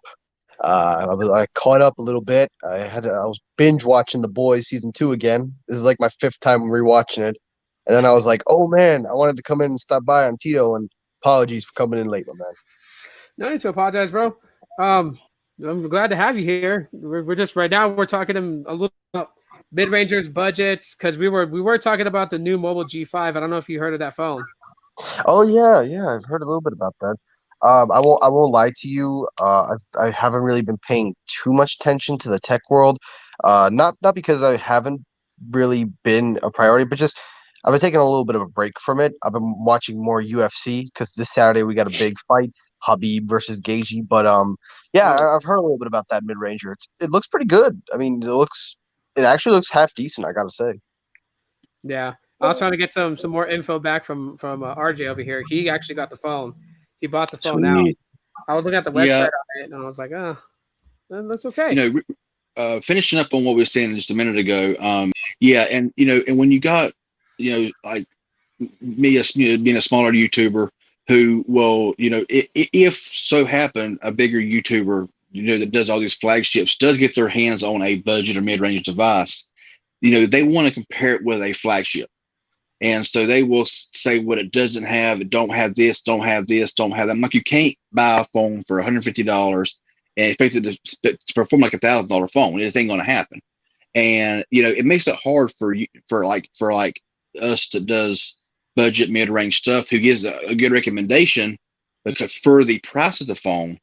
I caught up a little bit. I was binge watching The Boys season 2 again. This is like my 5th time rewatching it, and then I was like, oh man, I wanted to come in and stop by on Tito. And apologies for coming in late, my man. No need to apologize, bro. I'm glad to have you here. We're just right now we're talking a little about mid-rangers budgets because we were talking about the new mobile G5. I don't know if you heard of that phone. Oh yeah, I've heard a little bit about that. I won't lie to you. I haven't really been paying too much attention to the tech world. Not because I haven't really been a priority, but just I've been taking a little bit of a break from it. I've been watching more UFC because this Saturday we got a big fight, Habib versus Gaethje. But yeah, I've heard a little bit about that mid ranger. It looks pretty good. I mean, it actually looks half decent, I gotta say. Yeah, I was trying to get some more info back from RJ over here. He actually got the phone. He bought the phone now. I was looking at the website on it, and I was like, oh, that's okay. Finishing up on what we were saying just a minute ago. Yeah, and and when you got, like me, being a smaller YouTuber who will, if so happen a bigger YouTuber, that does all these flagships does get their hands on a budget or mid-range device, they want to compare it with a flagship. And so they will say what it doesn't have. It don't have this, don't have this, don't have that. I'm like, you can't buy a phone for $150 and expect it to perform like $1,000 phone. It just ain't going to happen. And it makes it hard for you, for us that does budget mid-range stuff, who gives a good recommendation because for the price of the phone.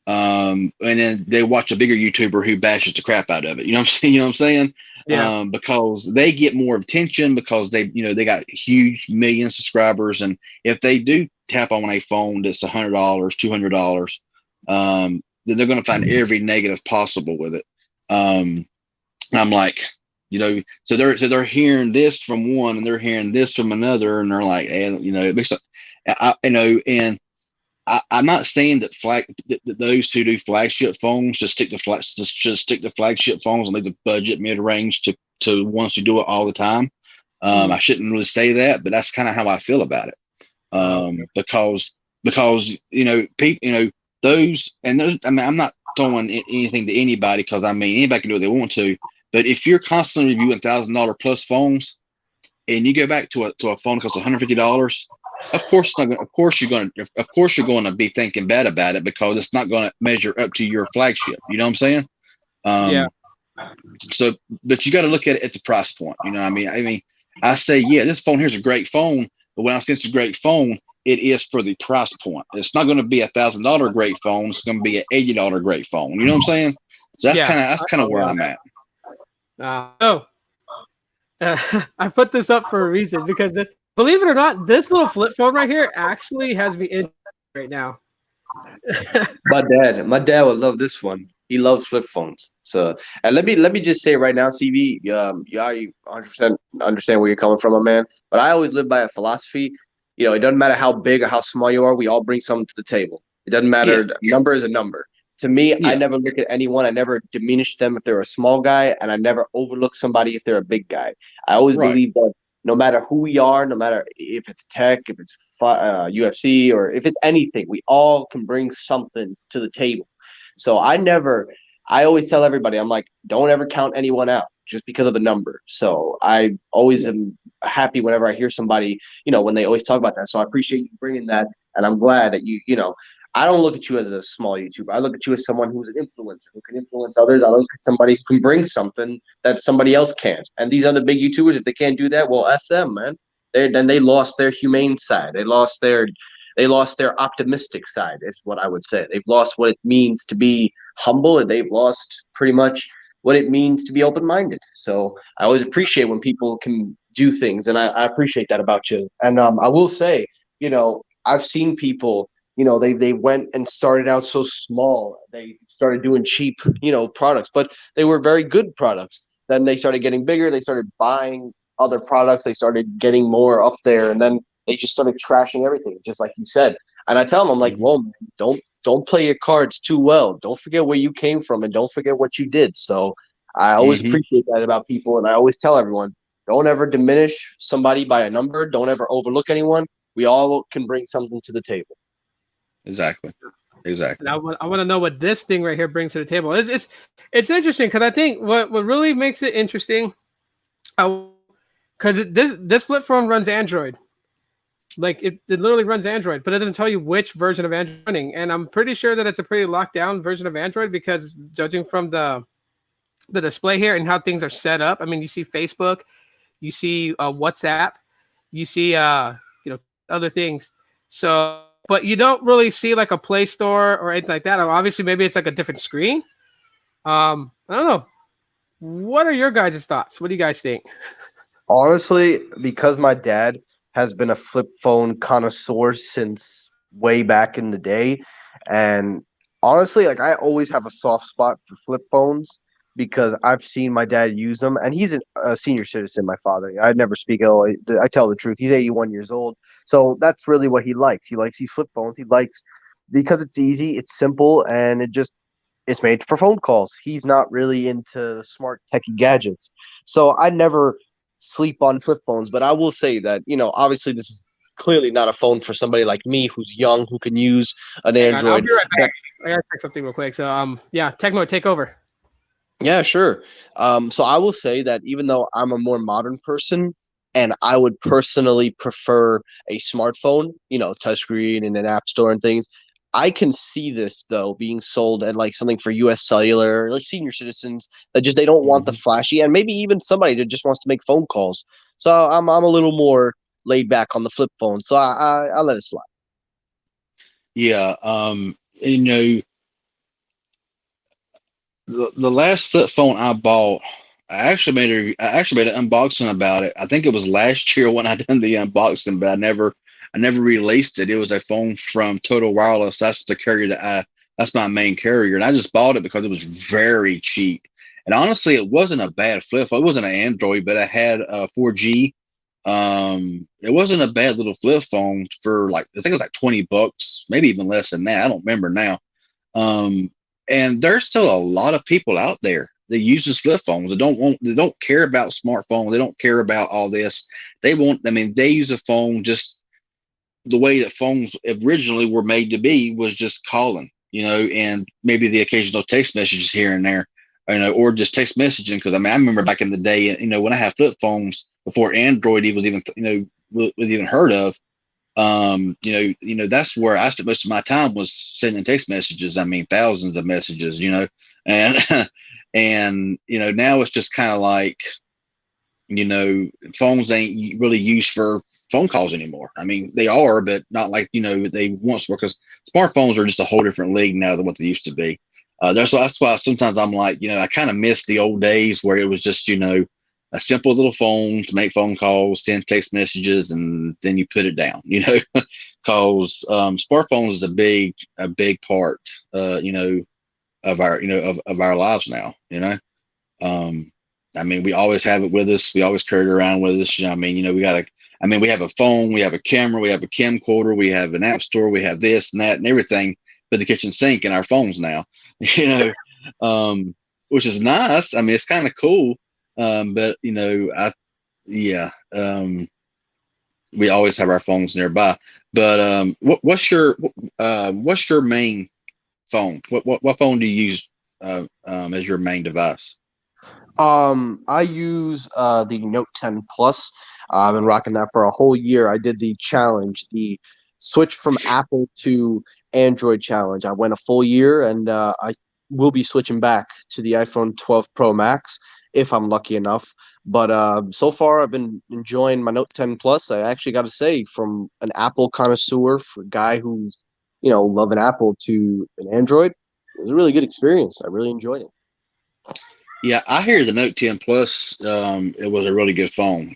And then they watch a bigger YouTuber who bashes the crap out of it. You know what I'm saying? Yeah. Because they get more attention because they got huge million subscribers, and if they do tap on a phone that's $100, $200, then they're going to find every negative possible with it. I'm like, so they're hearing this from one and they're hearing this from another, and they're like, it makes and I'm not saying that that those who do flagship phones should stick to flagship phones and leave the budget mid range to ones who do it all the time. I shouldn't really say that, but that's kind of how I feel about it. Because people, those and those. I mean, I'm not throwing anything to anybody because anybody can do what they want to. But if you're constantly reviewing $1,000 plus phones, and you go back to a phone that costs $150. Of course you're going to be thinking bad about it because it's not going to measure up to your flagship. You know what I'm saying? Yeah. So, but you got to look at it at the price point. I say, yeah, this phone here's a great phone, but when I say it's a great phone, it is for the price point. It's not going to be $1,000 great phone. It's going to be an $80 great phone. You know what I'm saying? So that's kind of where I'm at. I put this up for a reason because believe it or not, this little flip phone right here actually has me in right now. My dad would love this one. He loves flip phones. So, and let me just say right now, CV, I 100% understand where you're coming from, my man. But I always live by a philosophy. It doesn't matter how big or how small you are. We all bring something to the table. It doesn't matter. Yeah. Number is a number. To me, I never look at anyone. I never diminish them if they're a small guy, and I never overlook somebody if they're a big guy. I always believe that no matter who we are, no matter if it's tech, if it's UFC, or if it's anything, we all can bring something to the table. So I always tell everybody, I'm like, don't ever count anyone out. just because of the number. So I always am happy whenever I hear somebody, when they always talk about that. So I appreciate you bringing that, and I'm glad that I don't look at you as a small YouTuber. I look at you as someone who's an influencer, who can influence others. I look at somebody who can bring something that somebody else can't. And these other big YouTubers, if they can't do that, well, F them, man. Then they lost their humane side. They lost their optimistic side, is what I would say. They've lost what it means to be humble, and they've lost pretty much what it means to be open-minded. So I always appreciate when people can do things, and I appreciate that about you. And I will say, I've seen people, they went and started out so small. They started doing cheap, products, but they were very good products. Then they started getting bigger. They started buying other products. They started getting more up there, and then they just started trashing everything, just like you said. And I tell them, I'm like, Mhm. well, man, don't play your cards too well. Don't forget where you came from, and don't forget what you did. So I always Mhm. appreciate that about people, and I always tell everyone, don't ever diminish somebody by a number. Don't ever overlook anyone. We all can bring something to the table. Exactly. And Exactly. I want to know what this thing right here brings to the table. It's interesting because I think what really makes it interesting, because this flip phone runs Android. Like it literally runs Android, but it doesn't tell you which version of Android running. And I'm pretty sure that it's a pretty locked down version of Android because judging from the display here and how things are set up, I mean, you see Facebook, you see WhatsApp, you see other things. So, but you don't really see like a Play Store or anything like that. Obviously, maybe it's like a different screen. I don't know. What are your guys' thoughts? What do you guys think? Honestly, because my dad has been a flip phone connoisseur since way back in the day, and honestly, like I always have a soft spot for flip phones because I've seen my dad use them, and he's a senior citizen. My father, I never speak ill. I tell the truth. He's 81 years old, so that's really what he likes. He likes these flip phones. He likes because it's easy, it's simple, and it's made for phone calls. He's not really into smart techie gadgets. So I never sleep on flip phones, but I will say that, obviously this is clearly not a phone for somebody like me who's young, who can use an Hang on, I'll Android. be right back. I gotta check something real quick. So yeah, Techno, take over. Yeah, sure. So I will say that even though I'm a more modern person and I would personally prefer a smartphone, touchscreen and an app store and things, I can see this though being sold at like something for US Cellular, like senior citizens that just they don't want the Mhm. flashy, and maybe even somebody that just wants to make phone calls. So I'm a little more laid back on the flip phone, so I let it slide. Yeah. The last flip phone I bought, I actually made an unboxing about it. I think it was last year when I done the unboxing, but I never released it. It was a phone from Total Wireless. That's the carrier that's my main carrier, and I just bought it because it was very cheap. And honestly, it wasn't a bad flip phone. It wasn't an Android, but it had 4G. It wasn't a bad little flip phone for like I think it was like $20, maybe even less than that. I don't remember now. Um, and there's still a lot of people out there that uses flip phones. They don't care about smartphones. They don't care about all this. I mean, they use a phone just the way that phones originally were made to be was just calling, and maybe the occasional text messages here and there, or just text messaging. Because I mean, I remember back in the day, when I had flip phones before Android was even, was even heard of. That's where I spent most of my time was sending text messages. I mean, thousands of messages, and and now it's just kind of like you know, phones ain't really used for phone calls anymore. I mean, they are, but not like, they once were, because smartphones are just a whole different league now than what they used to be. That's why sometimes I'm like, I kind of miss the old days where it was just, a simple little phone to make phone calls, send text messages, and then you put it down, because smartphones is a big part, of our, of our lives now, um, I mean, we always have it with us. We always carry it around with us. I mean, we have a phone, we have a camera, we have a camcorder, we have an app store, we have this and that and everything for the kitchen sink in our phones now, you know, which is nice. I mean, it's kind of cool. But yeah, we always have our phones nearby. But what's your main phone? What phone do you use as your main device? I use the Note 10 Plus. I've been rocking that for a whole year. I did the challenge, the switch from Apple to Android challenge. I went a full year, and I will be switching back to the iPhone 12 Pro Max if I'm lucky enough. But so far, I've been enjoying my Note 10 Plus. I actually got to say, from an Apple connoisseur, for a guy who's loving Apple to an Android, it was a really good experience. I really enjoyed it. Yeah, I hear the Note 10 Plus. It was a really good phone.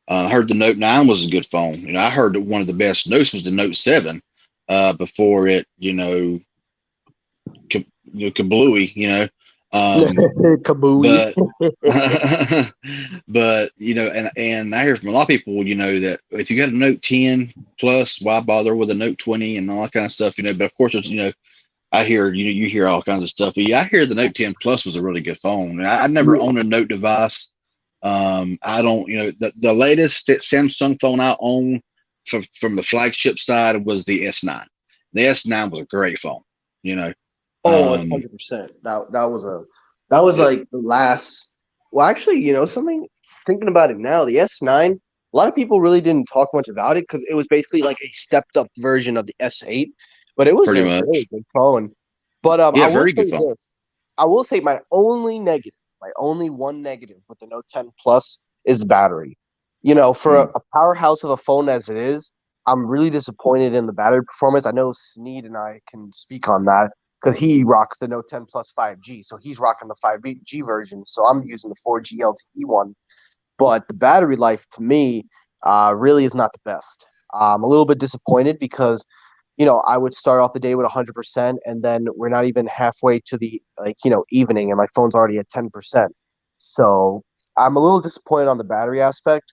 I heard the Note 9 was a good phone. I heard that one of the best notes was the Note 7. Before it, kablooey. Um, Kabooey. but but and I hear from a lot of people, that if you got a Note 10 Plus, why bother with a Note 20 and all that kind of stuff. But of course, it's, I hear you hear all kinds of stuff. But yeah, I hear the Note 10 Plus was a really good phone. I never owned a Note device. I don't, the latest Samsung phone I own from the flagship side was the S9. The S9 was a great phone. You know, Oh, um, 100%. That was like the last. Well, actually, something. Thinking about it now, the S9. A lot of people really didn't talk much about it because it was basically like a stepped up version of the S8, but it was pretty a very much. good phone. But I Yeah, will very say good phone. this. I will say my only one negative with the Note 10 Plus is the battery. For Mm, a powerhouse of a phone as it is, I'm really disappointed in the battery performance. I know Sneed and I can speak on that because he rocks the Note 10 Plus 5G. So he's rocking the 5G version. So I'm using the 4G LTE one. But the battery life to me really is not the best. I'm a little bit disappointed because, I would start off the day with 100%, and then we're not even halfway to the evening, and my phone's already at 10%. So I'm a little disappointed on the battery aspect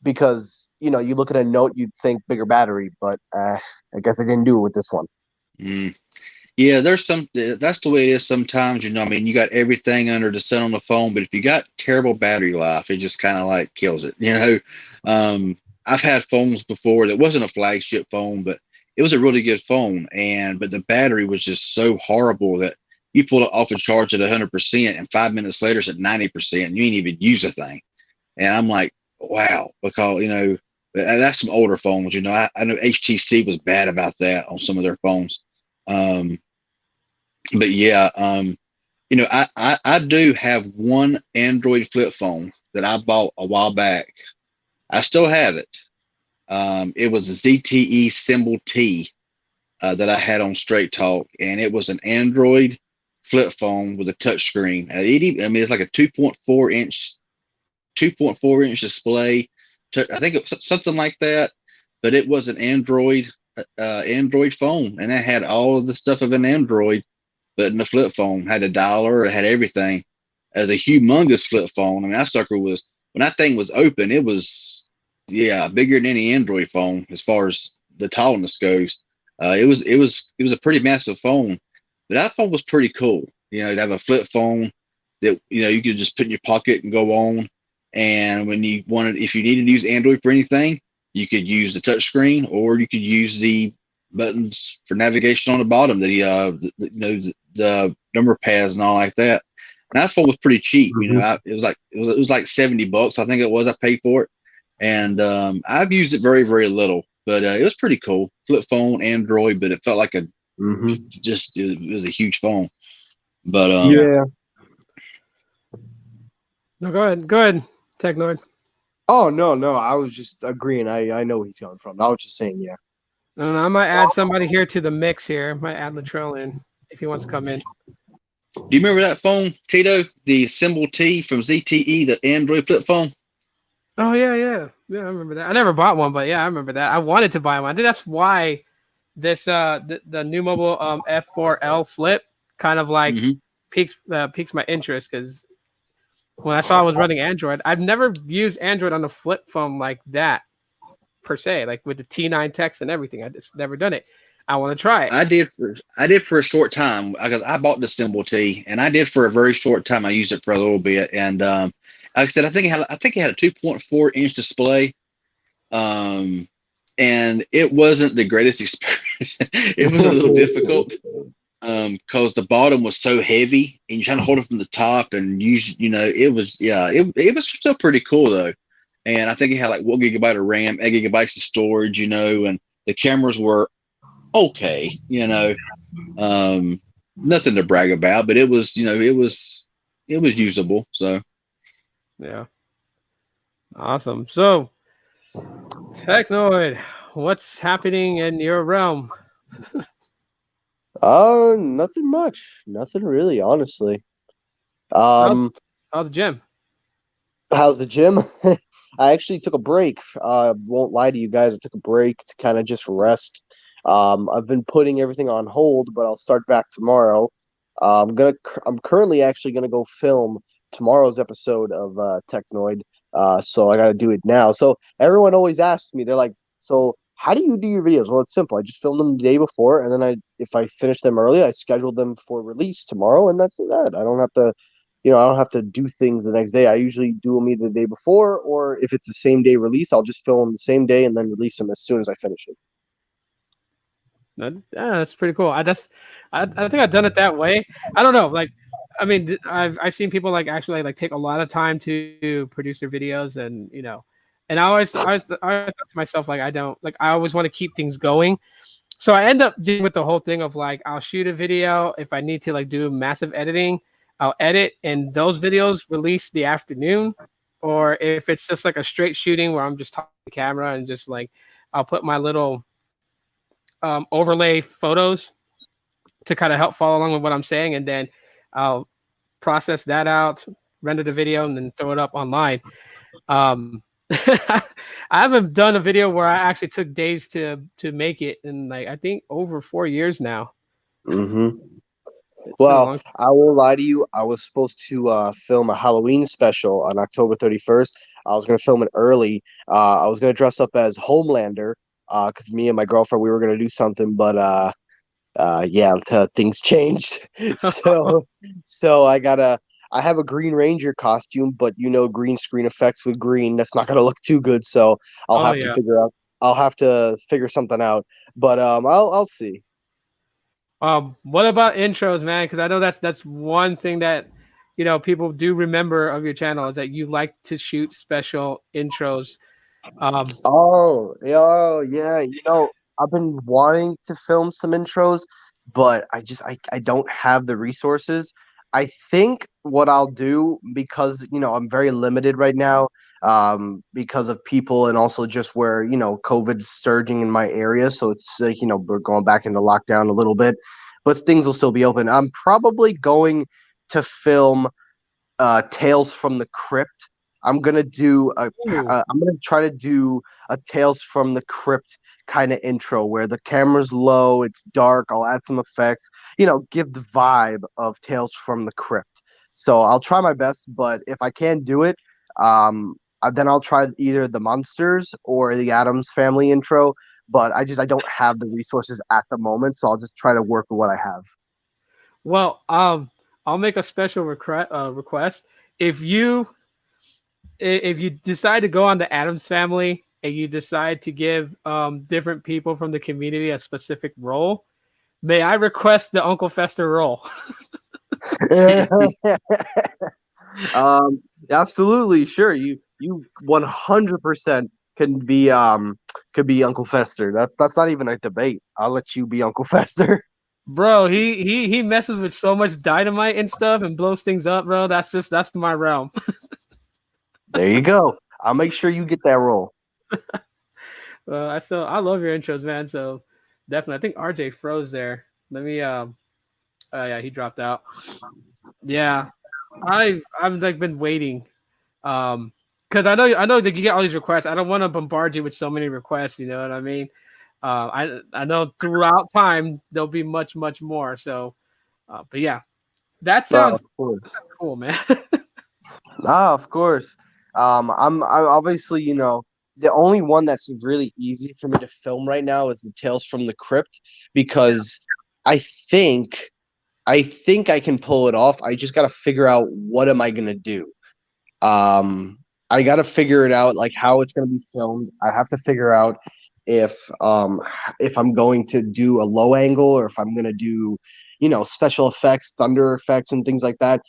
because you look at a Note, you'd think bigger battery, but I guess I didn't do it with this one. mm. Yeah, there's that's the way it is sometimes. I mean, you got everything under the sun on the phone, but if you got terrible battery life, it just kind of like kills it. I've had phones before that wasn't a flagship phone, but it was a really good phone, but the battery was just so horrible that you pull it off a charge at 100%, and 5 minutes later it's at 90%. You ain't even use a thing, and I'm like, wow, because that's some older phones. I know HTC was bad about that on some of their phones. Um, but yeah, I do have one Android flip phone that I bought a while back. I still have it. It was a ZTE Symbol T that I had on Straight Talk, and it was an Android flip phone with a touch screen. I mean, it's like a 2.4 inch display. I think it was something like that, but it was an Android phone, and it had all of the stuff of an Android, but in the flip phone had a dialer, it had everything. As a humongous flip phone. I mean, that sucker was when that thing was open, it was bigger than any Android phone as far as the tallness goes. It was a pretty massive phone, but that phone was pretty cool. To have a flip phone that you could just put in your pocket and go on. And if you needed to use Android for anything, you could use the touch screen, or you could use the buttons for navigation on the bottom, the number pads and all like that. And that phone was pretty cheap. Mm-hmm. It was like $70. I think it was. I paid for it, and I've used it very very little, but it was pretty cool. Flip phone, Android, but it felt like Mm-hmm. it was a huge phone. But Yeah. No, go ahead, Technoid. Oh, no, no. I was just agreeing. I know where he's coming from. I was just saying, yeah. No, I might add somebody here to the mix here. I might add Latrell in if he wants to come in. do you remember that phone, Tito? The Symbol T from ZTE, the Android flip phone. Oh yeah. I remember that. I never bought one, but yeah, I remember that. I wanted to buy one. I think that's why this the new mobile F4L flip kind of like Hmm. piques my interest because when I saw I was running Android, I've never used Android on a flip phone like that per se, like with the T9 text and everything. I just never done it. I want to try it. I did for a short time because I bought the Symbol T, and I did for a very short time. I used it for a little bit, and like I said, I think it had a 2.4 inch display, and it wasn't the greatest experience. It was a little difficult. because the bottom was so heavy and you're trying to hold it from the top and use, it was, yeah, it was still pretty cool though. And I think it had like 1 gigabyte of RAM, 8 gigabytes of storage, and the cameras were okay, um, nothing to brag about, but it was, it was usable. So, Yeah. Awesome. So, Technoid, what's happening in your realm? Nothing much. Nothing really, honestly. How's, Um, how's the gym? how's the gym? I actually took a break. Won't lie to you guys, I took a break to kind of just rest. I've been putting everything on hold, but I'll start back tomorrow. I'm currently actually gonna go film tomorrow's episode of Technoid. So I gotta do it now. So everyone always asks me, they're like, "So how do you do your videos?" Well, it's simple. I just film them the day before, and then if I finish them early, I schedule them for release tomorrow, and that's that. I don't have to do things the next day. I usually do them either the day before, or if it's the same day release, I'll just film them the same day and then release them as soon as I finish it. Yeah, that's pretty cool. I think I've done it that way. I don't know. Like, I mean, I've seen people like actually like take a lot of time to produce their videos, and and I always thought to myself like I don't like I always want to keep things going. So I end up doing with the whole thing of like I'll shoot a video if I need to like do massive editing, I'll edit, and those videos release the afternoon, or if it's just like a straight shooting where I'm just talking to the camera and just like I'll put my little overlay photos to kind of help follow along with what I'm saying, and then I'll process that out, render the video, and then throw it up online. Um, I haven't done a video where I actually took days to make it in like I think over 4 years now. Mm-hmm. It's been a Well, long. I won't lie to you. I was supposed to film a Halloween special on October 31st. I was going to film it early. I was going to dress up as Homelander because me and my girlfriend, we were going to do something, but yeah, things changed. So, so I have a Green Ranger costume, but green screen effects with green, that's not gonna look too good. So I'll Oh have to yeah. figure out. I'll have to figure something out. But I'll see. What about intros, man? Because I know that's one thing that people do remember of your channel is that you like to shoot special intros. Um, Oh, yeah. I've been wanting to film some intros, but I don't have the resources. I think what I'll do, because I'm very limited right now, because of people and also just where COVID's surging in my area, so it's like we're going back into lockdown a little bit, but things will still be open. I'm probably going to film Tales from the Crypt. ooh, I'm gonna try to do a Tales from the Crypt kind of intro where the camera's low, it's dark. I'll add some effects, give the vibe of Tales from the Crypt. So I'll try my best, but if I can't do it, then I'll try either the Monsters or the Adams Family intro. But I don't have the resources at the moment, so I'll just try to work with what I have. well, I'll make a special request if you decide to go on the Adams Family and you decide to give different people from the community a specific role, may I request the Uncle Fester role? Absolutely, sure. You 100% can be could be Uncle Fester. That's not even a debate. I'll let you be Uncle Fester. Bro, he messes with so much dynamite and stuff and blows things up, bro. That's my realm. There you go. I'll make sure you get that role. I love your intros, man. So definitely, I think RJ froze there. Let me oh yeah, he dropped out. Yeah, I've like been waiting, because I know that you get all these requests. I don't want to bombard you with so many requests. You know what I mean? I know throughout time there'll be much more. So, but yeah, that Of sounds course. cool, man. Of course. I obviously, the only one that's really easy for me to film right now is the Tales from the Crypt because I think I think I can pull it off. I just got to figure out what am I gonna do. Um, I got to figure it out, like how it's gonna be filmed. I have to figure out if um if I'm going to do a low angle or if I'm gonna do special effects, thunder effects, and things like that.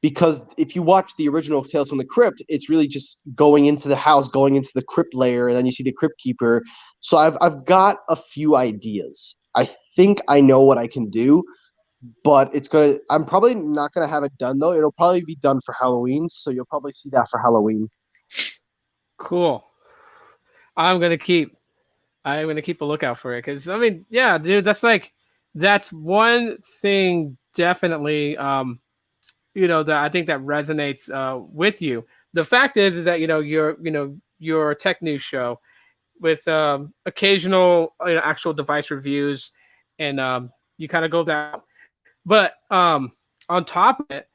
Because if you watch the original Tales from the Crypt, it's really just going into the house, going into the crypt layer, and then you see the crypt keeper. So I've got a few ideas. I think I know what I can do, but I'm probably not gonna have it done though. It'll probably be done for Halloween, so you'll probably see that for Halloween. Cool. I'm gonna keep a lookout for it because I mean, yeah, dude, that's one thing definitely. That I think that resonates with you. The fact is that your tech news show with occasional actual device reviews, and you kind of go down. But on top of it,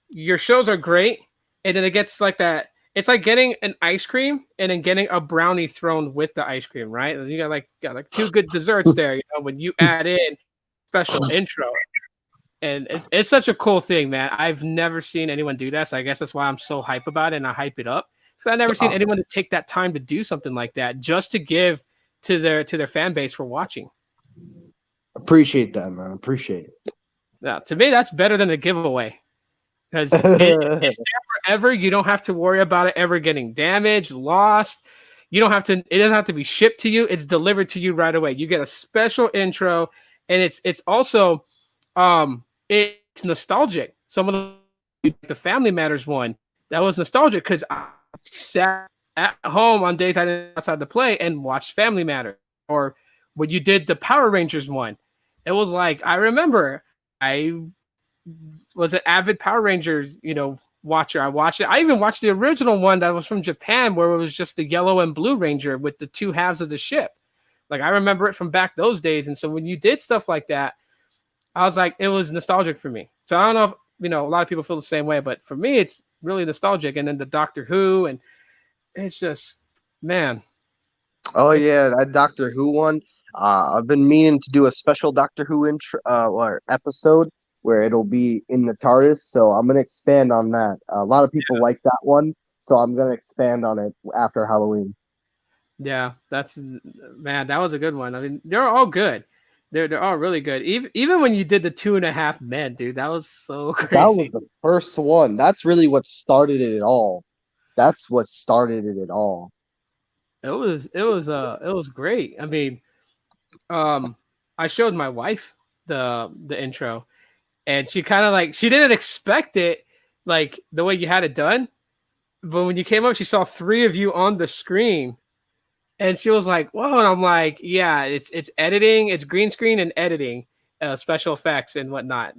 your shows are great, and then it gets like that. It's like getting an ice cream and then getting a brownie thrown with the ice cream, right? You got two good desserts there. When you add in special intro, and it's such a cool thing, man. I've never seen anyone do that, so I guess that's why I'm so hype about it and I hype it up. So I've never seen anyone to take that time to do something like that just to give to their fan base for watching. Appreciate that, man. Appreciate it. Yeah, to me, that's better than a giveaway because it's there forever. You don't have to worry about it ever getting damaged, lost. You don't have to. It doesn't have to be shipped to you. It's delivered to you right away. You get a special intro, and it's also it's nostalgic. Some of the Family Matters one that was nostalgic because I sat at home on days I didn't outside to play and watched Family Matters. Or when you did the Power Rangers one, it was like I remember I was an avid Power Rangers watcher. I watched it. I even watched the original one that was from Japan where it was just the yellow and blue Ranger with the two halves of the ship. Like I remember it from back those days. And so when you did stuff like that, I was like, it was nostalgic for me. So I don't know if, a lot of people feel the same way, but for me, it's really nostalgic. And then the Doctor Who, and it's just, man. Oh yeah, that Doctor Who one. I've been meaning to do a special Doctor Who intro or episode where it'll be in the TARDIS. So I'm gonna expand on that. A lot of people like that one, so I'm gonna expand on it after Halloween. Yeah, that was a good one. I mean, they're all good. They're all really good. Even when you did the 2.5 Men, dude, that was so crazy. That was the first one. That's really what started it all. That's what started it all. It was great. I mean, I showed my wife the intro, and she kind of she didn't expect it like the way you had it done. But when you came up, she saw 3 of you on the screen. And she was like, "Whoa!" And I'm like, "Yeah, it's editing, it's green screen and editing, special effects and whatnot,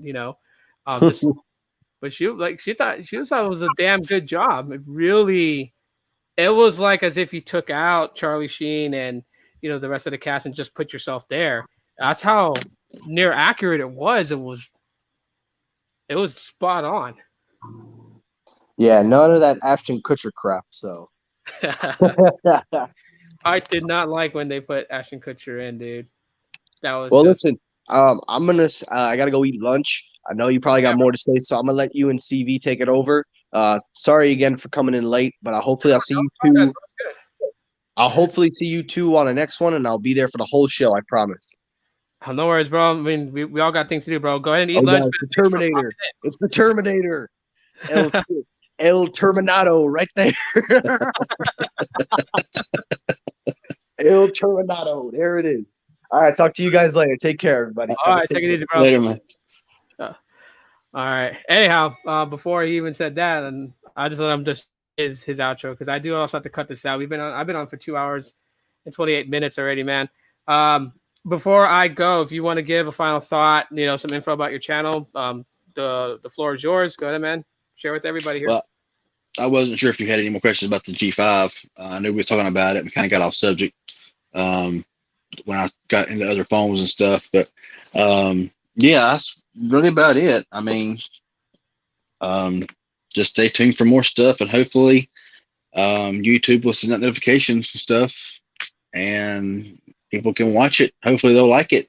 but she thought it was a damn good job. It was like as if you took out Charlie Sheen and the rest of the cast and just put yourself there. That's how near accurate it was. It was spot on. Yeah, none of that Ashton Kutcher crap. So. I did not like when they put Ashton Kutcher in, dude. That was listen. I'm gonna. I gotta go eat lunch. I know you probably got more to say, so I'm gonna let you and CV take it over. Sorry again for coming in late, but hopefully I'll see you two. I'll hopefully see you two on the next one, and I'll be there for the whole show. I promise. Oh, no worries, bro. I mean, we all got things to do, bro. Go ahead and eat lunch. Yeah, it's the Terminator. It's the Terminator. El Terminado, right there. El Terminado. There it is. All right. Talk to you guys later. Take care, everybody. All right. Take it easy, bro. Later, man. All right. Anyhow, before he even said that, and I just let him just his outro because I do also have to cut this out. I've been on for 2 hours and 28 minutes already, man. Before I go, if you want to give a final thought, some info about your channel, the floor is yours. Go ahead, man. Share with everybody here. Well, I wasn't sure if you had any more questions about the G5. I knew we was talking about it. We kind of got off subject when I got into other phones and stuff. But yeah, that's really about it. I mean, just stay tuned for more stuff, and hopefully YouTube will send out notifications and stuff, and people can watch it. Hopefully they'll like it.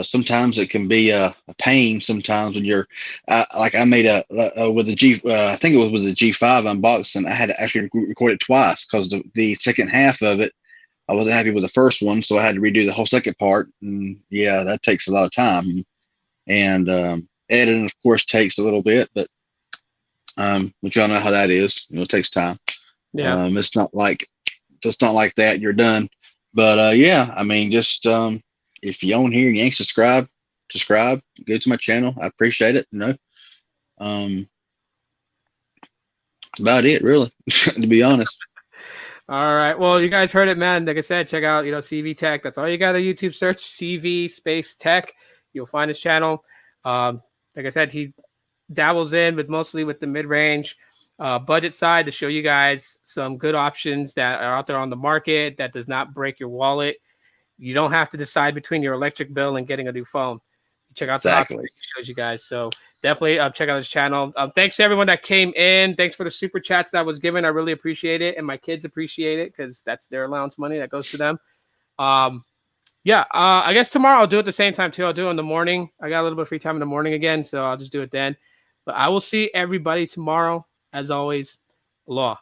Sometimes it can be a pain sometimes when you're like I made with the G I think it was with the G5 unboxing. I had to actually record it twice because the second half of it I wasn't happy with the first one, so I had to redo the whole second part. And yeah, that takes a lot of time. And editing, of course, takes a little bit, but y'all know how that is. It takes time. Yeah. It's not like that. You're done. But yeah, I mean, just if you own here and you ain't subscribe, go to my channel. I appreciate it. That's about it, really. To be honest. All right. Well, you guys heard it, man. Like I said, check out, CV Tech. That's all you got to YouTube search, CV space tech. You'll find his channel. Like I said, he dabbles in, but mostly with the mid-range budget side to show you guys some good options that are out there on the market that does not break your wallet. You don't have to decide between your electric bill and getting a new phone. Check out the options he shows you guys. So definitely check out his channel. Thanks to everyone that came in. Thanks for the super chats that was given. I really appreciate it. And my kids appreciate it because that's their allowance money that goes to them. I guess tomorrow I'll do it at the same time too. I'll do it in the morning. I got a little bit of free time in the morning again, so I'll just do it then. But I will see everybody tomorrow. As always, aloha.